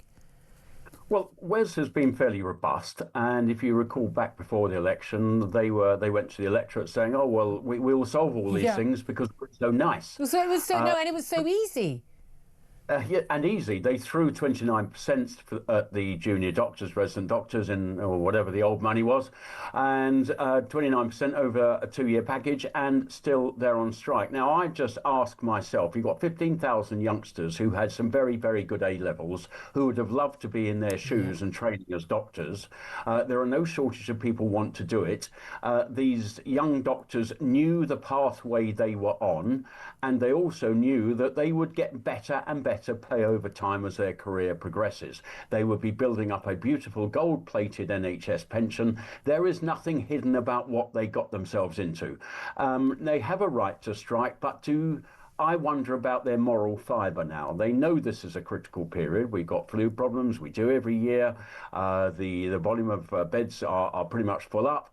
Well, Wes has been fairly robust, and if you recall back before the election, they went to the electorate saying, "Oh well, we will solve all these things because we're so nice." So it was and it was so easy. And easy. They threw 29% at the junior doctors, resident doctors, or whatever the old money was, and 29% over a 2-year package, and still they're on strike. Now, I just ask myself, you've got 15,000 youngsters who had some very, very good A-levels, who would have loved to be in their shoes and training as doctors. There are no shortage of people who want to do it. These young doctors knew the pathway they were on, and they also knew that they would get better and better pay over time as their career progresses. They would be building up a beautiful gold-plated NHS pension. There is nothing hidden about what they got themselves into. They have a right to strike, but I wonder about their moral fibre now. They know this is a critical period. We've got flu problems. We do every year. The volume of beds are pretty much full up.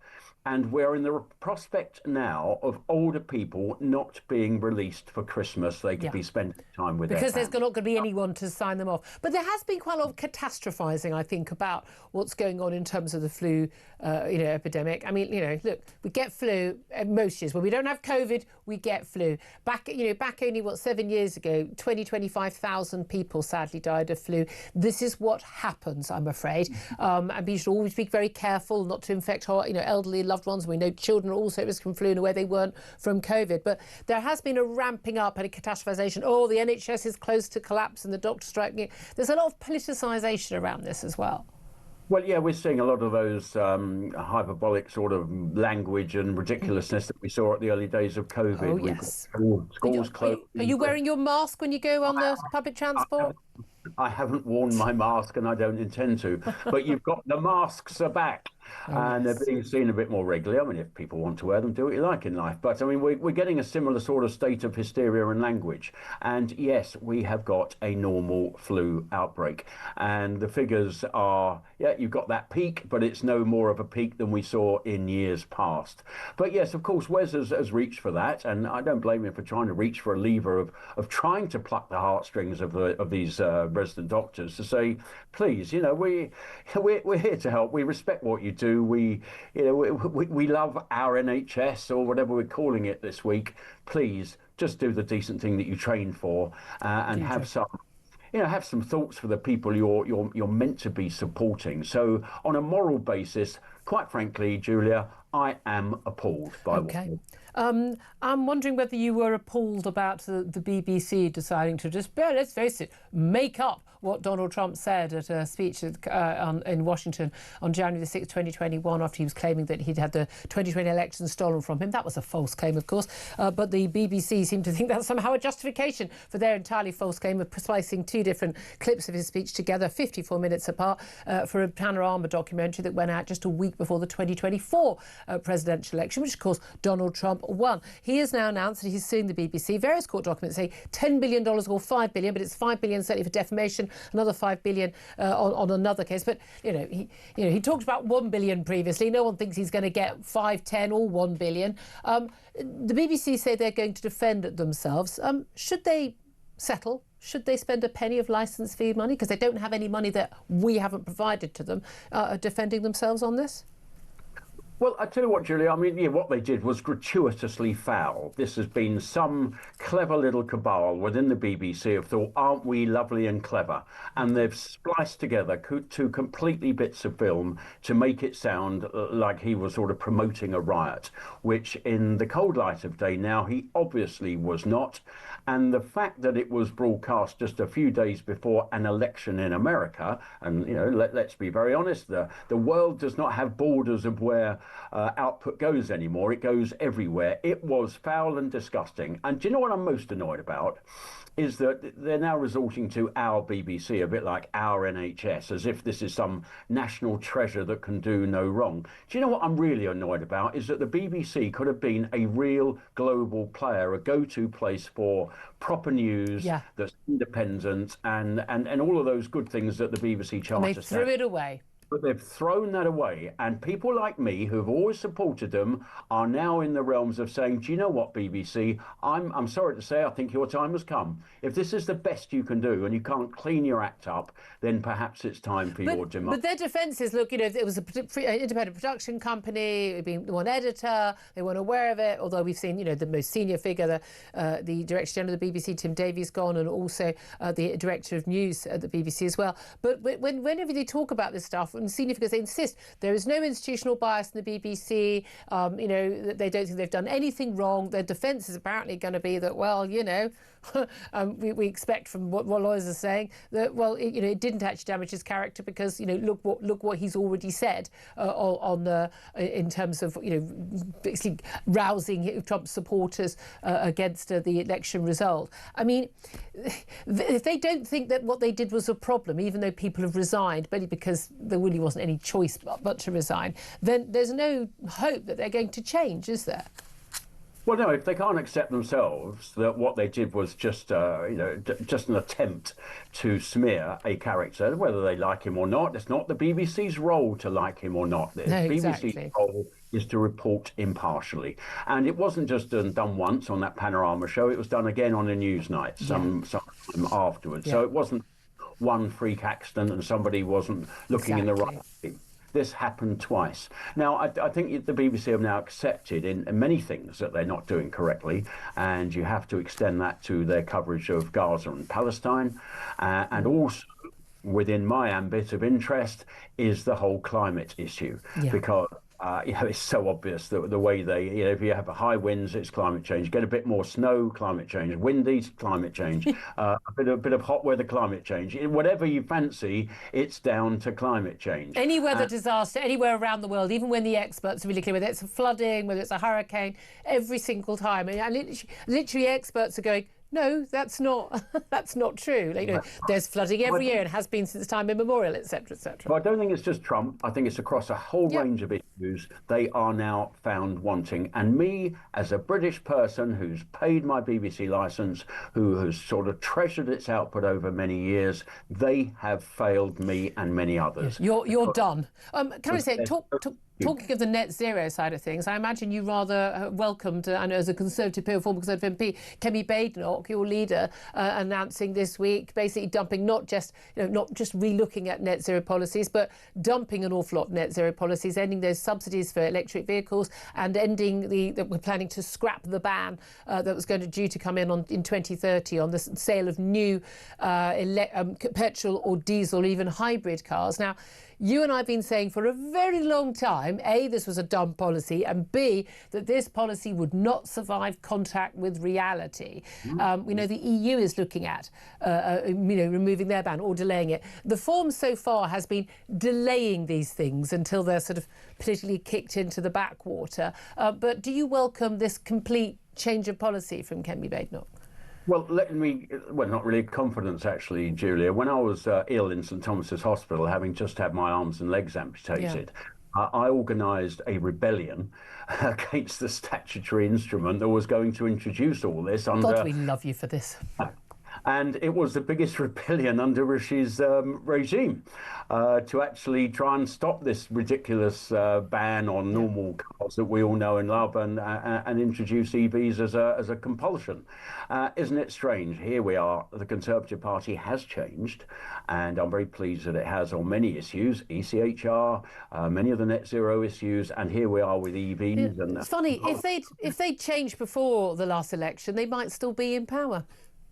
And we're in the prospect now of older people not being released for Christmas. They could be spending time with because their there's not going to be anyone to sign them off. But there has been quite a lot of catastrophising, I think, about what's going on in terms of the flu, epidemic. I mean, look, we get flu most years. When we don't have COVID, we get flu. Back only 7 years ago, 25,000 people sadly died of flu. This is what happens, I'm afraid. And we should always be very careful not to infect our, elderly loved ones. We know children are also at risk from flu in a way they weren't from COVID. But there has been a ramping up and a catastrophization. Oh, the NHS is close to collapse and the doctor's striking. There's a lot of politicisation around this as well. Well, yeah, we're seeing a lot of those hyperbolic sort of language and ridiculousness that we saw at the early days of COVID. Oh, yes. Schools closed. Are you wearing your mask when you go on the public transport? I haven't worn my mask and I don't intend to. But you've got the masks are back. And they're being seen a bit more regularly. I mean, if people want to wear them, do what you like in life. But I mean, we're getting a similar sort of state of hysteria and language. And yes, we have got a normal flu outbreak. And the figures are, you've got that peak, but it's no more of a peak than we saw in years past. But yes, of course, Wes has reached for that. And I don't blame him for trying to reach for a lever of trying to pluck the heartstrings of these resident doctors to say, please, we're here to help. We respect what you do. We love our NHS or whatever we're calling it this week. Please just do the decent thing that you trained for and have some thoughts for the people you're meant to be supporting. So on a moral basis, quite frankly, Julia, I am appalled by what. I'm wondering whether you were appalled about the BBC deciding to just, let's face it, make up what Donald Trump said at a speech in Washington on January the 6th, 2021, after he was claiming that he'd had the 2020 election stolen from him. That was a false claim, of course, but the BBC seemed to think that's somehow a justification for their entirely false claim of splicing two different clips of his speech together, 54 minutes apart, for a panorama documentary that went out just a week before the 2024 presidential election, which, of course, Donald Trump won. He has now announced that he's suing the BBC. Various court documents say $10 billion or $5 billion, but it's $5 billion certainly for defamation, another $5 billion on another case. But he talked about $1 billion previously. No one thinks he's going to get 5, 10 or $1 billion. The BBC say they're going to defend themselves. Should they settle? Should they spend a penny of licence fee money because they don't have any money that we haven't provided to them, defending themselves on this? Well, I tell you what, Julia, I mean, what they did was gratuitously foul. This has been some clever little cabal within the BBC have thought, aren't we lovely and clever? And they've spliced together two completely bits of film to make it sound like he was sort of promoting a riot, which in the cold light of day now, he obviously was not. And the fact that it was broadcast just a few days before an election in America, and, let's be very honest, the world does not have borders of where output goes anymore. It goes everywhere. It was foul and disgusting. And do you know what I'm most annoyed about? Is that they're now resorting to our BBC, a bit like our NHS, as if this is some national treasure that can do no wrong. Do you know what I'm really annoyed about? Is that the BBC could have been a real global player, a go-to place for proper news that's independent and all of those good things that the BBC charter. And they threw it away. But they've thrown that away, and people like me who've always supported them are now in the realms of saying, do you know what, BBC, I'm sorry to say, I think your time has come. If this is the best you can do and you can't clean your act up, then perhaps it's time for your demand. But their defence is, look, it was an independent production company, being one editor, they weren't aware of it, although we've seen, the most senior figure, the Director General of the BBC, Tim Davies, gone, and also the Director of News at the BBC as well. But whenever they talk about this stuff, and senior figures, they insist there is no institutional bias in the BBC. They don't think they've done anything wrong. Their defence is apparently going to be that, well, we expect from what lawyers are saying that, well, it didn't actually damage his character because, look what he's already said in terms of, basically rousing Trump supporters against the election result. I mean, if they don't think that what they did was a problem, even though people have resigned, but because there really wasn't any choice but to resign, then there's no hope that they're going to change, is there? Well, no, if they can't accept themselves that what they did was just, just an attempt to smear a character, whether they like him or not, it's not the BBC's role to like him or not. The BBC's role is to report impartially. And it wasn't just done once on that Panorama show, it was done again on a Newsnight some time afterwards. So it wasn't one freak accident and somebody wasn't looking in the right way. This happened twice. Now, I think the BBC have now accepted in many things that they're not doing correctly, and you have to extend that to their coverage of Gaza and Palestine, and also within my ambit of interest is the whole climate issue, because it's so obvious that the way they, if you have high winds, it's climate change. Get a bit more snow, climate change. Windy, climate change. A bit of hot weather, climate change. Whatever you fancy, it's down to climate change. Any weather disaster anywhere around the world, even when the experts are really clear, whether it's a flooding, whether it's a hurricane, every single time, and literally experts are going, no, that's not true. There's flooding every year and has been since time immemorial, etc., etc. Well, I don't think it's just Trump. I think it's across a whole range of issues they are now found wanting. And me, as a British person who's paid my BBC licence, who has sort of treasured its output over many years, they have failed me and many others. Yes, you're done. Can I say, talking of the net zero side of things, I imagine you rather welcomed, I know as a Conservative, former Conservative MP, Kemi Badenoch, your leader, announcing this week, basically dumping not just relooking at net zero policies, but dumping an awful lot of net zero policies, ending those subsidies for electric vehicles, and ending that we're planning to scrap the ban that was due to come in in 2030 on the sale of new petrol or diesel, even hybrid cars. Now, you and I have been saying for a very long time, A, this was a dumb policy, and B, that this policy would not survive contact with reality. We know the EU is looking at, removing their ban or delaying it. The form so far has been delaying these things until they're sort of politically kicked into the backwater. But do you welcome this complete change of policy from Kemi Badenoch? Well, not really confidence, actually, Julia. When I was ill in St Thomas's Hospital, having just had my arms and legs amputated, I organised a rebellion against the statutory instrument that was going to introduce all this under... God, we love you for this. And it was the biggest rebellion under Rishi's regime to actually try and stop this ridiculous ban on normal cars that we all know and love, and introduce EVs as a compulsion. Isn't it strange? Here we are. The Conservative Party has changed, and I'm very pleased that it has on many issues, ECHR, many of the net zero issues, and here we are with EVs. And it's funny, if they'd changed before the last election, they might still be in power.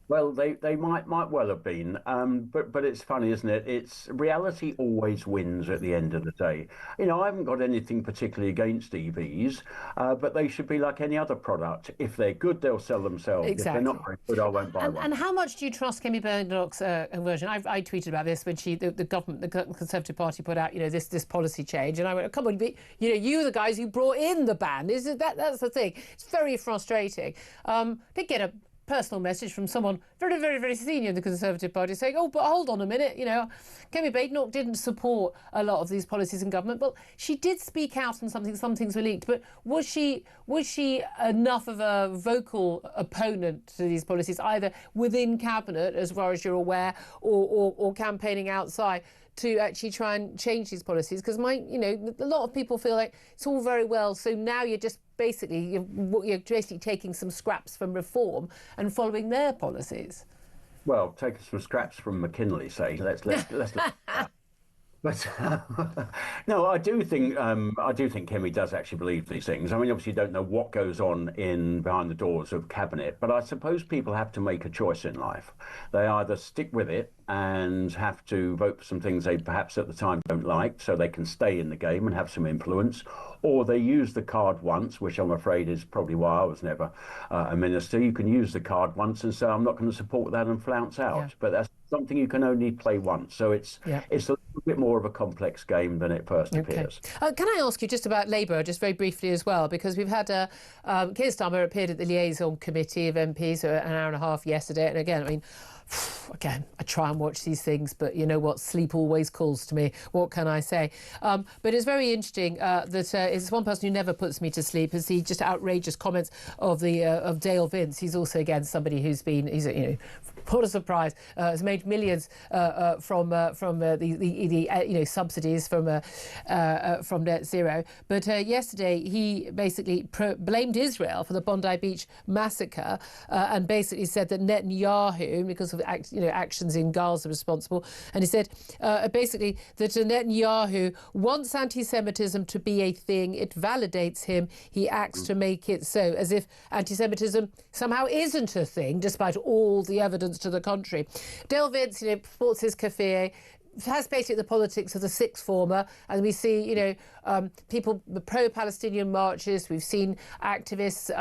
Well, they might well have been, but it's funny, isn't it? It's reality always wins at the end of the day. I haven't got anything particularly against EVs, but they should be like any other product. If they're good, they'll sell themselves. Exactly. If they're not very good, I won't buy one. And how much do you trust Kemi Badenoch's version? I tweeted about this when the government, the Conservative Party, put out this policy change, and I went, come on, you were the guys who brought in the ban. That's the thing. It's very frustrating. Did get a personal message from someone very, very, very senior in the Conservative Party saying, oh, but hold on a minute, Kemi Badenoch didn't support a lot of these policies in government. Well, she did speak out on something, some things were leaked, but was she enough of a vocal opponent to these policies, either within Cabinet, as far as you're aware, or campaigning outside, to actually try and change these policies? Because a lot of people feel like it's all very well, so now you're basically taking some scraps from Reform and following their policies. Well, taking some scraps from McKinley, say. Let's look at that. But no, I do think Kemi does actually believe these things. I mean, obviously, you don't know what goes on behind the doors of Cabinet, but I suppose people have to make a choice in life. They either stick with it and have to vote for some things they perhaps at the time don't like, so they can stay in the game and have some influence, or they use the card once, which I'm afraid is probably why I was never a minister. You can use the card once and say, I'm not going to support that, and flounce out. Yeah. But that's something you can only play once. So it's a little bit more of a complex game than it first appears. Can I ask you just about Labour, just very briefly as well, because we've had Keir Starmer appeared at the liaison committee of MPs for an hour and a half yesterday, and again, I mean, again, I try and watch these things, but you know what? Sleep always calls to me. What can I say? But it's very interesting that it's one person who never puts me to sleep is the just outrageous comments of Dale Vince. He's also, again, somebody who's been, what a surprise, has made millions from the subsidies from net zero. But yesterday he basically blamed Israel for the Bondi Beach massacre and basically said that Netanyahu, because of actions in Gaza, responsible. And he said basically that Netanyahu wants anti-Semitism to be a thing. It validates him. He acts to make it so, as if anti-Semitism somehow isn't a thing, despite all the evidence to the contrary. Dale Vince, sports his cafe, has basically the politics of the sixth former, and we see, people, pro-Palestinian marches. We've seen activists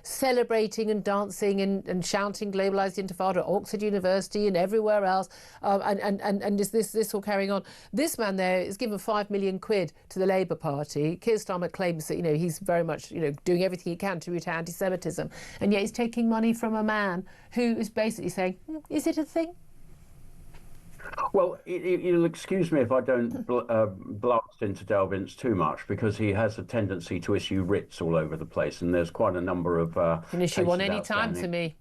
celebrating and dancing and shouting "Globalised Intifada" at Oxford University and everywhere else, and this all carrying on. This man there is given £5 million to the Labour Party. Keir Starmer claims that he's very much doing everything he can to root out anti-Semitism, and yet he's taking money from a man who is basically saying, "Is it a thing?" Well, you'll excuse me if I don't blast into Dale Vince too much, because he has a tendency to issue writs all over the place, and there's quite a number of you can issue one any time to me.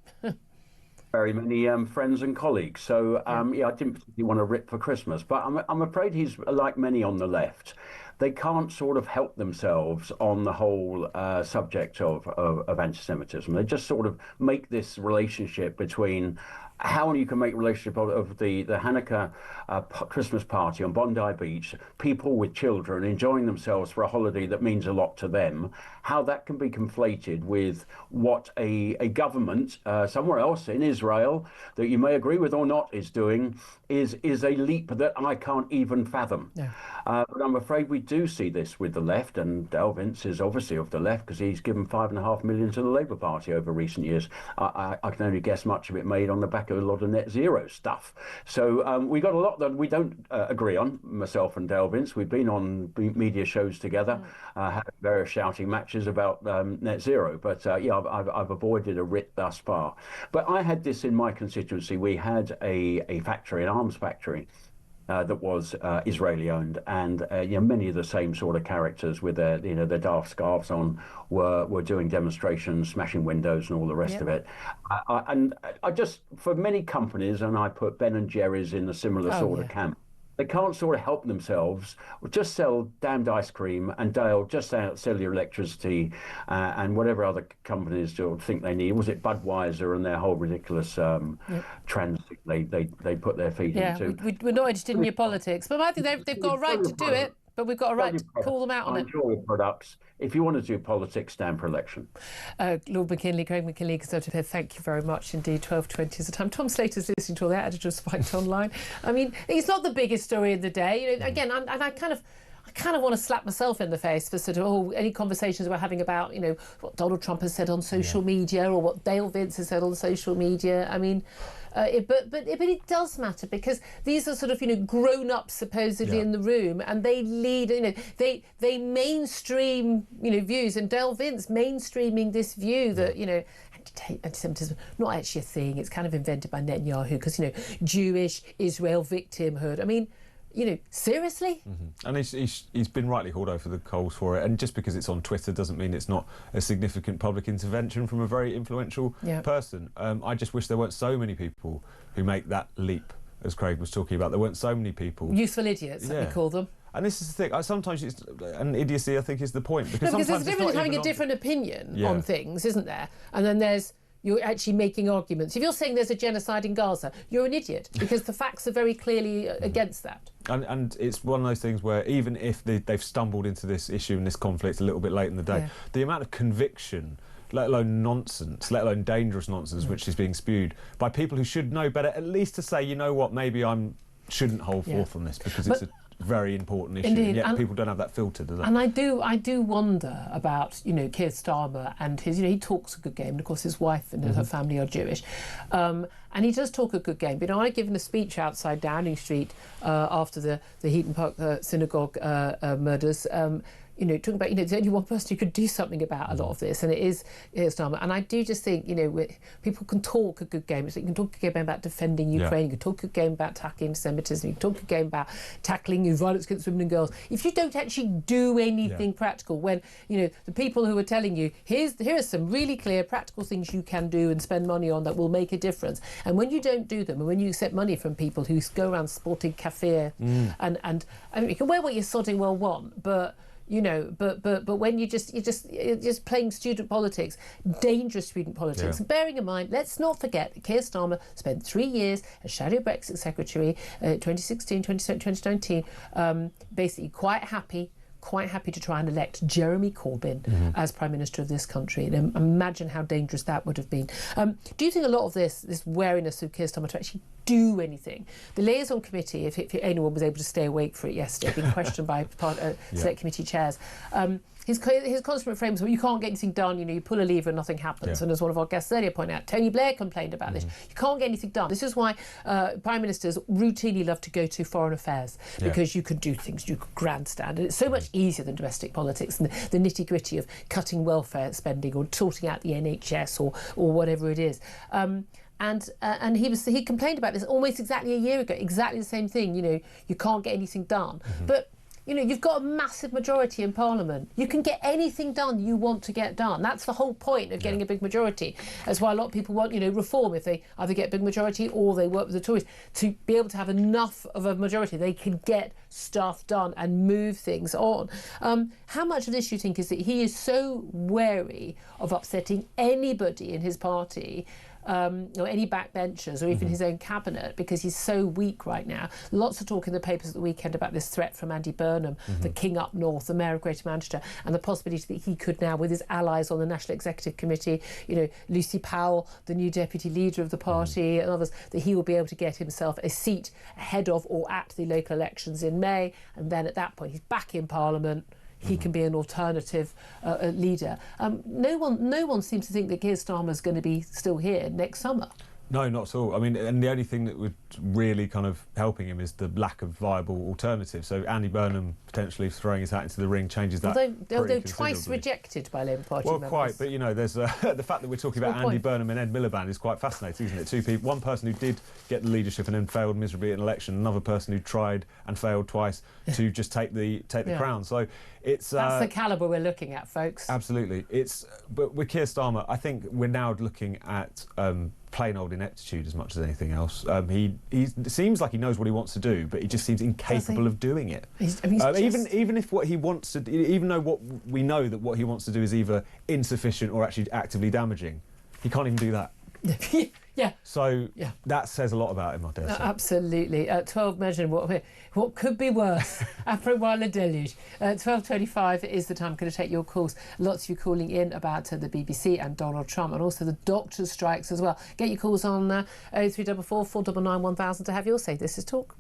Very many friends and colleagues. So, I didn't particularly want a writ for Christmas, but I'm afraid he's like many on the left. They can't sort of help themselves on the whole subject of anti-Semitism. They just sort of make this relationship between how you can make a relationship of the Hanukkah Christmas party on Bondi Beach, people with children enjoying themselves for a holiday that means a lot to them, how that can be conflated with what a government somewhere else in Israel, that you may agree with or not, is doing, is a leap that I can't even fathom. Yeah. But I'm afraid we do see this with the left, and Dale Vince is obviously of the left because he's given £5.5 million to the Labour Party over recent years. I can only guess much of it made on the back of a lot of net zero stuff. So we got a lot that we don't agree on, myself and Dale Vince. We've been on media shows together, had various shouting matches about net zero, but I've avoided a writ thus far. But I had this in my constituency. We had a factory, an arms factory, that was Israeli owned, and many of the same sort of characters with their their daft scarves on were doing demonstrations, smashing windows and all the rest of it. And I just, for many companies, and I put Ben and Jerry's in a similar sort of camp, they can't sort of help themselves. Just sell damned ice cream, and Dale, just sell your electricity and whatever other companies do think they need. Was it Budweiser and their whole ridiculous transit they put their feet into? We're not interested in your politics, but I think they've got a right to do it. But we've got a right to call them out on it. Enjoy your products. If you want to do politics, stand for election. Lord McKinley, Craig McKinley, Conservative, thank you very much indeed. 12:20 is the time. Tom Slater's listening to all that, editor of Spiked Online. I mean, it's not the biggest story of the day. Again, I kind of want to slap myself in the face for sort of any conversations we're having about what Donald Trump has said on social media or what Dale Vince has said on social media. I mean, but it does matter, because these are sort of grown up supposedly in the room, and they lead they mainstream views, and Dale Vince mainstreaming this view that anti-Semitism not actually a thing. It's kind of invented by Netanyahu because Jewish Israel victimhood. I mean, seriously? Mm-hmm. And he's been rightly hauled over the coals for it. And just because it's on Twitter doesn't mean it's not a significant public intervention from a very influential person. I just wish there weren't so many people who make that leap, as Craig was talking about. There weren't so many people. Useful idiots, let me call them. And this is the thing. Sometimes it's an idiocy, I think, is the point. Because there's a difference in having a different opinion on things, isn't there? And then you're actually making arguments. If you're saying there's a genocide in Gaza, you're an idiot, because the facts are very clearly against that. And it's one of those things where even if they've stumbled into this issue and this conflict a little bit late in the day, the amount of conviction, let alone nonsense, let alone dangerous nonsense, which is being spewed by people who should know better, at least to say, you know what, maybe I shouldn't hold forth on this because very important issue. Indeed. And yet and people don't have that filter, do they? And I do wonder about, Keir Starmer and his, he talks a good game, and of course his wife and her family are Jewish. And he does talk a good game. But I'd given a speech outside Downing Street after the Heaton Park synagogue murders, talking about, there's only one person who could do something about a lot of this, and it is Starmer. And I do just think, people can talk a good game. So you can talk a good game about defending Ukraine, you can talk a good game about tackling anti-Semitism, you can talk a game about tackling violence against women and girls. If you don't actually do anything practical, when, the people who are telling you, here are some really clear practical things you can do and spend money on that will make a difference, and when you don't do them, and when you accept money from people who go around sporting kafir, and I mean, you can wear what you sodding well want, but but when you're just playing student politics, dangerous student politics. And bearing in mind, let's not forget that Keir Starmer spent 3 years as Shadow Brexit Secretary, 2016, 2019, basically quite happy to try and elect Jeremy Corbyn as Prime Minister of this country. And imagine how dangerous that would have been. Do you think a lot of this wariness of Keir Starmer to actually do anything? The liaison committee, if anyone was able to stay awake for it yesterday, being questioned by select committee chairs, his constant refrain was, well, you can't get anything done, you pull a lever and nothing happens. And as one of our guests earlier pointed out, Tony Blair complained about this. You can't get anything done. This is why Prime Ministers routinely love to go to foreign affairs, because you can do things, you can grandstand, and it's so much easier than domestic politics and the nitty-gritty of cutting welfare spending or sorting out the NHS or whatever it is. And he complained about this almost exactly a year ago, exactly the same thing. You can't get anything done. But you've got a massive majority in Parliament. You can get anything done you want to get done. That's the whole point of getting a big majority. That's why a lot of people want, reform, if they either get a big majority or they work with the Tories, to be able to have enough of a majority they can get stuff done and move things on. How much of this do you think is that he is so wary of upsetting anybody in his party, or any backbenchers, or even his own cabinet, because he's so weak right now? Lots of talk in the papers at the weekend about this threat from Andy Burnham, the King up north, the Mayor of Greater Manchester, and the possibility that he could now, with his allies on the National Executive Committee, Lucy Powell, the new deputy leader of the party, and others, that he will be able to get himself a seat ahead of or at the local elections in May, and then at that point he's back in Parliament. He can be an alternative leader. No one seems to think that Keir Starmer's going to be still here next summer. No, not at all. I mean, and the only thing that would really kind of helping him is the lack of viable alternatives. So Andy Burnham potentially throwing his hat into the ring changes that. Although twice rejected by Labour Party members. Well, quite, but there's the fact that we're talking about Andy Burnham and Ed Miliband is quite fascinating, isn't it? Two people, one person who did get the leadership and then failed miserably at an election, another person who tried and failed twice to just take the crown. So it's that's the calibre we're looking at, folks. Absolutely. But with Keir Starmer, I think we're now looking at plain old ineptitude as much as anything else. He seems like he knows what he wants to do, but he just seems incapable of doing it. Even if what he wants to, even though what we know that what he wants to do is either insufficient or actually actively damaging, he can't even do that. So that says a lot about him, I dare say. Absolutely. 12 measuring what could be worse after a while of deluge. 12:25 is the time I'm going to take your calls. Lots of you calling in about the BBC and Donald Trump, and also the doctors' strikes as well. Get your calls on 0344 499 1000 to have your say. This is Talk.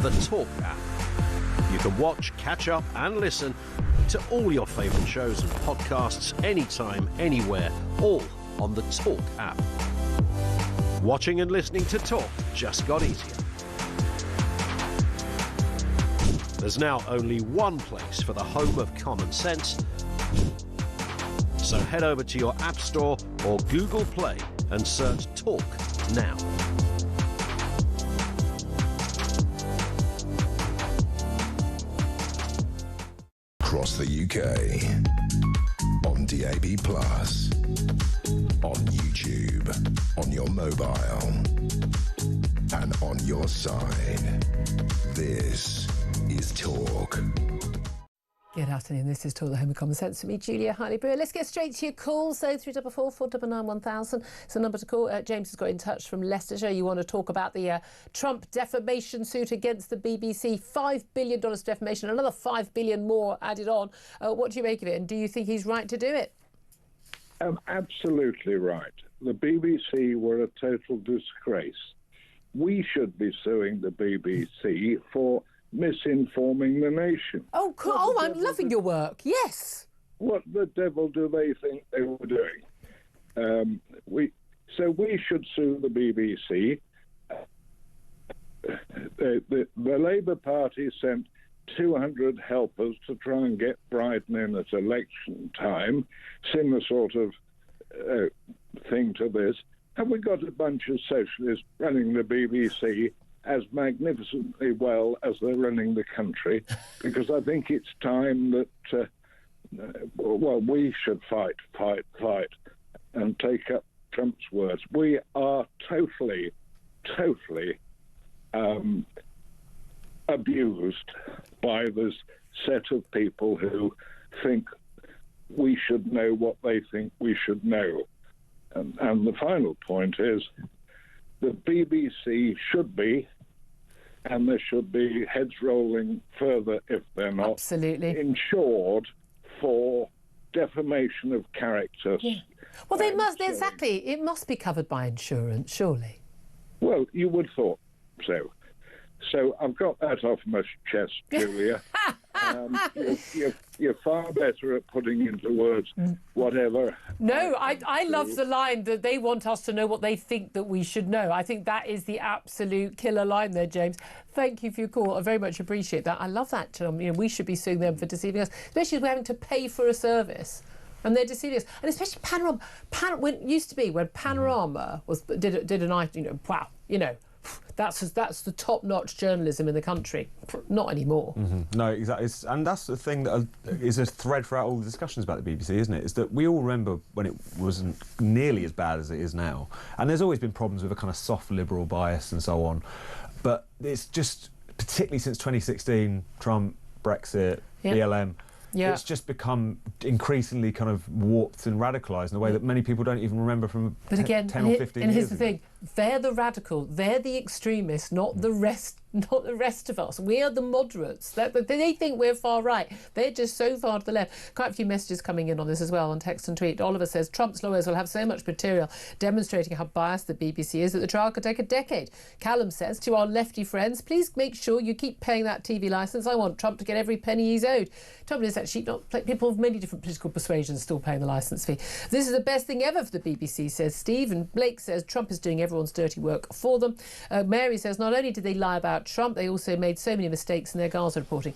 the Talk app. You can watch, catch up and listen to all your favourite shows and podcasts anytime, anywhere, all on the Talk app. Watching and listening to Talk just got easier. There's now only one place for the home of common sense. So head over to your App Store or Google Play and search Talk now. Across the UK, on DAB+, on YouTube, on your mobile, and on your side. This is Talk. Good afternoon, this is Talk, the home of common sense, for me, Julia Hartley-Brewer. Let's get straight to your calls. So 344 499 1000 is the number to call. James has got in touch from Leicestershire. You want to talk about the Trump defamation suit against the BBC. $5 billion defamation, another $5 billion more added on. What do you make of it, and do you think he's right to do it? Absolutely right. The BBC were a total disgrace. We should be suing the BBC for misinforming the nation. Oh, cool. Oh, I'm loving your work. Yes. What the devil do they think they were doing? We should sue the BBC. The Labour Party sent 200 helpers to try and get Biden in at election time. Similar sort of thing to this. Have we got a bunch of socialists running the BBC as magnificently well as they're running the country? Because I think it's time that, we should fight, and take up Trump's words. We are totally abused by this set of people who think we should know what they think we should know. And the final point is the BBC should be, and there should be heads rolling further if they're not, absolutely insured for defamation of character. Yeah. Well, they must, exactly. It must be covered by insurance, surely. Well, you would have thought so. So I've got that off my chest, Julia. You're far better at putting into words whatever. No, I love the line that they want us to know what they think that we should know. I think that is the absolute killer line there, James. Thank you for your call. I very much appreciate that. I love that. We should be suing them for deceiving us, especially if we're having to pay for a service. And they're deceiving us, and especially Panorama. When Panorama did a night, wow, that's the top-notch journalism in the country. Not anymore. No, exactly. And that's the thing that is a thread throughout all the discussions about the BBC, isn't it? Is that we all remember when it wasn't nearly as bad as it is now. And there's always been problems with a kind of soft liberal bias and so on. But it's just, particularly since 2016, Trump, Brexit, BLM, it's just become increasingly kind of warped and radicalised in a way that many people don't even remember from 10 or 15 years and here's the thing, they're the radical, they're the extremists, not the rest of us. We are the moderates. They think we're far right. They're just so far to the left. Quite a few messages coming in on this as well on text and tweet. Oliver says, Trump's lawyers will have so much material demonstrating how biased the BBC is that the trial could take a decade. Callum says, to our lefty friends, please make sure you keep paying that TV licence. I want Trump to get every penny he's owed. Trouble is actually not people of many different political persuasions still paying the licence fee. This is the best thing ever for the BBC, says Steve. And Blake says, Trump is doing everyone's dirty work for them. Mary says, not only did they lie about Trump, they also made so many mistakes in their Gaza reporting.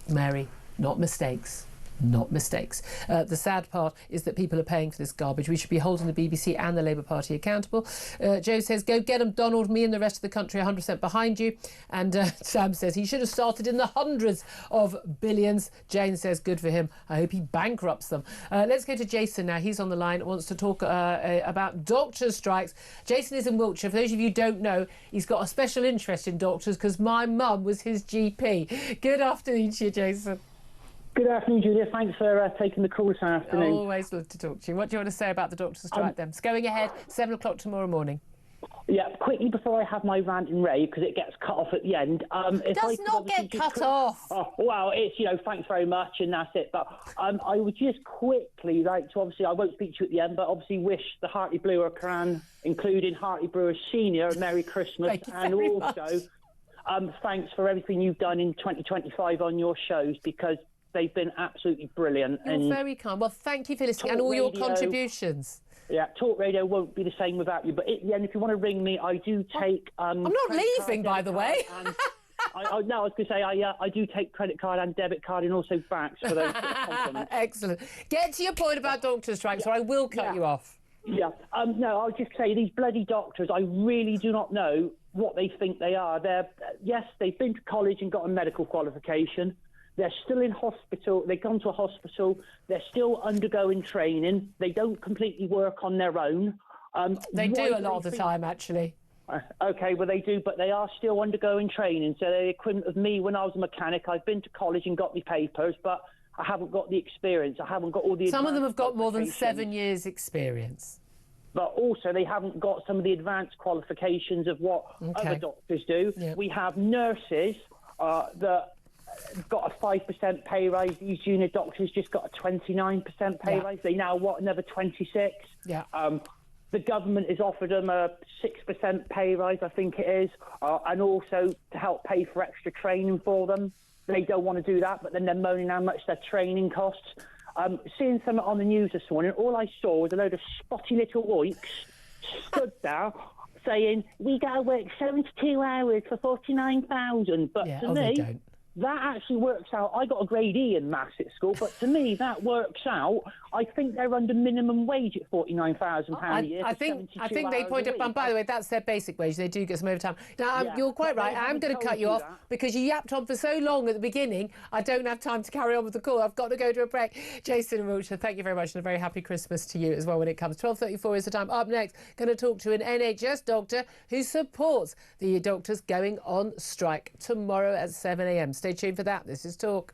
Mary, not mistakes. Not mistakes. The sad part is that people are paying for this garbage. We should be holding the BBC and the Labour Party accountable. Joe says, go get them, Donald. Me and the rest of the country 100% behind you. And Sam says, he should have started in the hundreds of billions. Jane says, good for him. I hope he bankrupts them. Let's go to Jason now. He's on the line, wants to talk about doctors' strikes. Jason is in Wiltshire. For those of you who don't know, he's got a special interest in doctors because my mum was his GP. Good afternoon to you, Jason. Good afternoon, Julia. Thanks for taking the call this afternoon. Always love to talk to you. What do you want to say about the doctor's strike then? It's going ahead, 7 o'clock tomorrow morning. Yeah, quickly before I have my rant and rave, because it gets cut off at the end. It does not get cut off. Oh, well, it's, thanks very much, and that's it. But I would just quickly like to, obviously, I won't speak to you at the end, but obviously wish the Hartley-Brewer clan, including Hartley-Brewer Senior, a Merry Christmas. Thank you very much. thanks for everything you've done in 2025 on your shows, because they've been absolutely brilliant. You're very kind. Well, thank you for listening and all your contributions. Yeah, Talk Radio won't be the same without you. But at the end, if you want to ring me, I do take... I'm not leaving, by the way. I was going to say, I do take credit card and debit card and also backs for those compliments. Excellent. Get to your point about doctor strikes, or I will cut you off. Yeah. No, I'll just say these bloody doctors, I really do not know what they think they are. Yes, they've been to college and got a medical qualification. They're still in hospital. They've gone to a hospital. They're still undergoing training. They don't completely work on their own. They do a lot of the time, actually. Okay, well, they do, but they are still undergoing training. So they're the equivalent of me when I was a mechanic. I've been to college and got my papers, but I haven't got the experience. I haven't got all the... Some of them have got more than 7 years' experience. But also they haven't got some of the advanced qualifications of what other doctors do. Yep. We have nurses that got a 5% pay rise. These junior doctors just got a 29% pay rise. They now want another 26. Yeah. The government has offered them a 6% pay rise, I think it is, and also to help pay for extra training for them. They don't want to do that, but then they're moaning how much their training costs. Seeing something on the news this morning, all I saw was a load of spotty little oiks stood there saying, we got to work 72 hours for 49,000. But to me, that actually works out. I got a grade E in maths at school, but to me, that works out. I think they're under minimum wage at £49,000 a year. I think they point up, and by the way, that's their basic wage. They do get some overtime. Now, you're quite right. I'm going to cut you off because you yapped on for so long at the beginning. I don't have time to carry on with the call. I've got to go to a break. Jason in Wiltshire, thank you very much, and a very happy Christmas to you as well when it comes. 12:34 is the time. Up next, going to talk to an NHS doctor who supports the doctors going on strike tomorrow at 7 a.m. Stay tuned for that. This is Talk.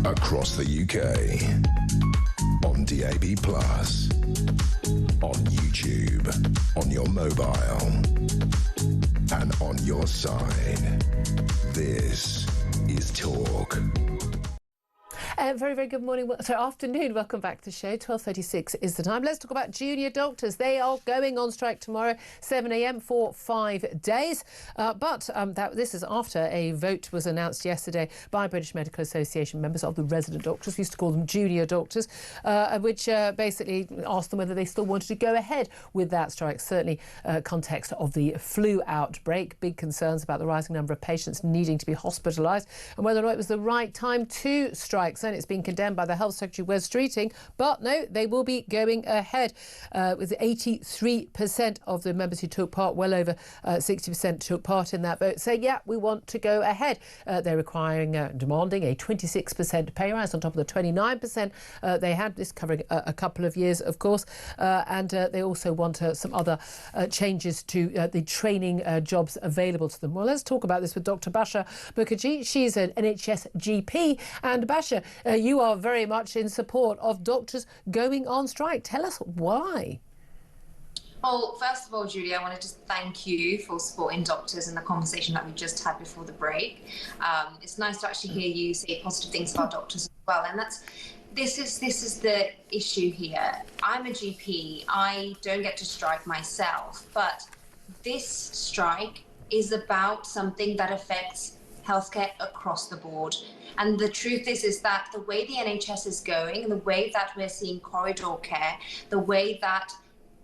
Across the UK, on DAB+, on YouTube, on your mobile, and on your side. This is Talk. Very, very good morning. Afternoon. Welcome back to the show. 12:36 is the time. Let's talk about junior doctors. They are going on strike tomorrow, 7 a.m. for 5 days. This is after a vote was announced yesterday by British Medical Association members of the resident doctors. We used to call them junior doctors, which basically asked them whether they still wanted to go ahead with that strike. Certainly, context of the flu outbreak, big concerns about the rising number of patients needing to be hospitalised and whether or not it was the right time to strike. So It's been condemned by the Health Secretary, Wes Streeting, but no, they will be going ahead with 83% of the members who took part, well over 60% took part in that vote, say, yeah, we want to go ahead. They're requiring, demanding a 26% pay rise on top of the 29% they had, this covering a couple of years, of course, and they also want some other changes to the training jobs available to them. Well, let's talk about this with Dr. Basha Mukherjee. She's an NHS GP. And Basha, you are very much in support of doctors going on strike. Tell us why. Well, first of all, Julia, I wanted to thank you for supporting doctors in the conversation that we just had before the break. It's nice to actually hear you say positive things about doctors as well. And this is the issue here. I'm a GP. I don't get to strike myself, but this strike is about something that affects healthcare across the board. And the truth is that the way the NHS is going, the way that we're seeing corridor care, the way that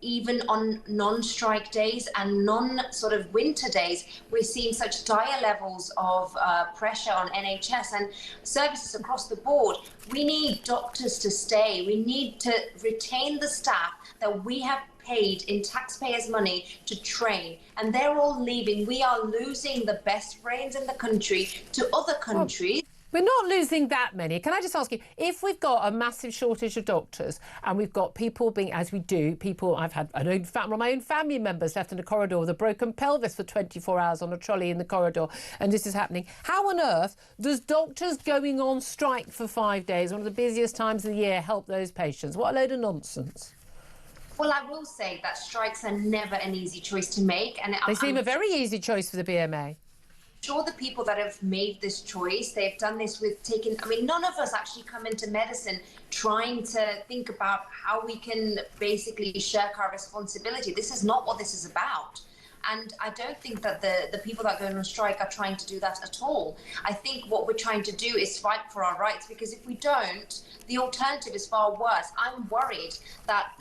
even on non-strike days and non-sort of winter days, we're seeing such dire levels of pressure on NHS and services across the board. We need doctors to stay. We need to retain the staff that we have paid in taxpayers' money to train, and they're all leaving. We are losing the best brains in the country to other countries. We're not losing that many. Can I just ask you, if we've got a massive shortage of doctors and we've got people being, as we do, people, I've had one of my own family members left in a corridor with a broken pelvis for 24 hours on a trolley in the corridor, and this is happening. How on earth does doctors going on strike for 5 days, one of the busiest times of the year, help those patients? What a load of nonsense. Well, I will say that strikes are never an easy choice to make. And they seem a very easy choice for the BMA. Sure, the people that have made this choice, they've done this with none of us actually come into medicine trying to think about how we can basically shirk our responsibility. This is not what this is about. And I don't think that the people that go on strike are trying to do that at all. I think what we're trying to do is fight for our rights, because if we don't, the alternative is far worse. I'm worried that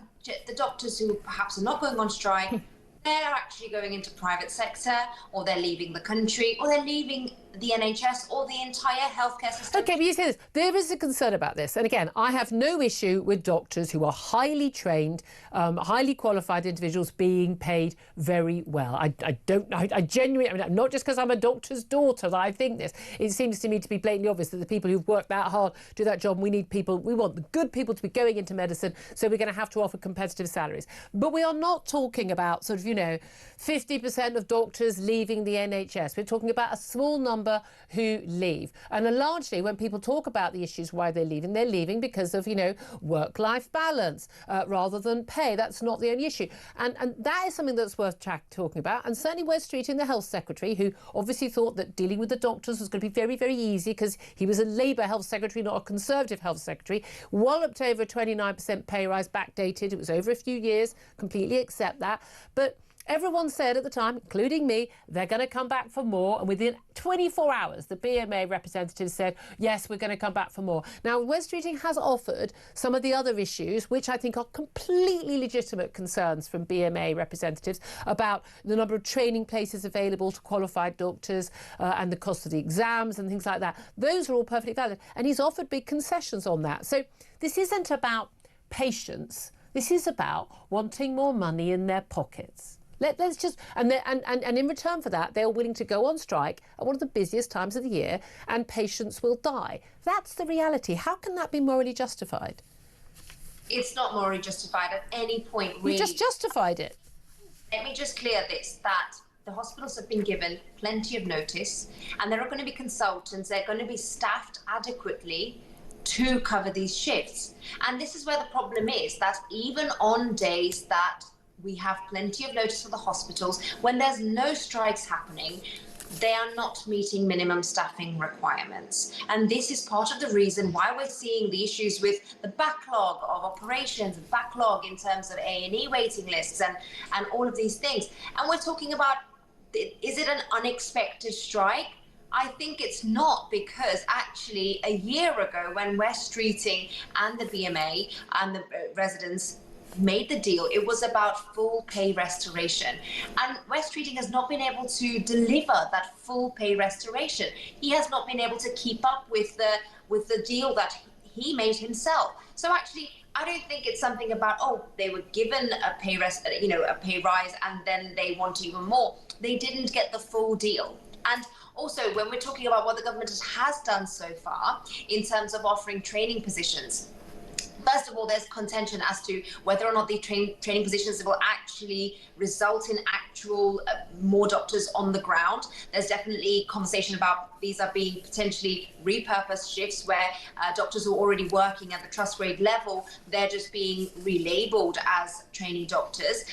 the doctors who perhaps are not going on strike, they're actually going into private sector, or they're leaving the country, or they're leaving the NHS or the entire healthcare system. OK, but you say this. There is a concern about this. And again, I have no issue with doctors who are highly trained, highly qualified individuals being paid very well. I genuinely, not just because I'm a doctor's daughter that I think this. It seems to me to be blatantly obvious that the people who've worked that hard do that job. We want the good people to be going into medicine, so we're going to have to offer competitive salaries. But we are not talking about 50% of doctors leaving the NHS. We're talking about a small number who leave. And largely when people talk about the issues why they're leaving because of, work-life balance rather than pay. That's not the only issue. And that is something that's worth talking about. And certainly Wes Streeting, the Health Secretary, who obviously thought that dealing with the doctors was going to be very, very easy because he was a Labour Health Secretary, not a Conservative Health Secretary, walloped over a 29% pay rise, backdated. It was over a few years. Completely accept that. But everyone said at the time, including me, they're going to come back for more. And within 24 hours, the BMA representatives said, yes, we're going to come back for more. Now, Wes Streeting has offered some of the other issues, which I think are completely legitimate concerns from BMA representatives about the number of training places available to qualified doctors and the cost of the exams and things like that. Those are all perfectly valid. And he's offered big concessions on that. So this isn't about patients. This is about wanting more money in their pockets. Let's just and in return for that, they're willing to go on strike at one of the busiest times of the year, and patients will die. That's the reality. How can that be morally justified? It's not morally justified at any point, really. You just justified it. Let me just clear this, that the hospitals have been given plenty of notice, and there are going to be consultants. They're going to be staffed adequately to cover these shifts. And this is where the problem is, that even on days that we have plenty of notice for the hospitals, when there's no strikes happening, they are not meeting minimum staffing requirements. And this is part of the reason why we're seeing the issues with the backlog of operations, backlog in terms of A&E waiting lists and all of these things. And we're talking about, is it an unexpected strike? I think it's not, because actually a year ago when Wes Streeting and the BMA and the residents made the deal, it was about full pay restoration, and Wes Streeting has not been able to deliver that full pay restoration. He has not been able to keep up with the deal that he made himself. So actually, I don't think it's something about, oh, they were given a pay rise and then they want even more. They didn't get the full deal. And also, when we're talking about what the government has done so far in terms of offering training positions, first of all, there's contention as to whether or not the training positions will actually result in actual more doctors on the ground. There's definitely conversation about these are being potentially repurposed shifts where doctors who are already working at the trust grade level, they're just being relabeled as trainee doctors.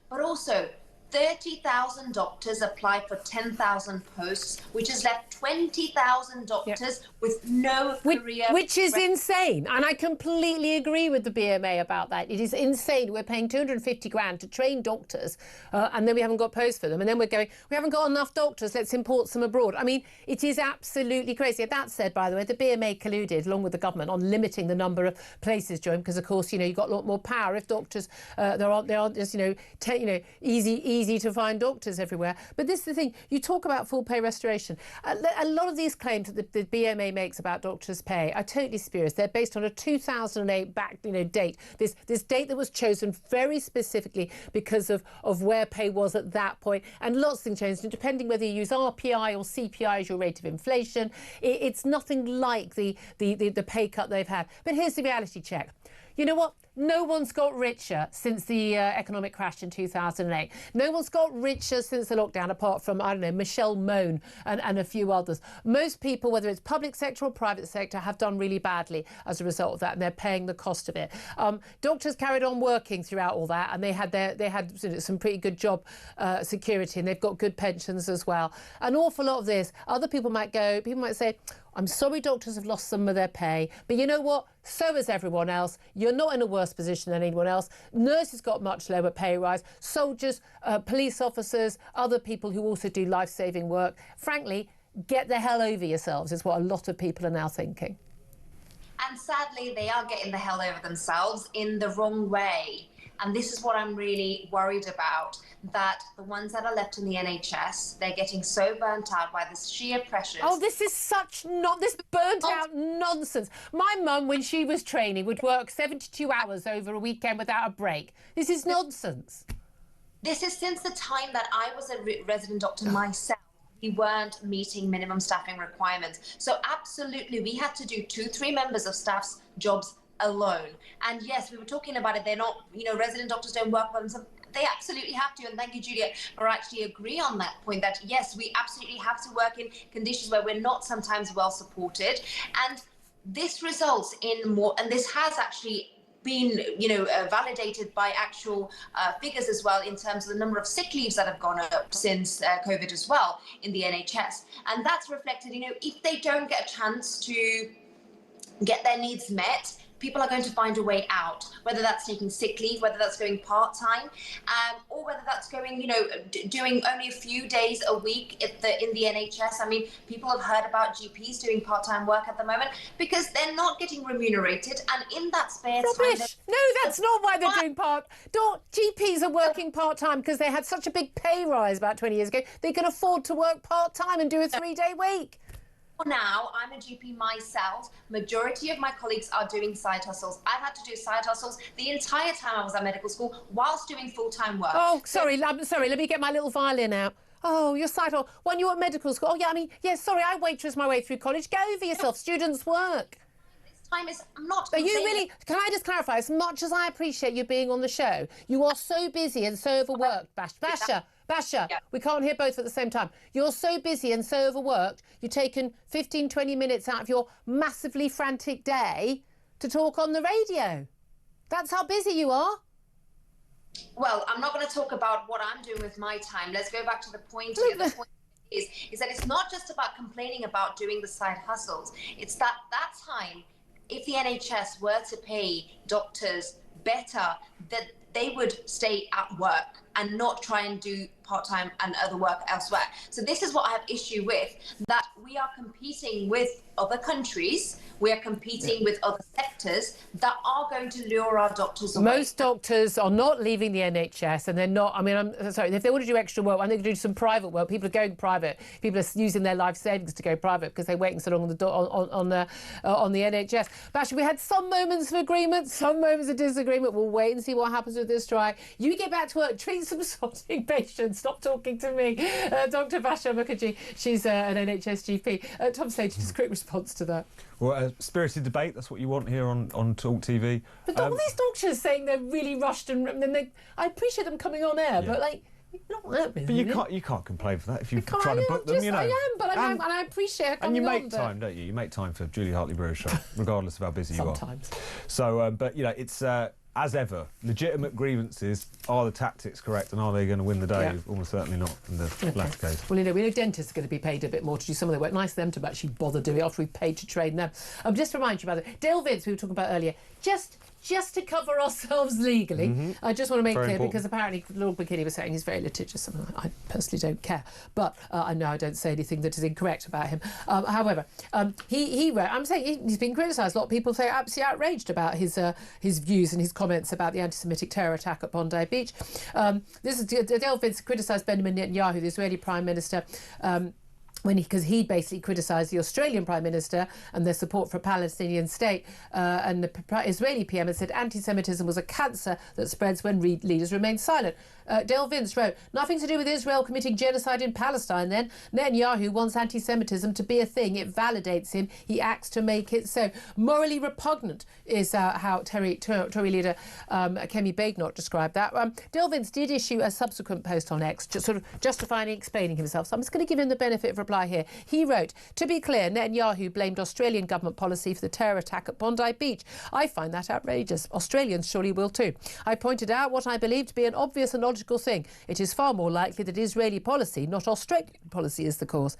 But also, 30,000 doctors apply for 10,000 posts, which has left 20,000 doctors with no career. Which is insane. And I completely agree with the BMA about that. It is insane. We're paying 250 grand to train doctors and then we haven't got posts for them. And then we're going, we haven't got enough doctors, let's import some abroad. I mean, it is absolutely crazy. That said, by the way, the BMA colluded along with the government on limiting the number of places joined because, of course, you've got a lot more power if doctors, there aren't just, easy to find doctors everywhere. But this is the thing, you talk about full pay restoration. A lot of these claims that the BMA makes about doctors' pay are totally spurious. They're based on a 2008 date. This date that was chosen very specifically because of where pay was at that point. And lots of things changed. And depending whether you use RPI or CPI as your rate of inflation, it's nothing like the pay cut they've had. But here's the reality check. You know what? No one's got richer since the economic crash in 2008. No one's got richer since the lockdown, apart from, I don't know, Michelle Mone and a few others. Most people, whether it's public sector or private sector, have done really badly as a result of that, and they're paying the cost of it. Doctors carried on working throughout all that, and they had some pretty good job security, and they've got good pensions as well. An awful lot of this, other people might say, I'm sorry doctors have lost some of their pay, but you know what? So has everyone else. You're not in a worse position than anyone else. Nurses got much lower pay rise. Soldiers, police officers, other people who also do life-saving work. Frankly, get the hell over yourselves is what a lot of people are now thinking. And sadly, they are getting the hell over themselves in the wrong way. And this is what I'm really worried about, that the ones that are left in the NHS, they're getting so burnt out by the sheer pressures. Oh, this is this burnt out nonsense. My mum, when she was training, would work 72 hours over a weekend without a break. This is nonsense. This is since the time that I was a resident doctor myself. We weren't meeting minimum staffing requirements. So absolutely, we had to do 2-3 members of staff's jobs alone. And yes, we were talking about it. They're not, resident doctors don't work by themselves. They absolutely have to. And thank you, Julia, for actually agree on that point that, yes, we absolutely have to work in conditions where we're not sometimes well supported. And this results in more, and this has actually been, validated by actual figures as well in terms of the number of sick leaves that have gone up since COVID as well in the NHS. And that's reflected, if they don't get a chance to get their needs met, people are going to find a way out, whether that's taking sick leave, whether that's going part-time, or whether that's going, doing only a few days a week in the NHS. I mean, people have heard about GPs doing part-time work at the moment because they're not getting remunerated, and in that spare time... No, that's not why they're doing GPs are working part-time because they had such a big pay rise about 20 years ago. They can afford to work part-time and do a 3-day week. Now, I'm a GP myself. Majority of my colleagues are doing side hustles. I've had to do side hustles the entire time I was at medical school whilst doing full-time work. Oh, sorry, let me get my little violin out. Oh, your side hustle. When you were at medical school, sorry, I waitress my way through college. Get over yourself, students work. This time is not... Are you really... Can I just clarify, as much as I appreciate you being on the show, you are so busy and so overworked, Basha, we can't hear both at the same time. You're so busy and so overworked, you've taken 15, 20 minutes out of your massively frantic day to talk on the radio. That's how busy you are. Well, I'm not going to talk about what I'm doing with my time. Let's go back to the point here. The point is that it's not just about complaining about doing the side hustles. It's that time, if the NHS were to pay doctors better, that they would stay at work and not try and do part-time and other work elsewhere. So this is what I have issue with, that we are competing with other countries, we are competing with other sectors that are going to lure our doctors away. Most doctors are not leaving the NHS, and they're not, I mean, I'm sorry, if they want to do extra work, I think they do some private work. People are going private. People are using their life savings to go private because they're waiting so long on the NHS. But actually, we had some moments of agreement, some moments of disagreement. We'll wait and see what happens with this strike. You get back to work, treat some sodding patients. Stop talking to me. Dr. Basha Mukherjee, she's an NHS GP. Tom Sage, just a quick response to that. Well, spirited debate, that's what you want here on Talk TV. But all these doctors saying they're really rushed, and then I appreciate them coming on air, but like, not that busy. But you can't complain for that if you're trying to book them, you know. I am, but I appreciate her coming on. And you make time, don't you? You make time for Julia Hartley-Brewer's show, regardless of how busy you are. Sometimes. So, but, you know, it's... as ever, legitimate grievances, are the tactics correct and are they going to win the day? Yeah. Almost certainly not in the latter case. Well, you know, we know dentists are going to be paid a bit more to do some of their work. Nice of them to actually bother doing it after we've paid to train them. Just to remind you about it, Dale Vince, we were talking about earlier, just to cover ourselves legally, I just want to make Very clear, important. because apparently Lord McKinney was saying he's very litigious, and I personally don't care. But I know I don't say anything that is incorrect about him. However, he wrote, I'm saying he's been criticised. A lot of people say absolutely outraged about his views and his comments about the anti-Semitic terror attack at Bondi Beach. This is Dale Vince criticised Benjamin Netanyahu, the Israeli Prime Minister, because he basically criticised the Australian Prime Minister and their support for a Palestinian state, and the Israeli PM had said anti-Semitism was a cancer that spreads when leaders remain silent. Dale Vince wrote, nothing to do with Israel committing genocide in Palestine then. Netanyahu wants anti-Semitism to be a thing. It validates him. He acts to make it so. Morally repugnant is how Tory leader Kemi Badenoch described that. Dale Vince did issue a subsequent post on X, just sort of justifying and explaining himself. So I'm just going to give him the benefit of reply here. He wrote, to be clear, Netanyahu blamed Australian government policy for the terror attack at Bondi Beach. I find that outrageous. Australians surely will too. I pointed out what I believe to be an obvious and logical thing. It is far more likely that Israeli policy, not Australian policy, is the cause.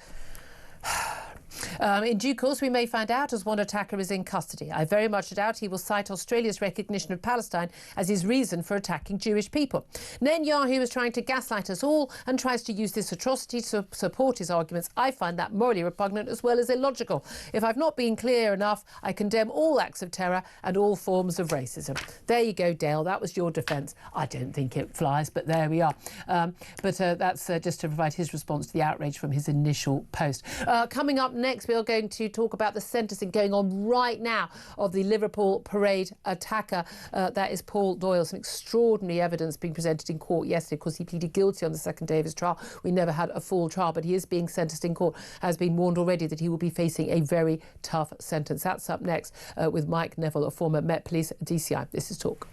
In due course, we may find out as one attacker is in custody. I very much doubt he will cite Australia's recognition of Palestine as his reason for attacking Jewish people. Netanyahu is trying to gaslight us all and tries to use this atrocity to support his arguments. I find that morally repugnant as well as illogical. If I've not been clear enough, I condemn all acts of terror and all forms of racism. There you go, Dale. That was your defence. I don't think it flies, but there we are. But that's just to provide his response to the outrage from his initial post. Coming up next, we are going to talk about the sentencing going on right now of the Liverpool parade attacker. That is Paul Doyle. Some extraordinary evidence being presented in court yesterday. Of course, he pleaded guilty on the second day of his trial. We never had a full trial, but he is being sentenced in court. Has been warned already that he will be facing a very tough sentence. That's up next with Mike Neville, a former Met Police DCI. This is Talk.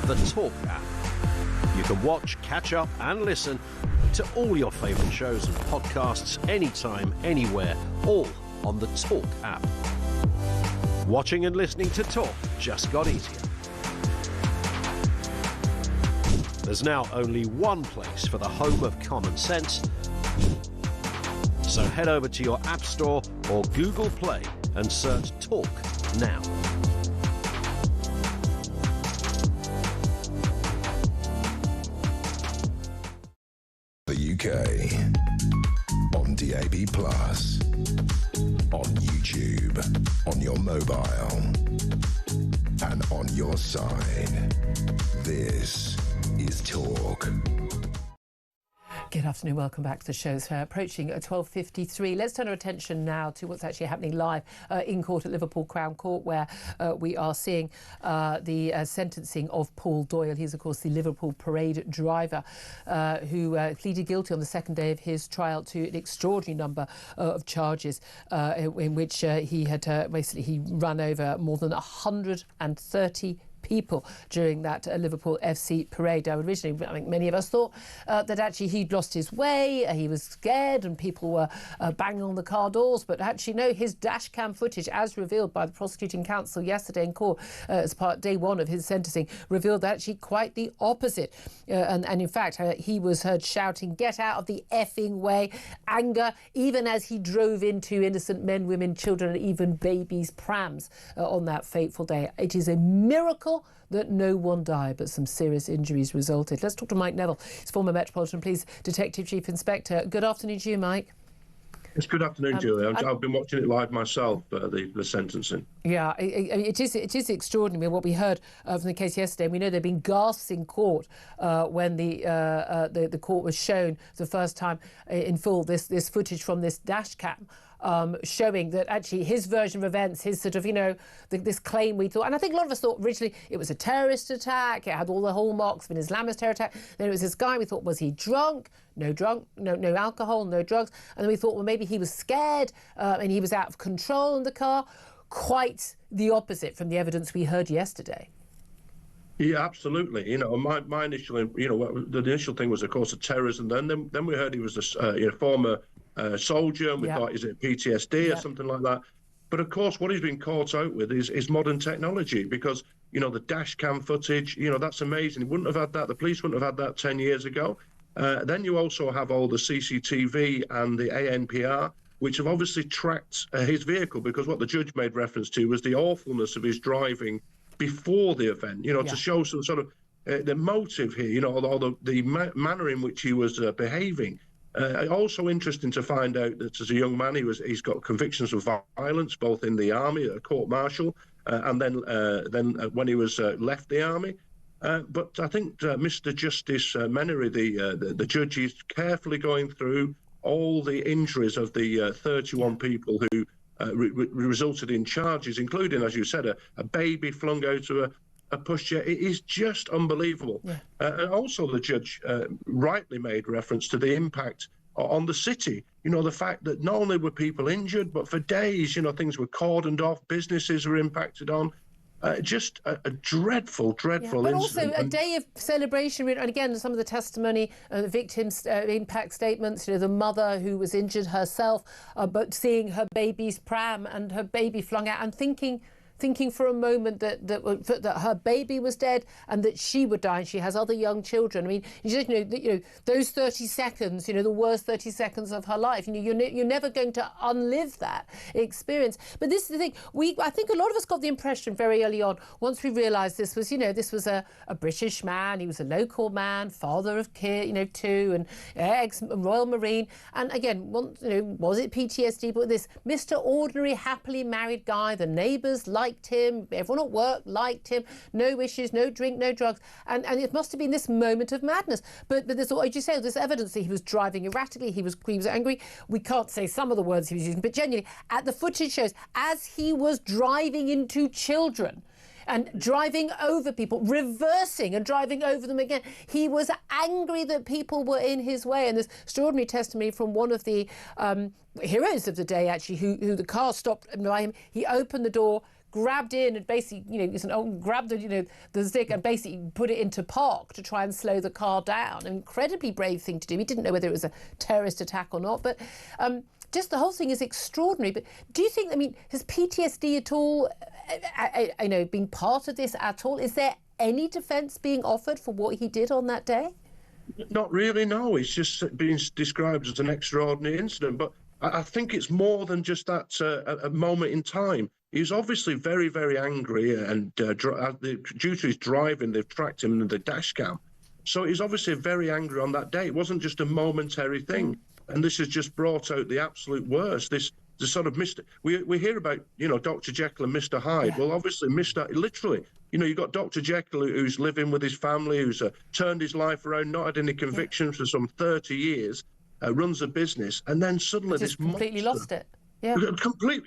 The Talk app. You can watch, catch up and listen to all your favourite shows and podcasts anytime, anywhere, all on the Talk app. Watching and listening to Talk just got easier. There's now only one place for the home of common sense. So head over to your App Store or Google Play and search Talk now. The UK on DAB+, on YouTube, on your mobile, and on your side. This is Talk. Good afternoon, welcome back to the show. So approaching 12:53. Let's turn our attention now to what's actually happening live in court at Liverpool Crown Court, where we are seeing the sentencing of Paul Doyle. He's, of course, the Liverpool parade driver who pleaded guilty on the second day of his trial to an extraordinary number of charges in which he had he run over more than 130 people during that Liverpool FC parade. Originally, I think many of us thought that actually he'd lost his way, he was scared and people were banging on the car doors, but actually no, his dash cam footage, as revealed by the prosecuting counsel yesterday in court as part day one of his sentencing, revealed actually quite the opposite. And in fact, he was heard shouting, "Get out of the effing way," anger, even as he drove into innocent men, women, children and even babies' prams on that fateful day. It is a miracle that no one died, but some serious injuries resulted. Let's talk to Mike Neville. He's former Metropolitan Police Detective Chief Inspector. Good afternoon to you, Mike. It's good afternoon, Julia. I've been watching it live myself, the sentencing. Yeah, it is extraordinary what we heard from the case yesterday. We know there have been gasps in court when the court was shown the first time in full this footage from this dash cam. Showing that actually his version of events, his sort of, this claim we thought, and I think a lot of us thought originally it was a terrorist attack, it had all the hallmarks of an Islamist terror attack. Then it was this guy, we thought, was he drunk? No alcohol, no drugs. And then we thought, well, maybe he was scared and he was out of control in the car. Quite the opposite from the evidence we heard yesterday. Yeah, absolutely. My initial, the initial thing was, of course, a terrorism. Then we heard he was a former soldier, and we thought, is it PTSD or something like that? But of course, what he's been caught out with is modern technology, because the dash cam footage, that's amazing. He wouldn't have had that. The police wouldn't have had that 10 years ago. Then you also have all the CCTV and the ANPR, which have obviously tracked his vehicle, because what the judge made reference to was the awfulness of his driving before the event, to show some sort of the motive here, or the manner in which he was behaving. Also interesting to find out that as a young man, he's got convictions of violence, both in the army, a court-martial, and then when he was left the army. But I think Mr. Justice Menery, the judge, is carefully going through all the injuries of the 31 people who resulted in charges, including, as you said, a baby flung out of a pushchair. It is just unbelievable. Yeah. And also the judge rightly made reference to the impact on the city. The fact that not only were people injured, but for days, things were cordoned off, businesses were impacted on. Just a dreadful but incident. But also a day of celebration. And again, some of the testimony, the victims' impact statements, the mother who was injured herself, but seeing her baby's pram and her baby flung out and thinking for a moment that her baby was dead and that she would die, and she has other young children. I mean, those 30 seconds, the worst 30 seconds of her life. You're never going to unlive that experience. But this is the thing. I think a lot of us got the impression very early on, once we realised this was a British man. He was a local man, father of two, and ex-Royal Marine. And again, was it PTSD? But this Mr. Ordinary, happily married guy, the neighbours liked him, everyone at work liked him, no issues, no drink, no drugs, and it must have been this moment of madness. But there's, as you say, there's evidence that he was driving erratically, he was angry. We can't say some of the words he was using, but genuinely, the footage shows as he was driving into children and driving over people, reversing and driving over them again. He was angry that people were in his way. And there's extraordinary testimony from one of the heroes of the day, actually, who the car stopped by him. He opened the door, grabbed in and basically, grabbed the stick and basically put it into park to try and slow the car down. An incredibly brave thing to do. He didn't know whether it was a terrorist attack or not, but just the whole thing is extraordinary. But do you think, has PTSD at all, been part of this at all? Is there any defence being offered for what he did on that day? Not really, no. It's just being described as an extraordinary incident. But I think it's more than just that a moment in time. He's obviously very, very angry, and due to his driving, they've tracked him in the dash cam. So he's obviously very angry on that day. It wasn't just a momentary thing. And this has just brought out the absolute worst. The sort of Mr. We hear about, Dr. Jekyll and Mr. Hyde. Yeah. Well, obviously, literally, you've got Dr. Jekyll who's living with his family, who's turned his life around, not had any convictions for some 30 years, runs a business, and then suddenly this completely lost it. Yeah,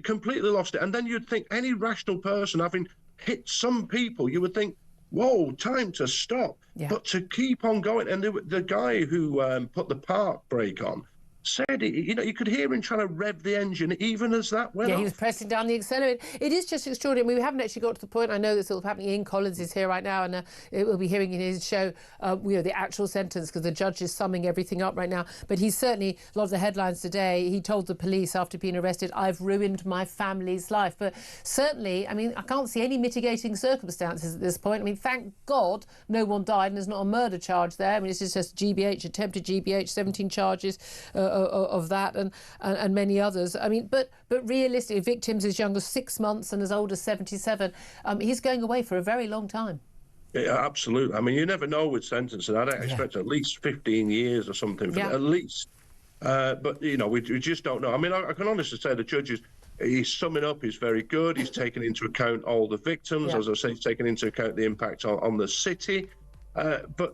completely lost it. And then you'd think any rational person, having hit some people, you would think, whoa, time to stop. Yeah. But to keep on going, and the guy who put the park brake on said, you could hear him trying to rev the engine even as that went off. He was pressing down the accelerator. It is just extraordinary. We haven't actually got to the point. I know this is all happening. Ian Collins is here right now, and we'll be hearing in his show, the actual sentence, because the judge is summing everything up right now. But he's certainly, a lot of the headlines today, he told the police after being arrested, I've ruined my family's life. But certainly, I can't see any mitigating circumstances at this point. Thank God no one died and there's not a murder charge there. This is just GBH, attempted GBH, 17 charges of that and many others. But realistically, victims as young as 6 months and as old as 77, he's going away for a very long time. Yeah, absolutely. You never know with sentencing. I'd expect at least 15 years or something, at least. But, we just don't know. I can honestly say the judge he's summing up is very good. He's taken into account all the victims. As I say, he's taken into account the impact on the city. But